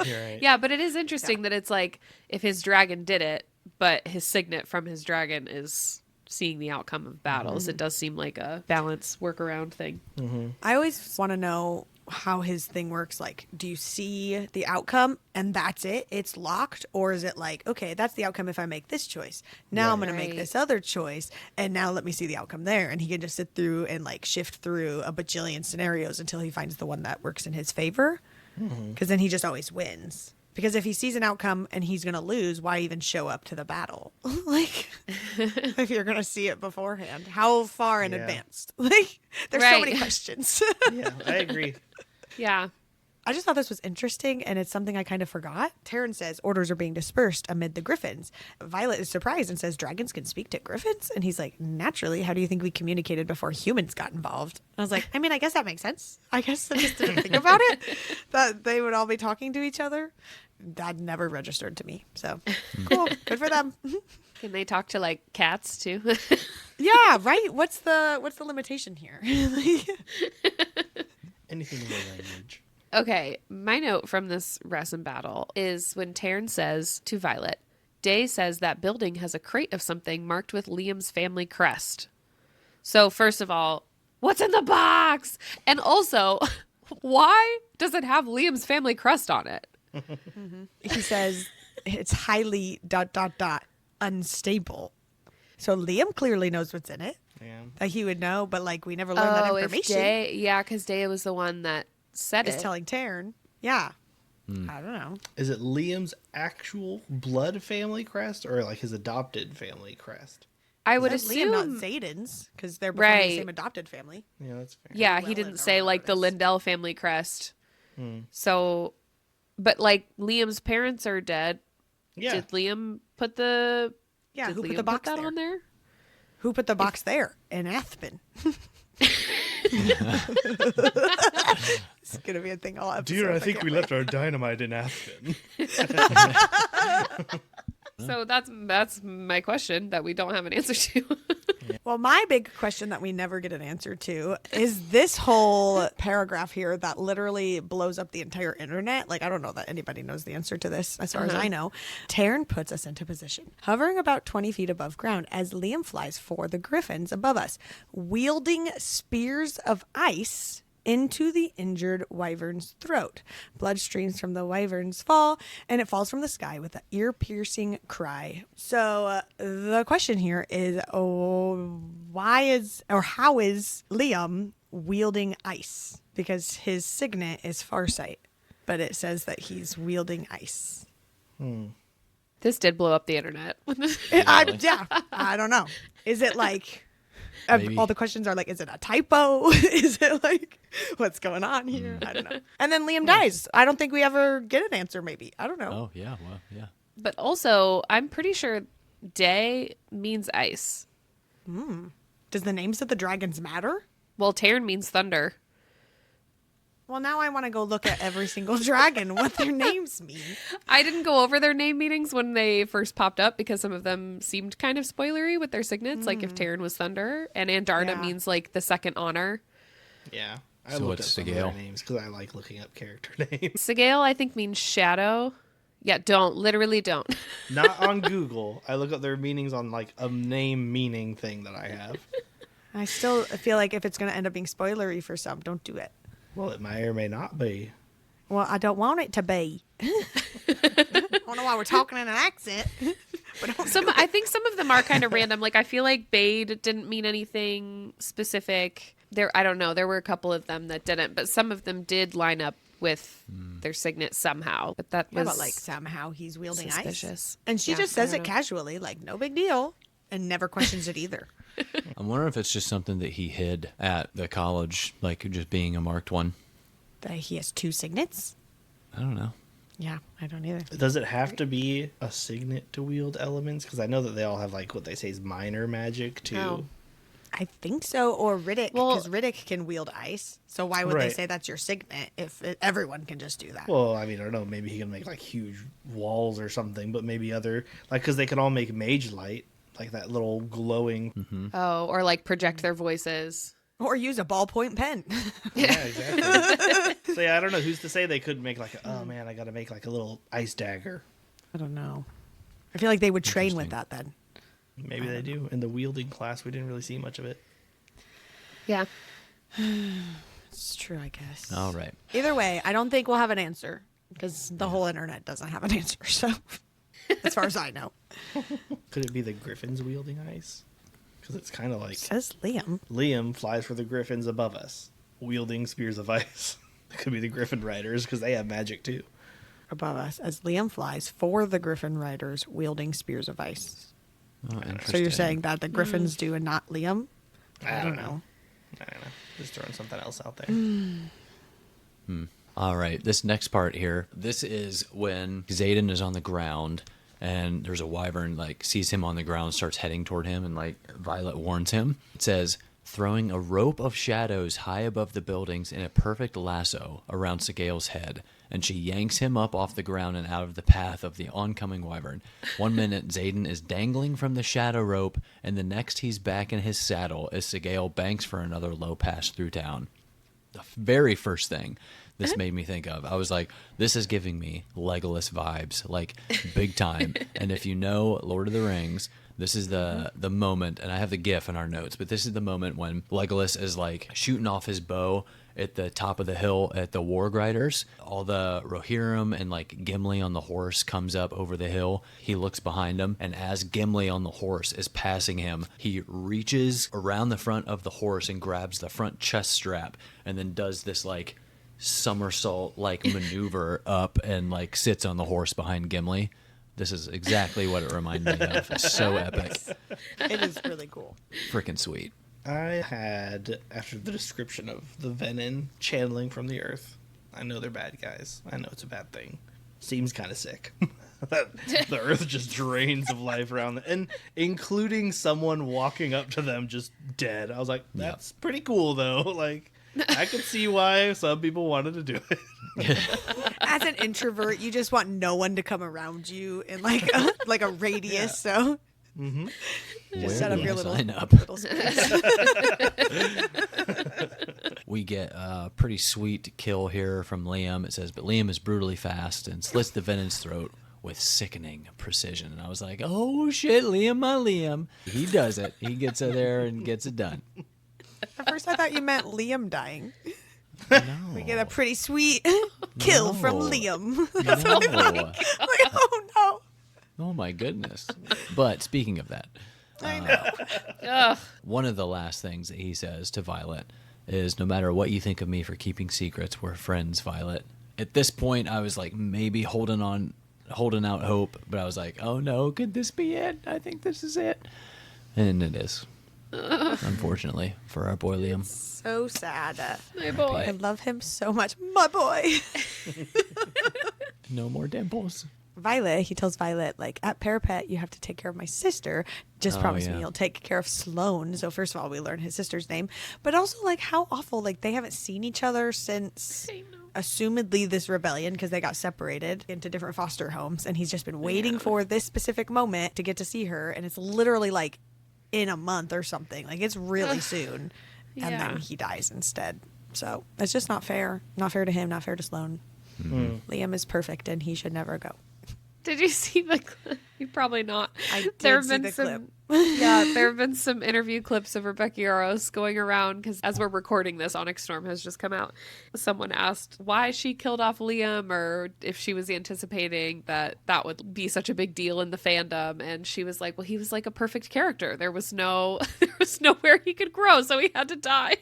You're right. Yeah, but it is interesting that it's like, if his dragon did it, but his signet from his dragon is seeing the outcome of battles, it does seem like a balance workaround thing. I always want to know how his thing works. Like, do you see the outcome and that's it? It's locked? Or is it like, okay, that's the outcome if I make this choice. Now I'm going to make Right. this other choice. And now let me see the outcome there. And he can just sit through and like shift through a bajillion scenarios until he finds the one that works in his favor. Because then he just always wins. Because if he sees an outcome and he's going to lose, why even show up to the battle? Like, if you're going to see it beforehand, how far in Yeah. advance? Like, there's so Right. many questions. Yeah, I agree. Yeah. I just thought this was interesting, and it's something I kind of forgot. Taryn says orders are being dispersed amid the griffins. Violet is surprised and says dragons can speak to griffins? And he's like, naturally, how do you think we communicated before humans got involved? And I was like, I mean, I guess that makes sense. I guess I just didn't think about it, that they would all be talking to each other. That never registered to me. So, cool. Good for them. Can they talk to like cats too? Yeah, right? What's the limitation here? Anything in the language. Okay, my note from this resin battle is when Taryn says to Violet, Day says that building has a crate of something marked with Liam's family crest. So first of all, what's in the box? And also, why does it have Liam's family crest on it? He says it's highly ... unstable. So Liam clearly knows what's in it. Yeah. That he would know, but like we never learned that If information. Day, yeah, because Day was the one that said Is it. telling Taryn. Yeah. I don't know. Is it Liam's actual blood family crest or like his adopted family crest? I would That's assume, Liam, not Zayden's, because they're both from the Right. same adopted family. Yeah, that's fair. yeah, he Llewellyn didn't or say whatever like it the is. Lindell family crest. So, but like Liam's parents are dead. Yeah. Did Liam put the? Yeah, did who Liam put the box that there? on there? Who put the box there? In Athpin. It's gonna be a thing all episode. Dear, I think can't we wait. left our dynamite in Aspen. So that's my question that we don't have an answer to. Well, my big question that we never get an answer to is this whole paragraph here that literally blows up the entire internet. Like, I don't know that anybody knows the answer to this, as far as I know. Taryn puts us into position, hovering about 20 feet above ground as Liam flies for the griffins above us, wielding spears of ice into the injured wyvern's throat. Blood streams from the wyvern's fall, and it falls from the sky with an ear-piercing cry. So the question here is, how is Liam wielding ice? Because his signet is Farsight, but it says that he's wielding ice. This did blow up the internet. I don't know. Is it like... Maybe. all the questions are like, is it a typo? Is it like, what's going on here? I don't know. And then Liam dies. I don't think we ever get an answer, maybe. I don't know. Oh, yeah. Well, yeah. But also, I'm pretty sure Day means ice. Does the names of the dragons matter? Well, Taryn means thunder. Well, now I want to go look at every single dragon, what their names mean. I didn't go over their name meanings when they first popped up because some of them seemed kind of spoilery with their signets, like if Taryn was thunder, and Andarna Yeah. means like the second honor. Yeah. I So looked it's up some of their Sigale. names because I like looking up character names. Sigale, I think, means shadow. Yeah, literally don't. Not on Google. I look up their meanings on like a name meaning thing that I have. I still feel like if it's going to end up being spoilery for some, don't do it. Well, it may or may not be. Well, I don't want it to be. I don't know why we're talking in an accent. But I think some of them are kind of random. Like I feel like Bade didn't mean anything specific. I don't know. There were a couple of them that didn't, but some of them did line up with their signet somehow. But that yeah, was but like somehow he's wielding ice. suspicious. And she Yeah, just I says don't it know. casually, like no big deal, and never questions it either. I'm wondering if it's just something that he hid at the college, like just being a marked one. That he has two signets? I don't know. Yeah, I don't either. Does it have to be a signet to wield elements? Because I know that they all have like what they say is minor magic too. No. I think so, or Riddick, Well- because Riddick can wield ice. So why would they Right. say that's your signet if everyone can just do that? Well, I mean, I don't know. Maybe he can make like huge walls or something, but maybe other like because they can all make mage light, like that little glowing. Oh, or like project their voices. Or use a ballpoint pen. Yeah, exactly. So yeah, I don't know who's to say they couldn't make like oh man, I got to make like a little ice dagger. I don't know. I feel like they would train with Interesting. that then. Maybe they do. In the wielding class, we didn't really see much of it. Yeah. It's true, I guess. All right. Either way, I don't think we'll have an answer because the whole internet doesn't have an answer. So, as far as I know, Could it be the Griffins wielding ice? Because it's kind of like says Liam. Liam flies for the Griffins above us, wielding spears of ice. It could be the Griffin Riders because they have magic too. Above us as Liam flies for the Griffin Riders wielding spears of ice. Oh, So you're saying that the Griffins do and not Liam? I don't know. Just throwing something else out there. All right, this next part here, this is when Xaden is on the ground and there's a wyvern, like, sees him on the ground, starts heading toward him, and, like, Violet warns him. It says, throwing a rope of shadows high above the buildings in a perfect lasso around Sigale's head, and she yanks him up off the ground and out of the path of the oncoming wyvern. 1 minute, Xaden is dangling from the shadow rope, and the next he's back in his saddle as Sigale banks for another low pass through town. The very first thing this made me think of, I was like, this is giving me Legolas vibes, like, big time. And if you know Lord of the Rings, this is the moment, and I have the gif in our notes, but this is the moment when Legolas is, like, shooting off his bow at the top of the hill at the Warg Riders. All the Rohirrim and, like, Gimli on the horse comes up over the hill. He looks behind him, and as Gimli on the horse is passing him, he reaches around the front of the horse and grabs the front chest strap, and then does this, like, somersault, like, maneuver up and, like, sits on the horse behind Gimli. This is exactly what it reminded me of. It's so epic. It is really cool. Freaking sweet. I had, after the description of the Venom channeling from the earth, I know they're bad guys. I know it's a bad thing. Seems kind of sick. The earth just drains of life around them, and including someone walking up to them just dead. I was like, that's pretty cool, though. Like, I could see why some people wanted to do it. As an introvert, you just want no one to come around you in like a radius. So just set up your little space. We get a pretty sweet kill here from Liam. It says, but Liam is brutally fast and slits the Venom's throat with sickening precision. And I was like, oh shit, Liam, my Liam. He does it. He gets in there and gets it done. At first, I thought you meant Liam dying. No. We get a pretty sweet kill from Liam. That's No. what I thought. Like, oh no. Oh my goodness. But speaking of that, I know. one of the last things that he says to Violet is, no matter what you think of me for keeping secrets, we're friends, Violet. At this point, I was like maybe holding out hope, but I was like, oh no, could this be it? I think this is it. And it is. Unfortunately, for our boy Liam. So sad. My boy. I love him so much. My boy. No more dimples. Violet, he tells Violet, like, at Parapet, you have to take care of my sister. Just promise me you'll take care of Sloane. So first of all, we learn his sister's name. But also, like, how awful. Like, they haven't seen each other since, assumedly, this rebellion, because they got separated into different foster homes. And he's just been waiting for this specific moment to get to see her. And it's literally, like, in a month or something. Like, it's really soon. And then he dies instead. So it's just not fair. Not fair to him, not fair to Sloane. Liam is perfect, and he should never go. Did you see the clip? You probably not. I did there have see been the some, clip. Yeah, there have been some interview clips of Rebecca Yarros going around because as we're recording this, Onyx Storm has just come out. Someone asked why she killed off Liam, or if she was anticipating that would be such a big deal in the fandom, and she was like, "Well, he was like a perfect character. There was nowhere he could grow, so he had to die."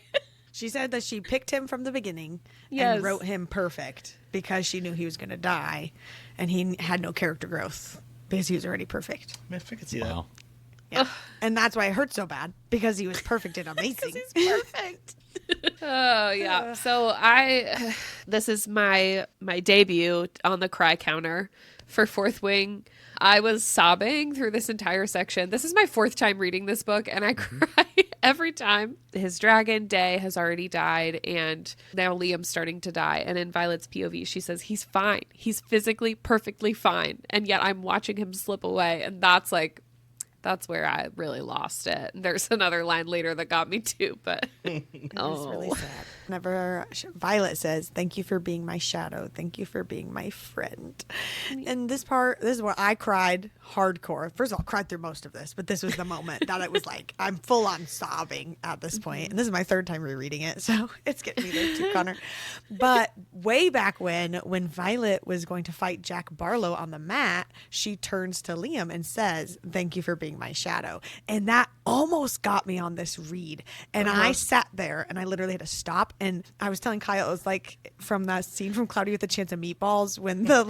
She said that she picked him from the beginning Yes. and wrote him perfect because she knew he was going to die, and he had no character growth because he was already perfect. I could see Wow. Yeah. And that's why it hurt so bad, because he was perfect and amazing. He's perfect. Oh yeah. So this is my debut on the cry counter for Fourth Wing. I was sobbing through this entire section. This is my fourth time reading this book, and I cry every time. His dragon, Day, has already died, and now Liam's starting to die. And in Violet's POV, she says, he's fine. He's physically perfectly fine. And yet I'm watching him slip away, and that's where I really lost it. And there's another line later that got me too, but It's really sad. Whenever Violet says, "Thank you for being my shadow. Thank you for being my friend." And this is where I cried hardcore. First of all, I cried through most of this, but this was the moment that it was like, I'm full on sobbing at this point. And this is my third time rereading it, so it's getting me there too, Connor. But way back when Violet was going to fight Jack Barlow on the mat, she turns to Liam and says, "Thank you for being my shadow." And that almost got me on this read. And I sat there and I literally had to stop. And I was telling Kyle, it was like from that scene from Cloudy with a Chance of Meatballs when the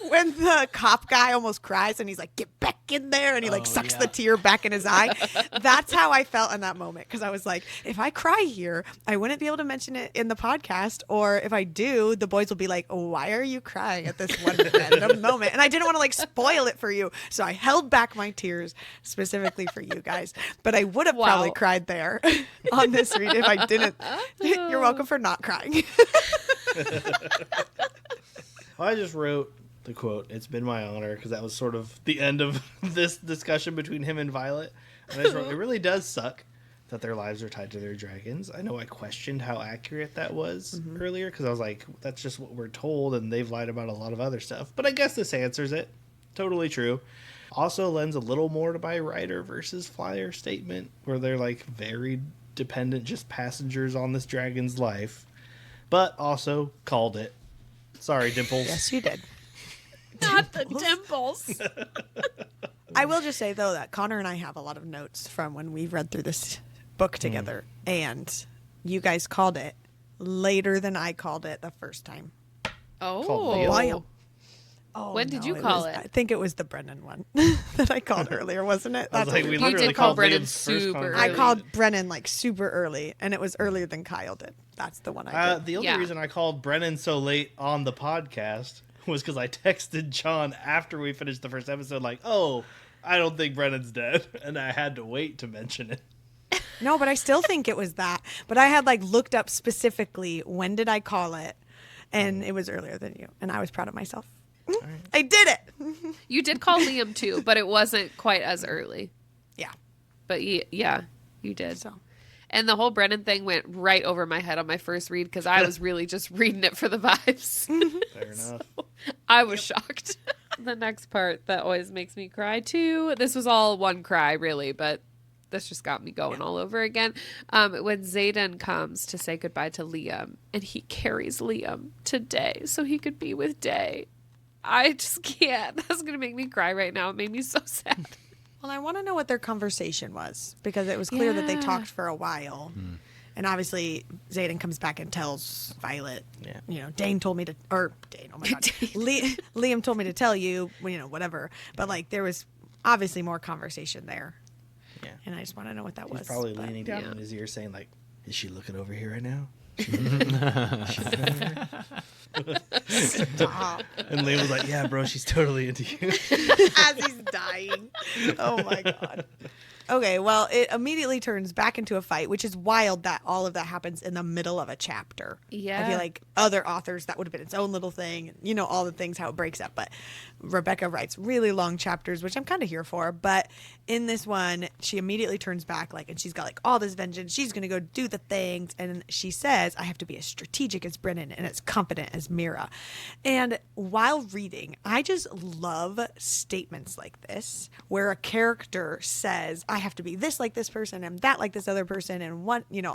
when the cop guy almost cries and he's like, "Get back in there," and he sucks the tear back in his eye. That's how I felt in that moment, because I was like, if I cry here, I wouldn't be able to mention it in the podcast, or if I do, the boys will be like, "Why are you crying at this one random moment?" And I didn't want to spoil it for you, so I held back my tears specifically for you guys. But I would have probably cried there on this read if I didn't. You're welcome for not crying. I just wrote the quote, "It's been my honor," because that was sort of the end of this discussion between him and Violet. And I just wrote, it really does suck that their lives are tied to their dragons. I know I questioned how accurate that was earlier, because I was like, that's just what we're told, and they've lied about a lot of other stuff. But I guess this answers it. Totally true. Also lends a little more to my rider versus flyer statement, where they're very dependent, just passengers on this dragon's life. But also called it. Sorry, Dimples. Yes, you did. Not the dimples. I will just say, though, that Connor and I have a lot of notes from when we read through this book together. And you guys called it later than I called it the first time. Oh. Oh, when did you call it? I think it was the Brennan one that I called earlier, wasn't it? I was like, we You literally did call called Brennan Liam's first super conversation. I called Brennan super early, and it was earlier than Kyle did. That's the one I did. The only reason I called Brennan so late on the podcast was because I texted John after we finished the first episode, "Oh, I don't think Brennan's dead," and I had to wait to mention it. No, but I still think it was that. But I had looked up specifically when did I call it, and it was earlier than you, and I was proud of myself. Right. I did it. You did call Liam too, but it wasn't quite as early. Yeah. But yeah, you did. So. And the whole Brennan thing went right over my head on my first read, because I was really just reading it for the vibes. Fair enough. I was shocked. The next part that always makes me cry too. This was all one cry, really, but this just got me going all over again. When Xaden comes to say goodbye to Liam, and he carries Liam to Day so he could be with Day. I just can't. That's going to make me cry right now. It made me so sad. Well, I want to know what their conversation was, because it was clear that they talked for a while. And obviously, Xaden comes back and tells Violet, Dane told me to, or Dane, oh my God, Liam told me to tell you, whatever. But there was obviously more conversation there. Yeah. And I just want to know what that was. He's probably leaning down in his ear saying, "Is she looking over here right now?" Stop. And Liam was like, "Yeah, bro, she's totally into you." As he's dying. Oh my God. Okay, well, it immediately turns back into a fight, which is wild that all of that happens in the middle of a chapter. Yeah. I feel like other authors, that would have been its own little thing, all the things, how it breaks up. But Rebecca writes really long chapters, which I'm kind of here for. But in this one, she immediately turns back, and she's got all this vengeance. She's going to go do the things. And she says, "I have to be as strategic as Brennan and as confident as Mira." And while reading, I just love statements like this, where a character says, "I have to be this like this person and that like this other person," and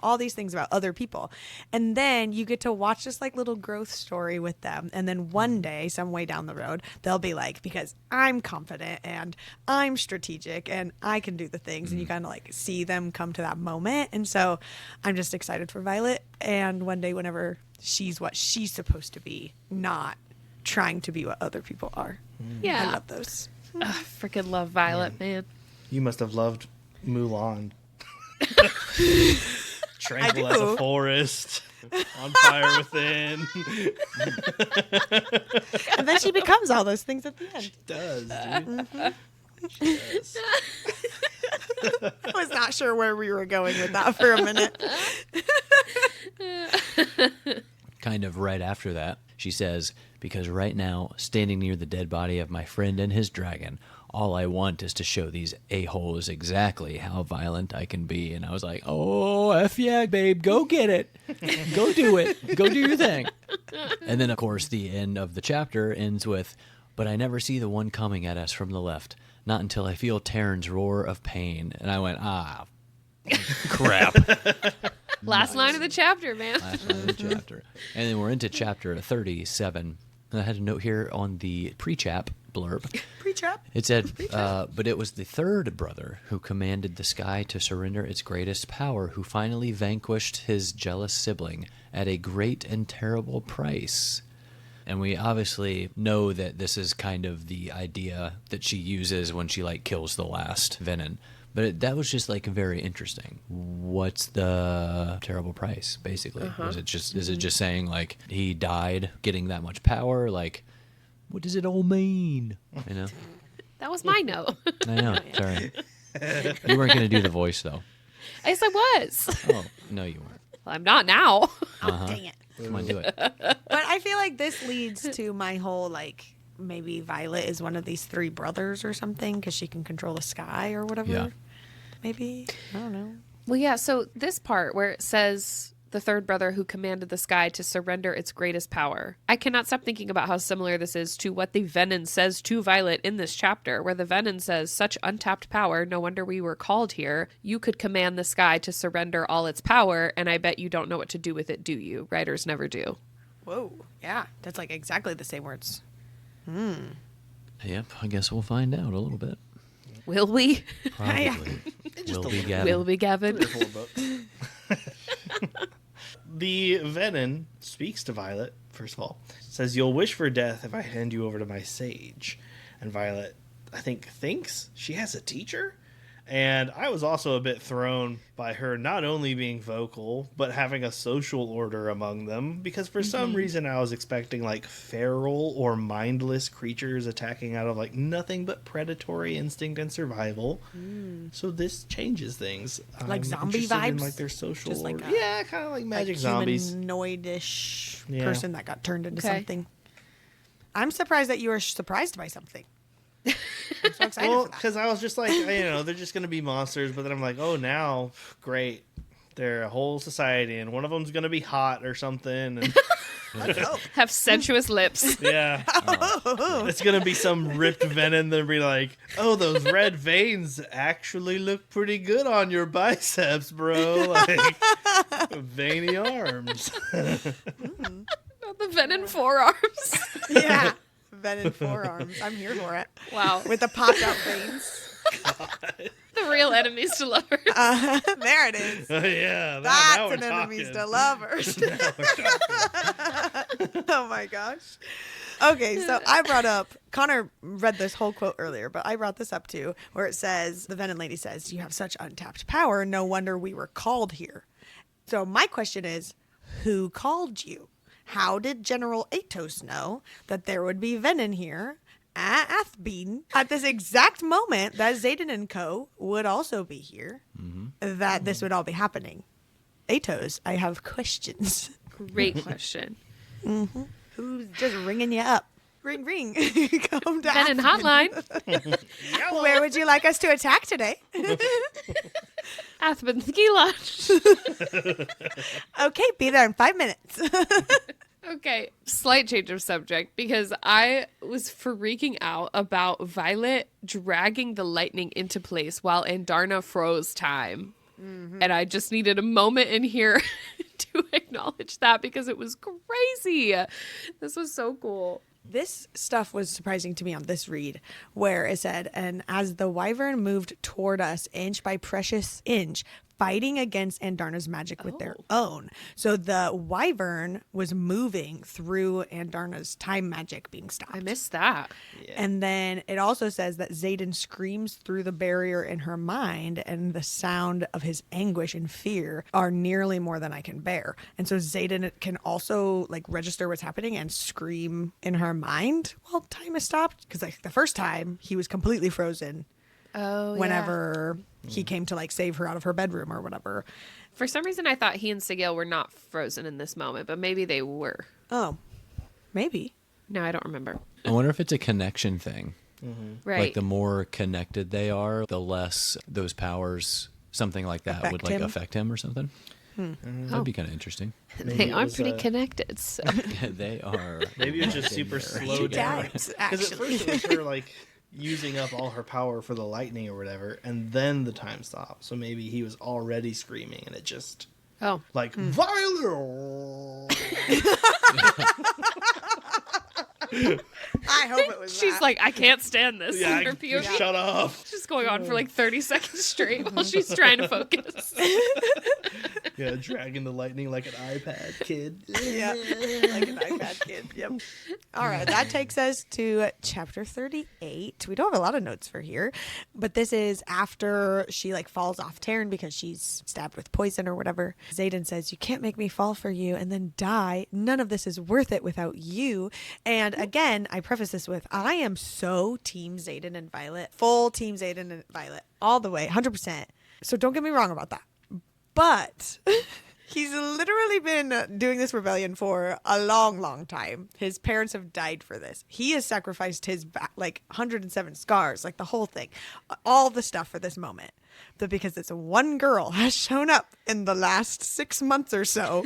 all these things about other people. And then you get to watch this little growth story with them. And then one day, some way down the road, they'll be because I'm confident and I'm strategic and I can do the things. And you kind of see them come to that moment. And so I'm just excited for Violet. And one day, whenever she's what she's supposed to be, not trying to be what other people are. Yeah. I love those. Freaking love Violet, man. You must have loved Mulan. Tranquil as a forest, on fire within. And then she becomes all those things at the end. She does, dude. She does. I was not sure where we were going with that for a minute. Kind of right after that, She says, because right now, standing near the dead body of my friend and his dragon, all I want is to show these a-holes exactly how violent I can be. And I was like, oh, F yeah, babe, go get it. Go do it. Go do your thing. And then, of course, the end of the chapter ends with, but I never see the one coming at us from the left, not until I feel Terran's roar of pain. And I went, crap. Last line of the chapter, man. Last line of the chapter. And then we're into chapter 37. I had a note here on the pre-chap blurb. Pre-chap? It said, but it was the third brother who commanded the sky to surrender its greatest power, who finally vanquished his jealous sibling at a great and terrible price. And we obviously know that this is kind of the idea that she uses when she, like, kills the last Venom. But that was just, like, very interesting. What's the terrible price, basically? Is it just saying, like, he died getting that much power? Like, what does it all mean? You know? That was my note. I know. Sorry. You weren't going to do the voice, though. Yes, I was. Oh, no, you weren't. Well, I'm not now. Oh, dang it. Come on, do it. But I feel like this leads to my whole, like, maybe Violet is one of these three brothers or something because she can control the sky or whatever. Yeah. Maybe. I don't know. Well, yeah, so this part where it says the third brother who commanded the sky to surrender its greatest power. I cannot stop thinking about how similar this is to what the Venom says to Violet in this chapter, where the Venom says, such untapped power, no wonder we were called here. You could command the sky to surrender all its power, and I bet you don't know what to do with it, do you? Writers never do. Whoa. Yeah. That's like exactly the same words. Yep, I guess we'll find out a little bit. Will we? Probably. Will be Gavin. Will we, Gavin? 3 or 4 books. The Venom speaks to Violet, first of all. Says, you'll wish for death if I hand you over to my sage. And Violet, I think, thinks she has a teacher? And I was also a bit thrown by her not only being vocal, but having a social order among them. Because for some reason I was expecting, like, feral or mindless creatures attacking out of, like, nothing but predatory instinct and survival. So this changes things. Like I'm zombie interested in, vibes? like, their social Just like order. a- Yeah, kind of like magic like zombies. humanoid-ish Yeah. person that got turned into Okay. something. I'm surprised that you were surprised by something. I'm so excited Well, for that. because I was just like, they're just going to be monsters. But then I'm like, oh, now, great. They're a whole society, and one of them's going to be hot or something. And Let's go. Have sensuous lips. yeah. It's going to be some ripped Venom that'll be like, oh, those red veins actually look pretty good on your biceps, bro. Like, veiny arms. Not the Venom forearms. Yeah. Venom forearms. I'm here for it. Wow. With the popped out veins. The real enemies to lovers. There it is. Oh, yeah. Now That's we're an enemies talking. to lovers. Now we're talking. Oh my gosh. Okay, so I brought up, Connor read this whole quote earlier, but I brought this up too, where it says, the Venom lady says, you have such untapped power, no wonder we were called here. So my question is, who called you? How did General Atos know that there would be Venom here at Athbeen at this exact moment that Xaden and co. would also be here, that this would all be happening? Atos, I have questions. Great question. Who's just ringing you up? Ring, ring. Come down. Venom hotline. Where would you like us to attack today? Athman Ski Lodge. Okay, be there in 5 minutes. Okay, slight change of subject because I was freaking out about Violet dragging the lightning into place while Andarna froze time. And I just needed a moment in here to acknowledge that because it was crazy. This was so cool. This stuff was surprising to me on this read, where it said, and as the wyvern moved toward us inch by precious inch, fighting against Andarna's magic with their own. So the wyvern was moving through Andarna's time magic being stopped. I missed that. And then it also says that Xaden screams through the barrier in her mind, and the sound of his anguish and fear are nearly more than I can bear. And so Xaden can also like register what's happening and scream in her mind while time is stopped. Because like the first time he was completely frozen Oh, whenever he came to like save her out of her bedroom or whatever. For some reason, I thought he and Sigil were not frozen in this moment, but maybe they were. Oh, Maybe. No, I don't remember. I wonder if it's a connection thing. Right. Like the more connected they are, the less those powers, something like that, Affect would like him. affect him or something. That'd be kind of interesting. They it are was, pretty connected. So. They are. Maybe it's just in super there slow down. together. Guys, Because at actually. first it was her like using up all her power for the lightning or whatever, and then the time stopped. So maybe he was already screaming, and it just Oh. like Violet. I hope it was She's that. like, I can't stand this. Yeah, Her POV shut up. just going on for like 30 seconds straight while she's trying to focus. Yeah, dragging the lightning like an iPad kid. Yeah, like an iPad kid. Yep. All right, that takes us to chapter 38. We don't have a lot of notes for here, but this is after she like falls off Taryn because she's stabbed with poison or whatever. Xaden says, "You can't make me fall for you and then die. None of this is worth it without you." And again, I preface this with, I am so team Xaden and Violet, full team Xaden and Violet, all the way, 100%. So don't get me wrong about that. But he's literally been doing this rebellion for a long, long time. His parents have died for this. He has sacrificed his like 107 scars, like the whole thing, all the stuff for this moment. But because this one girl has shown up in the last 6 months or so,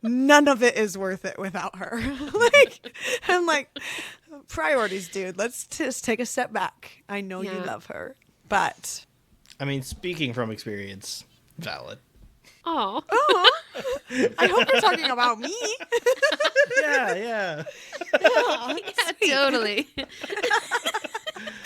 none of it is worth it without her. I'm like, priorities, dude. Let's just take a step back. I know you Yeah. love her, but I mean, speaking from experience, valid. Oh. I hope you're talking about me. Yeah. Yeah, totally.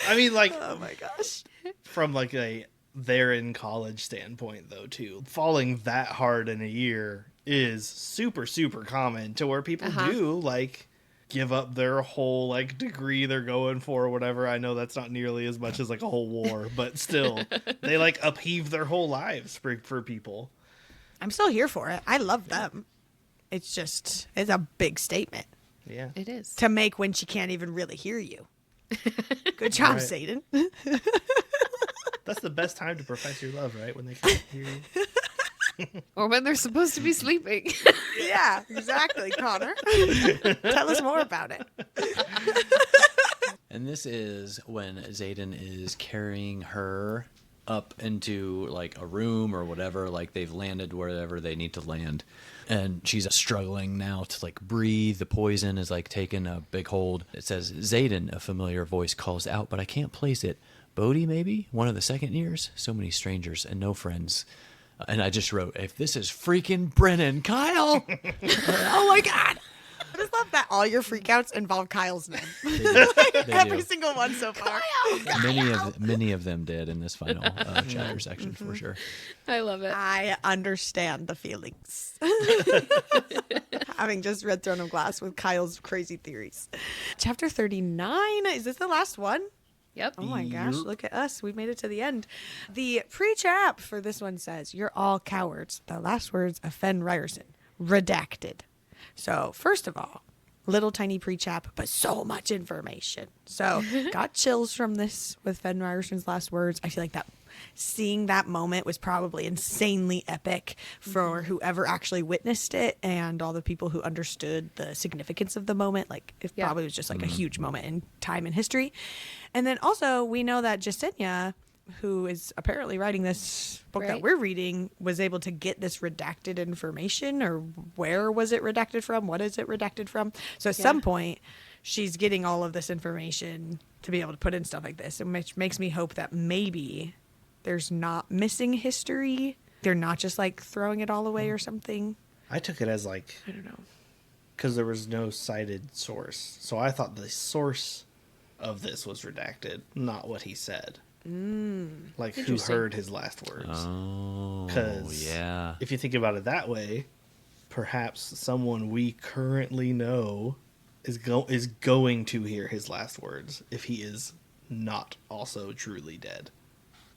I mean, like, Oh my gosh. from like a they're in college standpoint though too, falling that hard in a year is super common to where people do like give up their whole like degree they're going for or whatever. I know that's not nearly as much as like a whole war, but still they like upheave their whole lives for people. I'm still here for it. I love them. It's just, it's a big statement Yeah. It is. to make when she can't even really hear you. Good job, Right. Xaden. That's the best time to profess your love, right? When they can't hear you. Or when they're supposed to be sleeping. Yeah, exactly, Connor. Tell us more about it. And this is when Xaden is carrying her up into like a room or whatever, like they've landed wherever they need to land. And she's struggling now to like breathe. The poison is like taking a big hold. It says, Xaden, a familiar voice calls out, but I can't place it. Bodhi, maybe? One of the second years? So many strangers and no friends. And I just wrote, if this is freaking Brennan, Kyle! Oh my God. I just love that all your freakouts involve Kyle's name. They Every do. single one so far. Many of them did in this final chapter section for sure. I love it. I understand the feelings. Having just read Throne of Glass with Kyle's crazy theories. Chapter 39. Is this the last one? Yep. Oh my gosh, look at us. We made it to the end. The pre-chap for this one says, "You're all cowards." The last words of Fen Ryerson. Redacted. So, first of all, little tiny pre-chap, but so much information. So, got chills from this with Fen Ryerson's last words. I feel like that seeing that moment was probably insanely epic for whoever actually witnessed it and all the people who understood the significance of the moment. Like, it Yeah. probably was just like a huge moment in time and history. And then also, we know that Jasenia, who is apparently writing this book that Right. we're reading, was able to get this redacted information. Or where was it redacted from? What is it redacted from? So at some point, she's getting all of this information to be able to put in stuff like this, which makes me hope that maybe there's not missing history. They're not just like throwing it all away or something. I took it as like, I don't know. because there was no cited source. So I thought the source of this was redacted, not what he said. Like who Interesting. heard his last words. Oh, 'Cause yeah. If you think about it that way, perhaps someone we currently know is going to hear his last words if he is not also truly dead.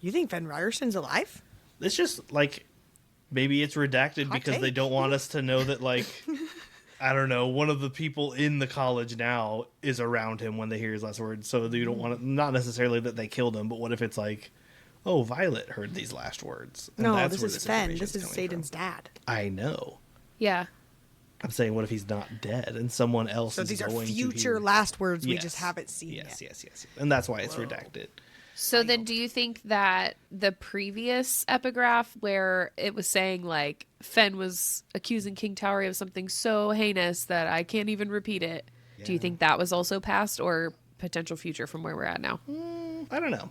You think Fen Ryerson's alive? It's just like maybe it's redacted Hot because they take. don't want us to know that like I don't know, one of the people in the college now is around him when they hear his last words. So you don't want to, not necessarily that they killed him, but what if it's like, oh, Violet heard these last words. And No, that's this where is Fen. This information's is coming Satan's from. dad. I know. Yeah. I'm saying, what if he's not dead and someone else So is these are going to future hear? last words we Yes. just haven't seen Yes, yet. yes. And that's why it's redacted. So then do you think that the previous epigraph where it was saying like Fen was accusing King Tauri of something so heinous that I can't even repeat it, do you Yeah. think that was also past or potential future from where we're at now? I don't know.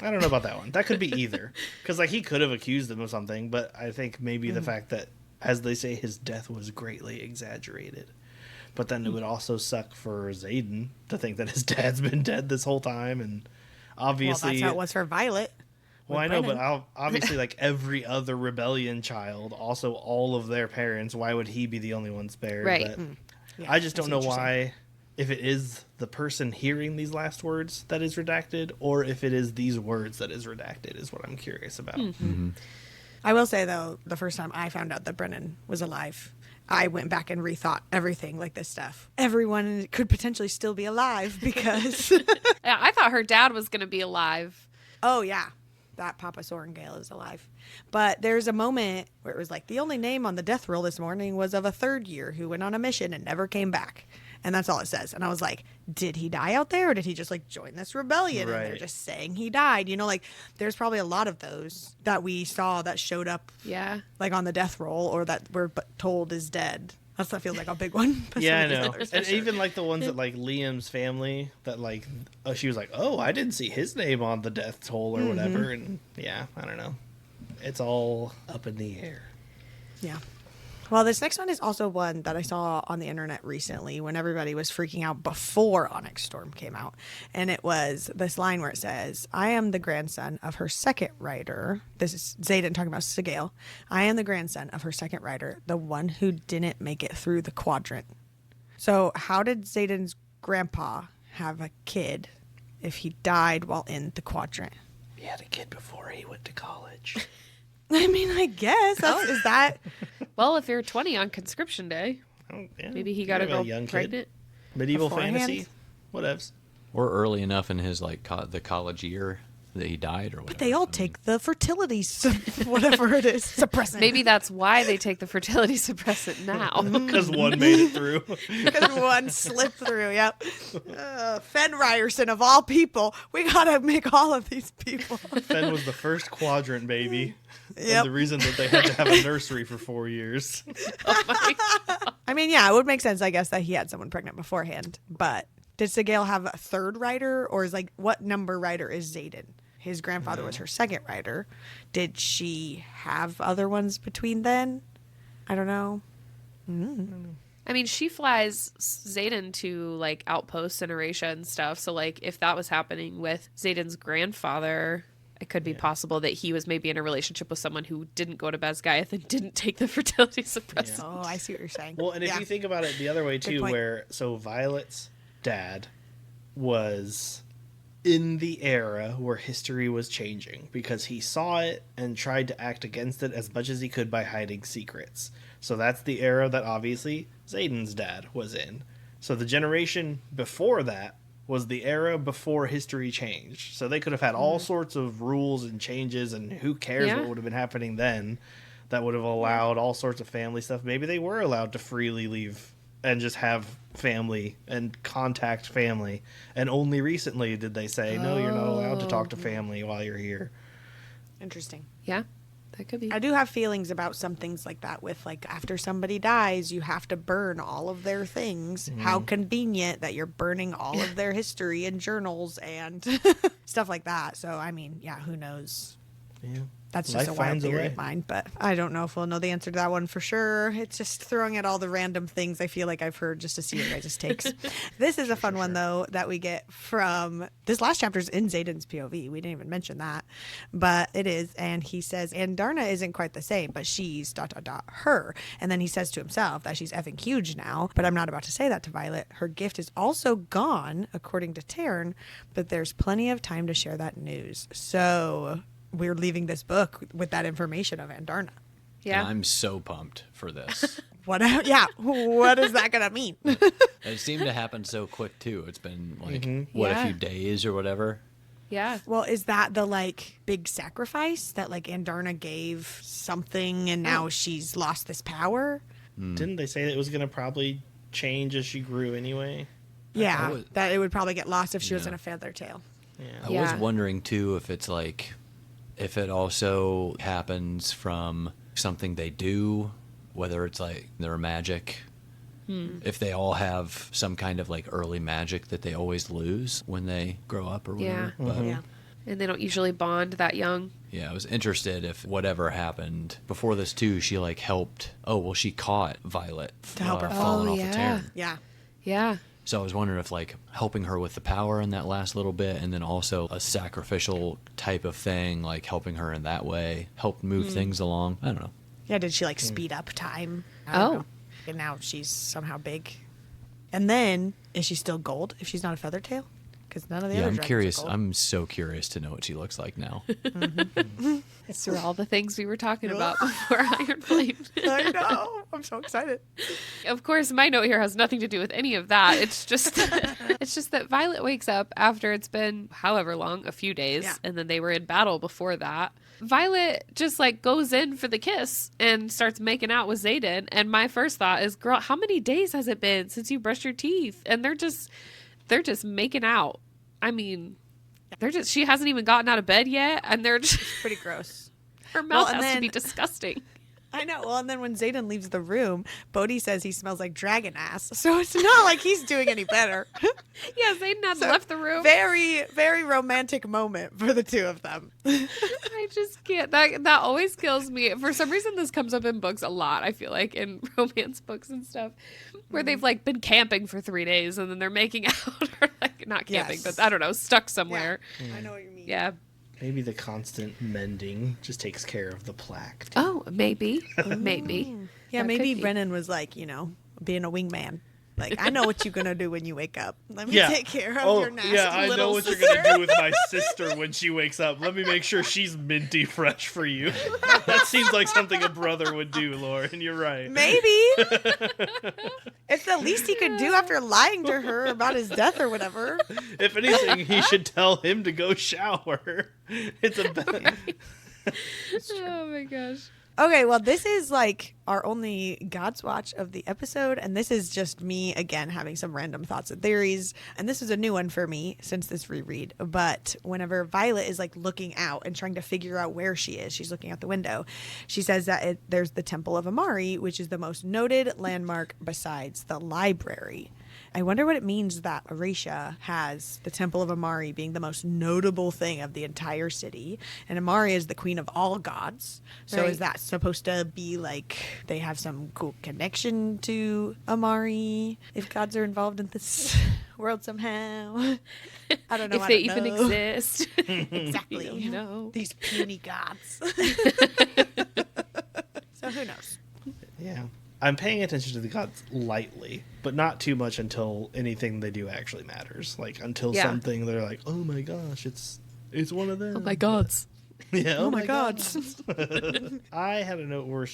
I don't know about that one. That could be either. Because, like, he could have accused him of something, but I think maybe the fact that, as they say, his death was greatly exaggerated. But then it would also suck for Xaden to think that his dad's been dead this whole time, and obviously... Well, that's how it was for Violet. Well, with I know, Brennan. but obviously, like, every other rebellion child, also all of their parents, why would he be the only one spared? Right. But Yeah, I just I don't see know what you're saying. why, if it is the person hearing these last words that is redacted, or if it is these words that is redacted, is what I'm curious about. I will say, though, the first time I found out that Brennan was alive, I went back and rethought everything, like this stuff. Everyone could potentially still be alive because... Yeah, I thought her dad was going to be alive. Oh, yeah. That Papa Sorengale is alive. But there's a moment where it was like, the only name on the death roll this morning was of a third year who went on a mission and never came back. And that's all it says. And I was like, did he die out there? Or did he just like join this rebellion? And they're Right. just saying he died. You know, like there's probably a lot of those that we saw that showed up Yeah. like on the death roll or that we're told is dead. That feels like a big one. But Yeah, I some of these know. others And for sure. even like the ones that like Liam's family that like she was like, oh, I didn't see his name on the death toll or whatever. And yeah, I don't know. It's all up in the air. Yeah. Well, this next one is also one that I saw on the internet recently when everybody was freaking out before Onyx Storm came out. And it was this line where it says, I am the grandson of her second rider. This is Xaden talking about Sigale. I am the grandson of her second rider, the one who didn't make it through the quadrant. So how did Xaden's grandpa have a kid if he died while in the quadrant? He had a kid before he went to college. I mean, I guess. Is that... Well, if you're 20 on conscription day, maybe he got to a go young pregnant. Kid. Medieval Beforehand? fantasy. Whatevs. Or early enough in his like the college year that he died or whatever. But they all take the fertility, whatever it is, suppressant. Maybe that's why they take the fertility suppressant now. Because one made it through. because one slipped through. Yep. Fen Ryerson of all people, we gotta make all of these people. Fen was the first quadrant baby. Yep. And the reason that they had to have a nursery for 4 years. I mean, yeah, it would make sense, I guess, that he had someone pregnant beforehand. But did Sigale have a third rider, or is like what number rider is Xaden? His grandfather was her second rider. Did she have other ones between then? I don't know. I mean, she flies Xaden to like outposts and Erasia and stuff. So like if that was happening with Xaden's grandfather, it could be possible that he was maybe in a relationship with someone who didn't go to Basgiath and didn't take the fertility suppressant. Oh, I see what you're saying. Well, and if you think about it the other way too, point. where so Violet's dad was in the era where history was changing because he saw it and tried to act against it as much as he could by hiding secrets. So that's the era that obviously Xaden's dad was in. So the generation before that was the era before history changed. So they could have had all sorts of rules and changes, and who cares Yeah. what would have been happening then. That would have allowed all sorts of family stuff. Maybe they were allowed to freely leave and just have family and contact family. And only recently did they say, no, you're not allowed to talk to family while you're here. Interesting. Yeah, that could be. I do have feelings about some things like that with like after somebody dies, you have to burn all of their things. How convenient that you're burning all of their history and journals and stuff like that. So, I mean, yeah, who knows? Yeah. That's just Life a wild finds a theory way. of mine, but I don't know if we'll know the answer to that one for sure. It's just throwing at all the random things I feel like I've heard just to see your guys' takes. This is a fun one, though, that we get from this last chapter's in Xaden's POV. We didn't even mention that, but it is. And he says, and Darna isn't quite the same, but she's ... her. And then he says to himself that she's effing huge now, but I'm not about to say that to Violet. Her gift is also gone, according to Taryn, but there's plenty of time to share that news. So we're leaving this book with that information of Andarna. Yeah. And I'm so pumped for this. What? Yeah. What is that gonna mean? It seemed to happen so quick too. It's been like a Yeah. few days or whatever. Yeah. Well, is that the like big sacrifice that like Andarna gave something and now she's lost this power? Didn't they say that it was going to probably change as she grew anyway? Yeah, that it would probably get lost if she was Yeah. in a feather tail. Yeah. I was wondering too if it's like, if it also happens from something they do, whether it's like their magic, if they all have some kind of like early magic that they always lose when they grow up or whatever. Yeah. But Yeah. And they don't usually bond that young. yeah, I was interested if whatever happened before this too, she like helped. Oh, well, she caught Violet To help her falling fall. off Oh, the yeah. Terran. Yeah. Yeah. So I was wondering if like helping her with the power in that last little bit, and then also a sacrificial type of thing, like helping her in that way, helped move things along. I don't know. Yeah, did she like speed up time? I don't Oh. know. And now she's somehow big. And then, is she still gold if she's not a feather tail? Because none of the Yeah, other I'm dragons curious. are gold. I'm so curious to know what she looks like now. It's through all the things we were talking about before Iron Flame. I know. I'm so excited. Of course, my note here has nothing to do with any of that. It's just it's just that Violet wakes up after it's been however long, a few days, Yeah. and then they were in battle before that. Violet just like goes in for the kiss and starts making out with Xaden. And my first thought is, girl, how many days has it been since you brushed your teeth? And they're just making out. I mean, she hasn't even gotten out of bed yet, and they're just, Pretty gross. her mouth and has to then- be disgusting. I know. Well, and then when Xaden leaves the room, Bodhi says he smells like dragon ass. So it's not like he's doing any better. Yeah, Xaden had So, left the room. Very, very romantic moment for the two of them. I just can't. That always kills me. For some reason, this comes up in books a lot. I feel like in romance books and stuff, where they've like been camping for 3 days and then they're making out, or like not camping, Yes. but I don't know, stuck somewhere. I know what you mean. Yeah. Maybe the constant mending just takes care of the plaque. Too. Oh, maybe, maybe. Yeah, That maybe could be. Brennan was like, being a wingman. Like, I know what you're going to do when you wake up. Let me Yeah. take care of Oh, your nasty yeah, I know little what sister. you're going to do with my sister when she wakes up. Let me make sure she's minty fresh for you. That seems like something a brother would do, Lauren. You're right. Maybe. It's the least he could do after lying to her about his death or whatever. If anything, he should tell him to go shower. It's a bad... Oh my gosh. Okay, well, this is like our only God's Watch of the episode, and this is just me again having some random thoughts and theories. And this is a new one for me since this reread. But whenever Violet is like looking out and trying to figure out where she is, she's looking out the window. She says that there's the Temple of Amari, which is the most noted landmark besides the library. I wonder what it means that Arisha has the Temple of Amari being the most notable thing of the entire city. And Amari is the queen of all gods. So Right. is that supposed to be like they have some cool connection to Amari if gods are involved in this world somehow? I don't know. If I they don't even know. exist. Exactly. You don't know. These puny gods. So who knows? Yeah. I'm paying attention to the gods lightly, but not too much until anything they do actually matters. Like, until Yeah. something they're like, oh my gosh, it's one of them. Oh my gods. Yeah, Oh my God. I had a note where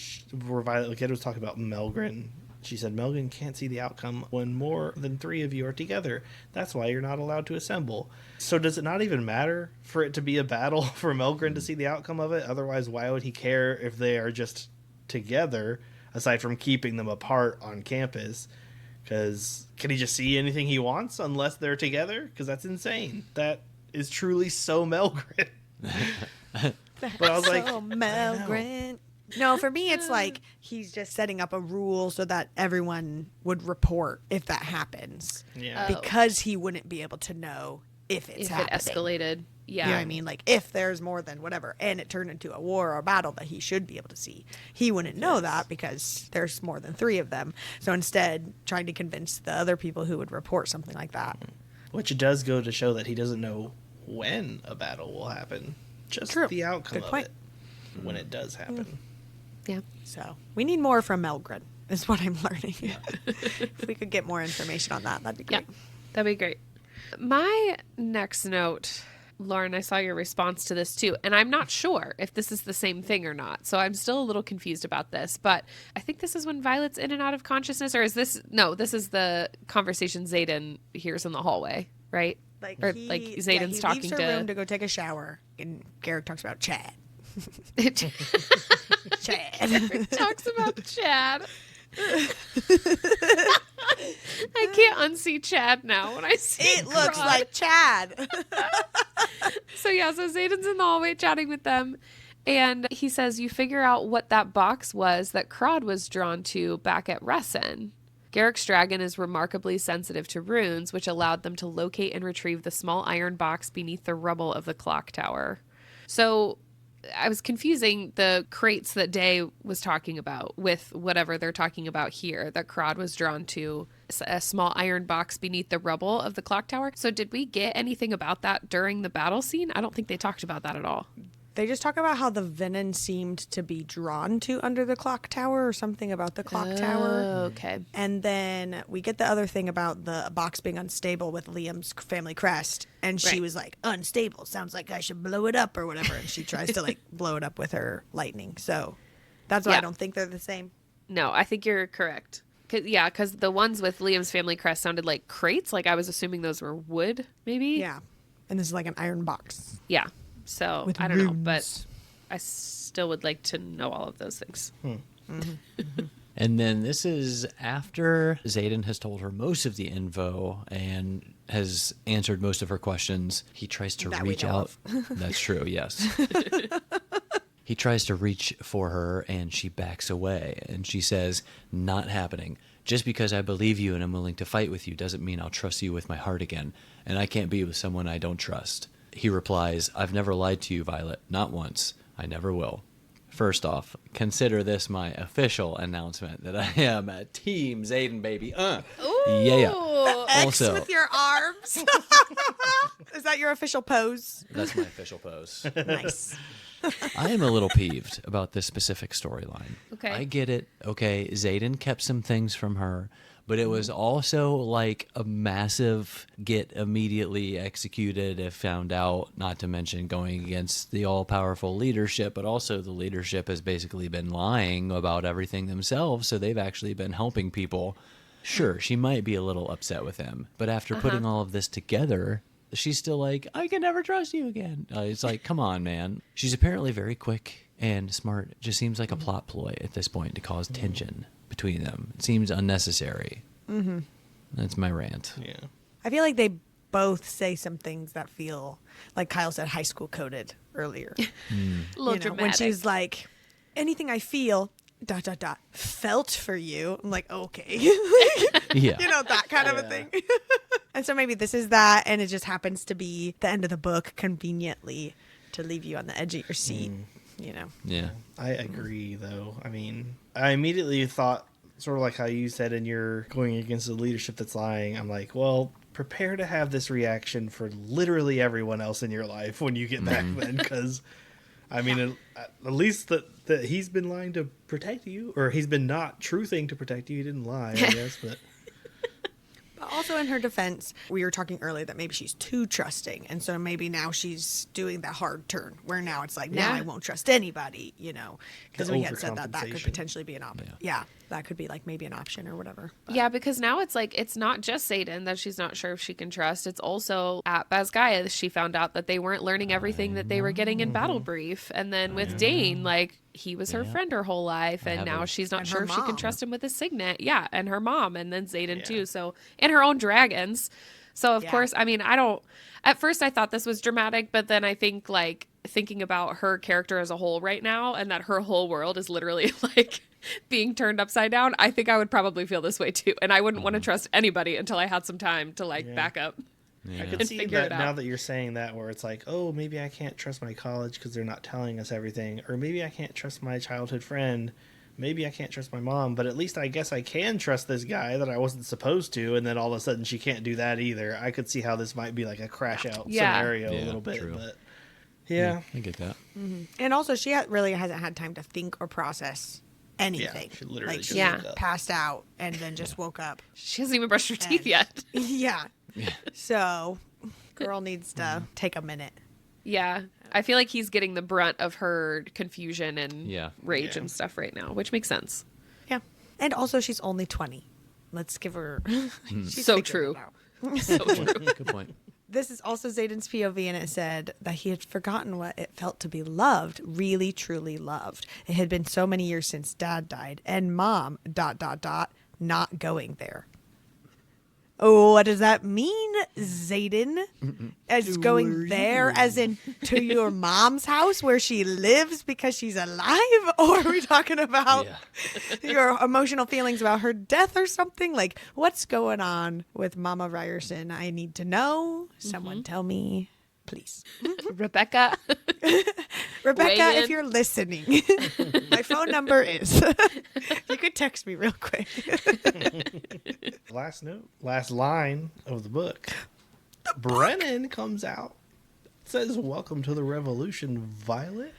Violet Kid was talking about Melgren. She said, Melgren can't see the outcome when more than 3 of you are together. That's why you're not allowed to assemble. So does it not even matter for it to be a battle for Melgren to see the outcome of it? Otherwise, why would he care if they are just together, aside from keeping them apart on campus? Because can he just see anything he wants unless they're together? Because that's insane. That is truly so Melgren. But I was like, So Melgren. No, for me, it's like he's just setting up a rule so that everyone would report if that happens. yeah. Oh. Because he wouldn't be able to know if it's If it happening. escalated. Yeah. You know what I mean? Like, if there's more than whatever, and it turned into a war or a battle that he should be able to see, he wouldn't know that because there's more than 3 of them. So instead, trying to convince the other people who would report something like that. Which does go to show that he doesn't know when a battle will happen. Just True. the outcome Good of point. it when it does happen. Yeah. So we need more from Melgren, is what I'm learning. If we could get more information on that, that'd be Yeah. great. That'd be great. My next note, Lauren, I saw your response to this too, and I'm not sure if this is the same thing or not. So I'm still a little confused about this, but I think this is when Violet's in and out of consciousness, or is this, no, this is the conversation Xaden hears in the hallway, right? Like, Or, he, like, yeah, Xaden's he talking leaves her to- room to go take a shower, and Garrick talks about Chad. Chad. Talks about Chad. I can't unsee Chad now when I see It looks Crod. like Chad. So Zayden's in the hallway chatting with them, and he says, you figure out what that box was that Crod was drawn to back at Ressen. Garrick's dragon is remarkably sensitive to runes, which allowed them to locate and retrieve the small iron box beneath the rubble of the clock tower. So I was confusing the crates that Day was talking about with whatever they're talking about here, that Crod was drawn to a small iron box beneath the rubble of the clock tower. So did we get anything about that during the battle scene? I don't think they talked about that at all. They just talk about how the venom seemed to be drawn to under the clock tower or something about the clock tower. Okay. And then we get the other thing about the box being unstable with Liam's family crest. And she Right. was like, unstable. Sounds like I should blow it up or whatever. And she tries to like blow it up with her lightning. So that's why Yeah. I don't think they're the same. No, I think you're correct. Because the ones with Liam's family crest sounded like crates. Like I was assuming those were wood, maybe? Yeah. And this is like an iron box. Yeah. So With I don't know, runes. but I still would like to know all of those things. And then this is after Xaden has told her most of the info and has answered most of her questions. He tries to That we reach know out. That's true, yes. He tries to reach for her and she backs away. And she says, not happening. Just because I believe you and I'm willing to fight with you doesn't mean I'll trust you with my heart again. And I can't be with someone I don't trust. He replies, I've never lied to you, Violet. Not once. I never will. First off, consider this my official announcement that I am a Team Xaden, baby. Ooh. Yeah. X Also, with your arms. Is that your official pose? that's my official pose. Nice. I am a little peeved about this specific storyline. Okay. I get it. Okay, Xaden kept some things from her, but it was also like a massive get immediately executed if found out, not to mention going against the all-powerful leadership, but also the leadership has basically been lying about everything themselves, so they've actually been helping people. Sure, she might be a little upset with him, but after putting all of this together, she's still like, I can never trust you again. It's like, come on, man. She's apparently very quick and smart. It just seems like a plot ploy at this point to cause tension between them. It seems unnecessary. Mm-hmm. That's my rant. Yeah. I feel like they both say some things that feel like Kyle said high school coded earlier. A little When dramatic. she's like, anything I feel, ... felt for you. I'm like, okay. Yeah. That kind of a thing. And so maybe this is that, and it just happens to be the end of the book conveniently to leave you on the edge of your seat, Yeah. I agree, though. I mean, I immediately thought, sort of like how you said in your going against the leadership that's lying, I'm like, well, prepare to have this reaction for literally everyone else in your life when you get back then, because, I mean, at least that he's been lying to protect you, or he's been not truthing to protect you. He didn't lie, I guess, but... But also in her defense, we were talking earlier that maybe she's too trusting. And so maybe now she's doing the hard turn where now it's like, now Yeah. I won't trust anybody, because The we had said that could overcompensation. potentially be an option. Yeah, that could be like maybe an option or whatever. But Yeah, because now it's like, it's not just Xaden that she's not sure if she can trust. It's also at Basgaya, she found out that they weren't learning everything that they were getting in Battle Brief. And then with Dane, like, he was her Yeah. friend her whole life. And have now a- she's not And sure her if she can mom. trust him with his signet. Yeah, and her mom. And then Xaden Yeah. too. So, and her own dragons. So, of Yeah. course, I mean, at first I thought this was dramatic, but then I think, like, thinking about her character as a whole right now and that her whole world is literally, like, being turned upside down, I think I would probably feel this way too. And I wouldn't want to trust anybody until I had some time to, like, Yeah. back up. Yeah. I could And see figure that it now out. that you're saying that, where it's like, oh, maybe I can't trust my college because they're not telling us everything, or maybe I can't trust my childhood friend, maybe I can't trust my mom, but at least I guess I can trust this guy that I wasn't supposed to, and then all of a sudden she can't do that either. I could see how this might be like a crash out Yeah. scenario Yeah, a little bit, true. but yeah. I get that. And also, she really hasn't had time to think or process anything. she literally like just she woke up. passed out and then just woke up. She hasn't even brushed her teeth And- yet. Yeah. So, girl needs to take a minute. Yeah. I feel like he's getting the brunt of her confusion and Yeah. rage Yeah. and stuff right now, which makes sense. Yeah. And also, she's only 20. Let's give her. She's So figuring true. it out. So true. Good point. This is also Zayden's POV, and it said that he had forgotten what it felt to be loved, really, truly loved. It had been so many years since Dad died, and Mom, ... not going there. Oh, what does that mean, Zayden? As going there, as in to your mom's house where she lives because she's alive? Or are we talking about your emotional feelings about her death or something? Like, what's going on with Mama Ryerson? I need to know. Someone tell me, please. Rebecca. Rebecca, if you're listening, my phone number is. You could text me real quick. Last line of the book. Brennan comes out, says, "Welcome to the revolution, Violet."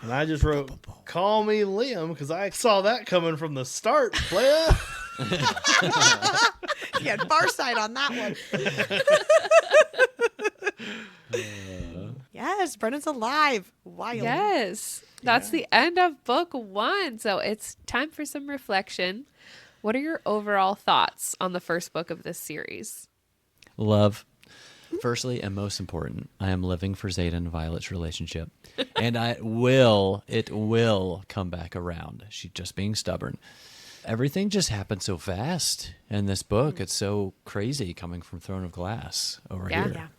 And I just wrote, "Call me Liam," because I saw that coming from the start, playa. You had far sight on that one. Yes, Brennan's alive. Wild. Yes. That's the end of book 1. So it's time for some reflection. What are your overall thoughts on the first book of this series? Love. Firstly, and most important, I am living for Zayden and Violet's relationship. And it will come back around. She's just being stubborn. Everything just happened so fast in this book. It's so crazy coming from Throne of Glass over here.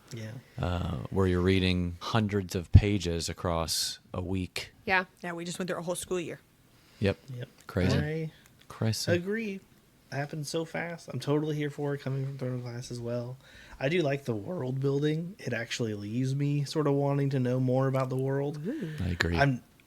Where you're reading hundreds of pages across a week. Yeah. Yeah, we just went through a whole school year. Yep. Crazy. I agree. It happened so fast. I'm totally here for it, coming from Throne of Glass as well. I do like the world building. It actually leaves me sort of wanting to know more about the world. I agree.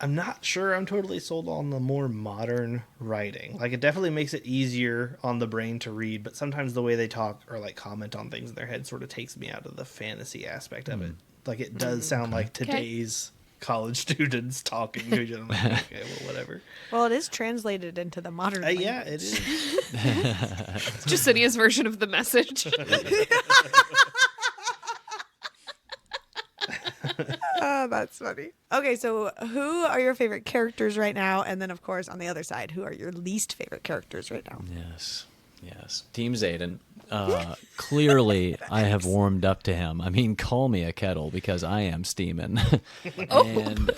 I'm not sure I'm totally sold on the more modern writing. Like, it definitely makes it easier on the brain to read, but sometimes the way they talk or like comment on things in their head sort of takes me out of the fantasy aspect of it. Like, it does sound like today's college students talking to each other. Like, okay, well, whatever. Well, it is translated into the modern language. Yeah, it is. It's Justinia's version of the Message. Oh, that's funny. Okay, so who are your favorite characters right now? And then, of course, on the other side, who are your least favorite characters right now? Yes. Team Zayden. Clearly, I have warmed up to him. I mean, call me a kettle because I am steaming. And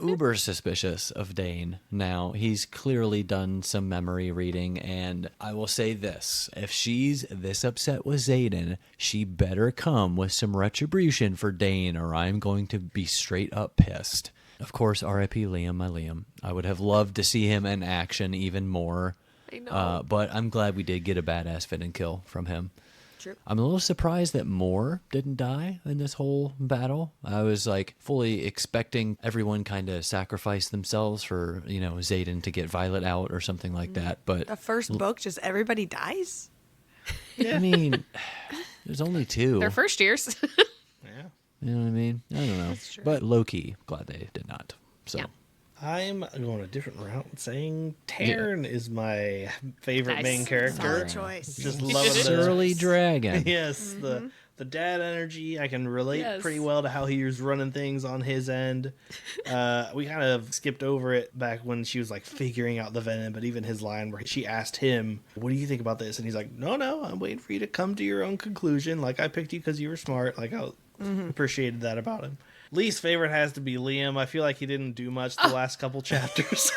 uber suspicious of Dane now. He's clearly done some memory reading, and I will say this. If she's this upset with Zayden, she better come with some retribution for Dane, or I'm going to be straight up pissed. Of course, R.I.P. Liam, my Liam. I would have loved to see him in action even more. I know. But I'm glad we did get a badass fit and kill from him. True. I'm a little surprised that Moore didn't die in this whole battle. I was like fully expecting everyone kind of sacrifice themselves for, Zayden to get Violet out or something like that. But The first book, just everybody dies? I mean, there's only 2. Their first years. Yeah. You know what I mean? I don't know. That's true. But low-key, glad they did not. So. Yeah. I'm going a different route and saying Taryn is my favorite Nice. main character. Solid choice. Just loving the Surly dragon. Yes, the dad energy. I can relate pretty well to how he was running things on his end. We kind of skipped over it back when she was like figuring out the venom, but even his line where she asked him, "What do you think about this?" And he's like, "No, I'm waiting for you to come to your own conclusion. Like, I picked you because you were smart." Like, I appreciated that about him. Least favorite has to be Liam. I feel like he didn't do much the last couple chapters.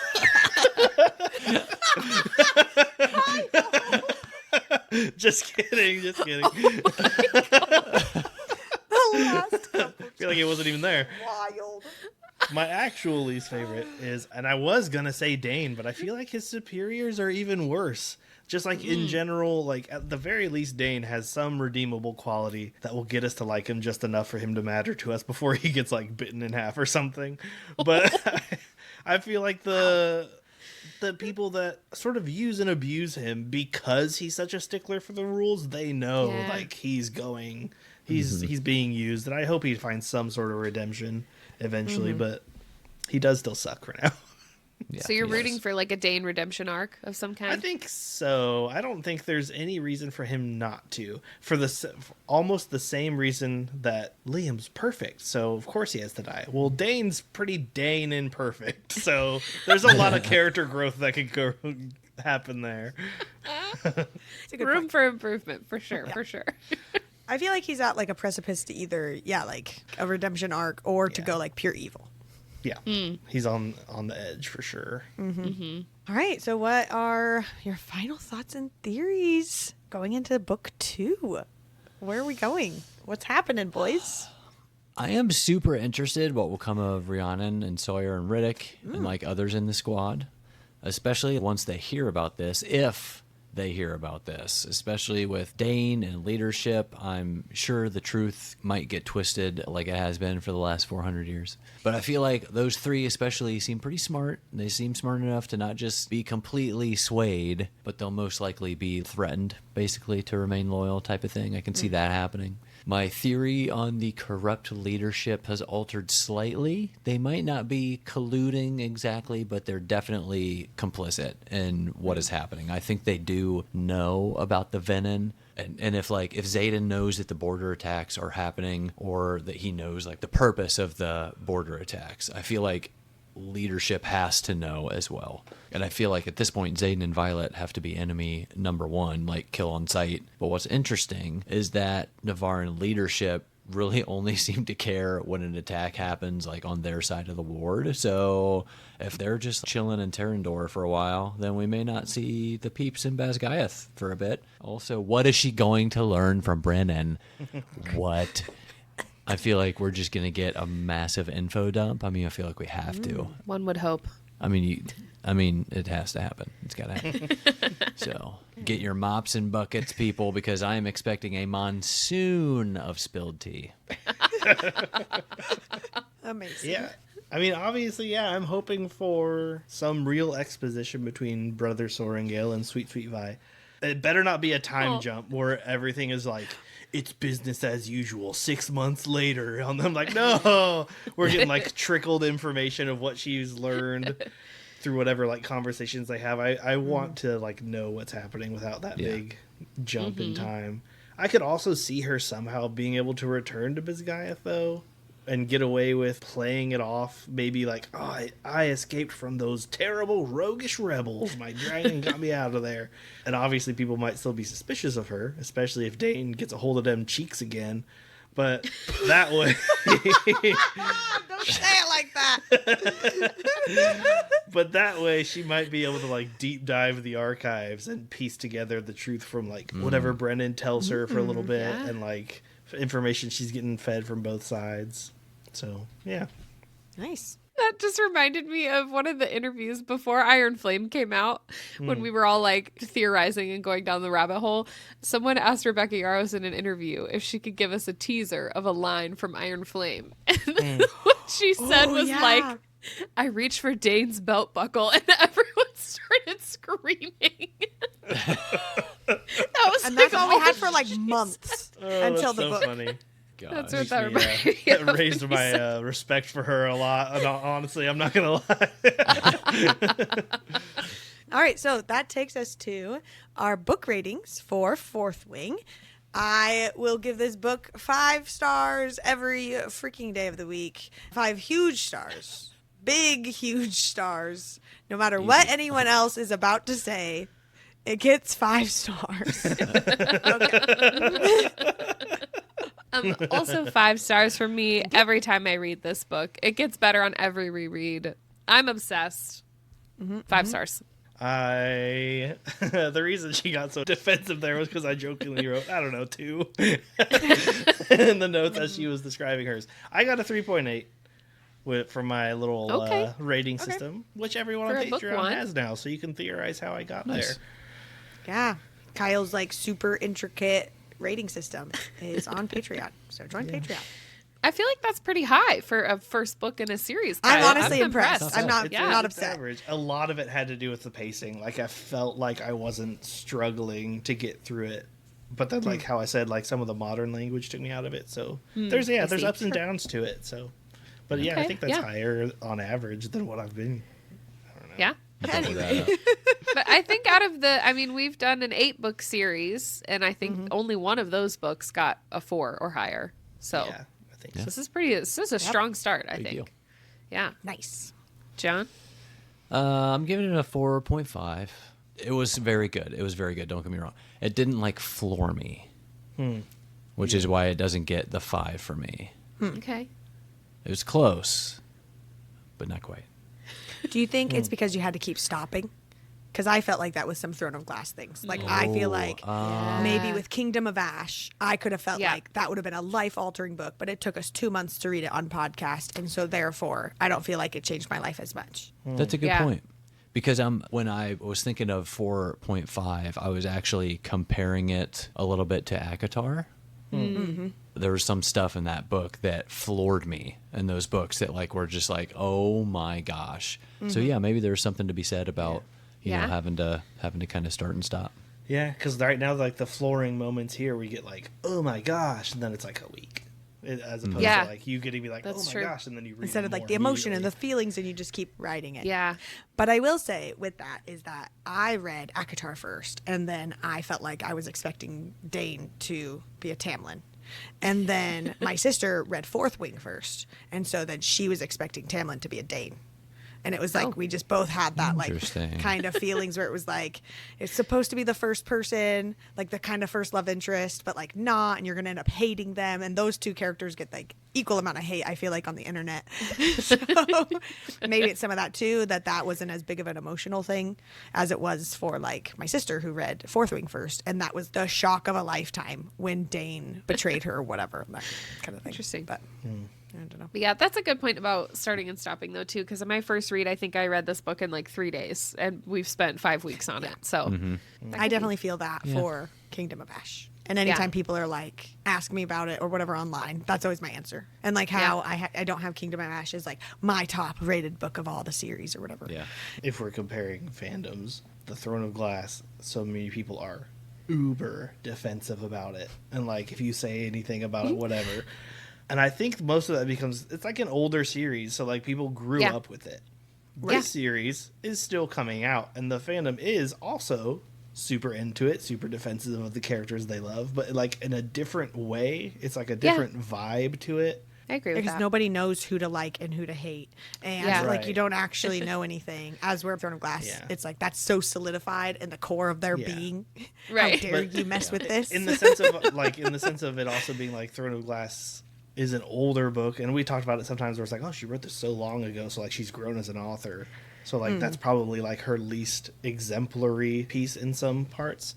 Just kidding. The last couple. I feel like it wasn't even there. Wild. My actual least favorite is, and I was going to say Dane, but I feel like his superiors are even worse. Just like in general, like at the very least, Dane has some redeemable quality that will get us to like him just enough for him to matter to us before he gets like bitten in half or something. But I feel like the people that sort of use and abuse him because he's such a stickler for the rules, they know like he's being used, and I hope he finds some sort of redemption eventually, but he does still suck for now. Yeah, So you're he rooting is. for like a Dane redemption arc of some kind? I think so. I don't think there's any reason for him not to. For almost the same reason that Liam's perfect, so of course he has to die. Well, Dane's pretty Dane imperfect, so there's a lot of character growth that could happen there. It's a good Room point. for improvement, for sure, for sure. I feel like he's at like a precipice to either, like a redemption arc or to Yeah. go like pure evil. Yeah, he's on the edge for sure. All right, so what are your final thoughts and theories going into book 2? Where are we going? What's happening, boys? I am super interested what will come of Rhiannon and Sawyer and Riddick and like others in the squad, especially once they hear about this, if they hear about this, especially with Dane and leadership. I'm sure the truth might get twisted like it has been for the last 400 years. But I feel like those three especially seem pretty smart. They seem smart enough to not just be completely swayed, but they'll most likely be threatened, basically, to remain loyal type of thing. I can see that happening. My theory on the corrupt leadership has altered slightly. They might not be colluding exactly, but they're definitely complicit in what is happening. I think they do know about the venom. And if Xaden knows that the border attacks are happening, or that he knows like the purpose of the border attacks, I feel like leadership has to know as well. And I feel like at this point, Xaden and Violet have to be enemy number one, like kill on sight. But what's interesting is that Navaran leadership really only seem to care when an attack happens like on their side of the ward. So if they're just chilling in Terrandor for a while, then we may not see the peeps in Basgiath for a bit. Also, what is she going to learn from Brennan? What? I feel like we're just going to get a massive info dump. I mean, I feel like we have to. One would hope. I mean, it has to happen. It's got to happen. So get your mops and buckets, people, because I am expecting a monsoon of spilled tea. Amazing. Yeah. I mean, obviously, yeah, I'm hoping for some real exposition between Brother Sorengale and Sweet Sweet Vi. It better not be a time jump where everything is like, it's business as usual 6 months later. And I'm like, no, we're getting like trickled information of what she's learned through whatever like conversations they have. I want to like know what's happening without that big jump in time. I could also see her somehow being able to return to Basgiath though, and get away with playing it off. Maybe like, oh, I escaped from those terrible roguish rebels. My dragon got me out of there. And obviously people might still be suspicious of her, especially if Dane gets a hold of them cheeks again. But that way... Don't say it like that. But that way she might be able to like deep dive the archives and piece together the truth from like whatever Brennan tells her for a little bit and like information she's getting fed from both sides. So, yeah. Nice. That just reminded me of one of the interviews before Iron Flame came out, when we were all like theorizing and going down the rabbit hole. Someone asked Rebecca Yarros in an interview if she could give us a teaser of a line from Iron Flame. And what she said was like, I reached for Dane's belt buckle and everyone started screaming. That was And like that's all we had for like months until the so book. funny. That's Gosh. what that Me, reminded me of. that raised my respect for her a lot. And honestly, I'm not going to lie. All right, so that takes us to our book ratings for Fourth Wing. I will give this book 5 stars every freaking day of the week. 5 huge stars. Big, huge stars. No matter what anyone else is about to say, it gets 5 stars. Also 5 stars from me every time I read this book. It gets better on every reread. I'm obsessed. 5 stars. The reason she got so defensive there was because I jokingly wrote, I don't know, 2 in the notes as she was describing hers. I got a 3.8 from my little rating system, which everyone For on a book Patreon one. has now, so you can theorize how I got Nice. there. Yeah. Kyle's like super intricate rating system is on Patreon. So join Patreon. I feel like that's pretty high for a first book in a series. I'm Kyle. honestly impressed. I'm not It's not it's upset. average. A lot of it had to do with the pacing. Like I felt like I wasn't struggling to get through it, but then like how I said, like some of the modern language took me out of it. So there's ups and downs to it. So, but yeah, I Okay, think that's yeah. higher on average than what I've been. Yeah. Double that up. But I think out of we've done an 8-book series, and I think only one of those books got a 4 or higher. So Yeah, I think so. this is a strong start, I Big think. deal. Yeah. Nice. John? I'm giving it a 4.5. It was very good. It was very good. Don't get me wrong. It didn't like floor me, which is why it doesn't get the 5 for me. Okay. It was close, but not quite. Do you think it's because you had to keep stopping? Because I felt like that was some Throne of Glass things. Like, I feel like maybe with Kingdom of Ash, I could have felt like that would have been a life-altering book, but it took us 2 months to read it on podcast, and so therefore, I don't feel like it changed my life as much. That's a good point. Because when I was thinking of 4.5, I was actually comparing it a little bit to ACOTAR. Mm-hmm. There was some stuff in that book that floored me in those books that like were just like, oh my gosh. So yeah, maybe there's something to be said about you know having to kind of start and stop. Yeah, because right now like the flooring moments here, we get like, oh my gosh, and then it's like a week, as opposed to like you getting to be like, That's oh my true. gosh, and then you read Instead of more like the emotion and the immediately. feelings, and you just keep writing it. Yeah. But I will say with that is that I read ACOTAR first, and then I felt like I was expecting Dane to be a Tamlin. And then my sister read Fourth Wing first, and so then she was expecting Tamlin to be a Dane. And it was like we just both had that like kind of feelings where it was like it's supposed to be the first person, like the kind of first love interest, but like not, and you're gonna end up hating them. And those two characters get like equal amount of hate, I feel like, on the internet. So maybe it's some of that too, that wasn't as big of an emotional thing as it was for like my sister who read Fourth Wing first, and that was the shock of a lifetime when Dane betrayed her or whatever, that kind of thing. Interesting. But I don't know. But yeah, that's a good point about starting and stopping though too, because in my first read, I think I read this book in like 3 days, and we've spent 5 weeks on it. So I definitely feel that for Kingdom of Ash. And anytime people are like, ask me about it or whatever online, that's always my answer. And like how I don't have Kingdom of Ash as like my top rated book of all the series or whatever. Yeah. If we're comparing fandoms, the Throne of Glass, so many people are uber defensive about it, and like if you say anything about it, whatever. And I think most of that it's like an older series, so like people grew up with it. This series is still coming out, and the fandom is also super into it, super defensive of the characters they love, but like in a different way. It's like a different vibe to it. I agree with Because that. nobody knows who to like and who to hate. And like you don't actually know anything. As we're Throne of Glass, it's like that's so solidified in the core of their being. Right. How dare you mess with this? In the sense of it also being like Throne of Glass is an older book, and we talked about it sometimes where it's like, oh, she wrote this so long ago, so like she's grown as an author, so like that's probably like her least exemplary piece in some parts,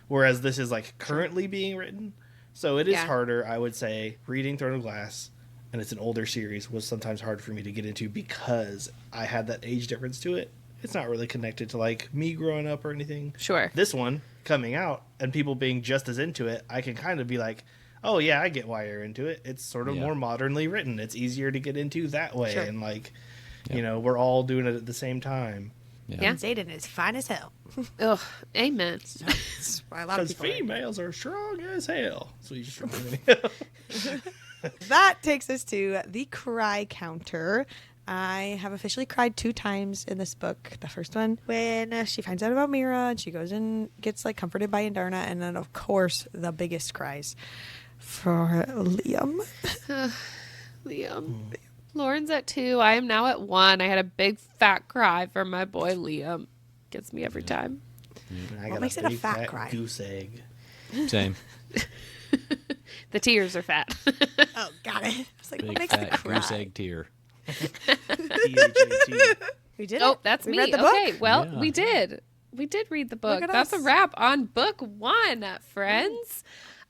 whereas this is like currently being written, so it is harder. I would say reading Throne of Glass, and it's an older series, was sometimes hard for me to get into because I had that age difference to it. It's not really connected to like me growing up or anything. Sure. This one coming out and people being just as into it, I can kind of be like, oh yeah, I get why you're into it. It's sort of more modernly written. It's easier to get into that way. Sure. And like, you know, we're all doing it at the same time. Yeah. Zayden is fine as hell. Ugh, amen. That's why a lot of Because people females are strong as hell. So you just That takes us to the cry counter. I have officially cried 2 times in this book. The first one when she finds out about Mira and she goes and gets like comforted by Indarna, and then of course the biggest cries for Liam. Liam. Lauren's at 2. I am now at 1. I had a big fat cry for my boy Liam. Gets me every time. What makes it a fat cry? Goose egg. Same. The tears are fat. Oh, got it. I was like, what Big makes it fat cry? goose egg tear. THAT. We did it. Oh, that's we me. Read the book? Okay, well, Yeah. we did. We did read the book. at That's us. a wrap on book 1, friends.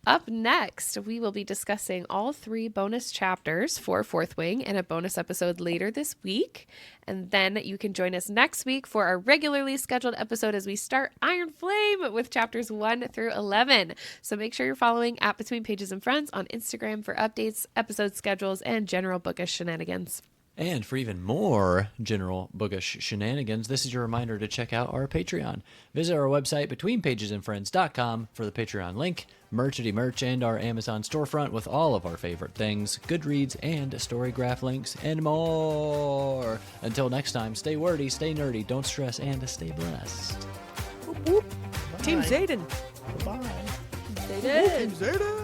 Up next, we will be discussing all 3 bonus chapters for Fourth Wing in a bonus episode later this week. And then you can join us next week for our regularly scheduled episode as we start Iron Flame with chapters 1 through 11. So make sure you're following at Between Pages and Friends on Instagram for updates, episode schedules, and general bookish shenanigans. And for even more general bookish shenanigans, this is your reminder to check out our Patreon. Visit our website, betweenpagesandfriends.com, for the Patreon link, Merchity Merch, and our Amazon storefront with all of our favorite things, GoodReads, and StoryGraph links, and more. Until next time, stay wordy, stay nerdy, don't stress, and stay blessed. Team Zayden. Bye. They did. Team Zayden.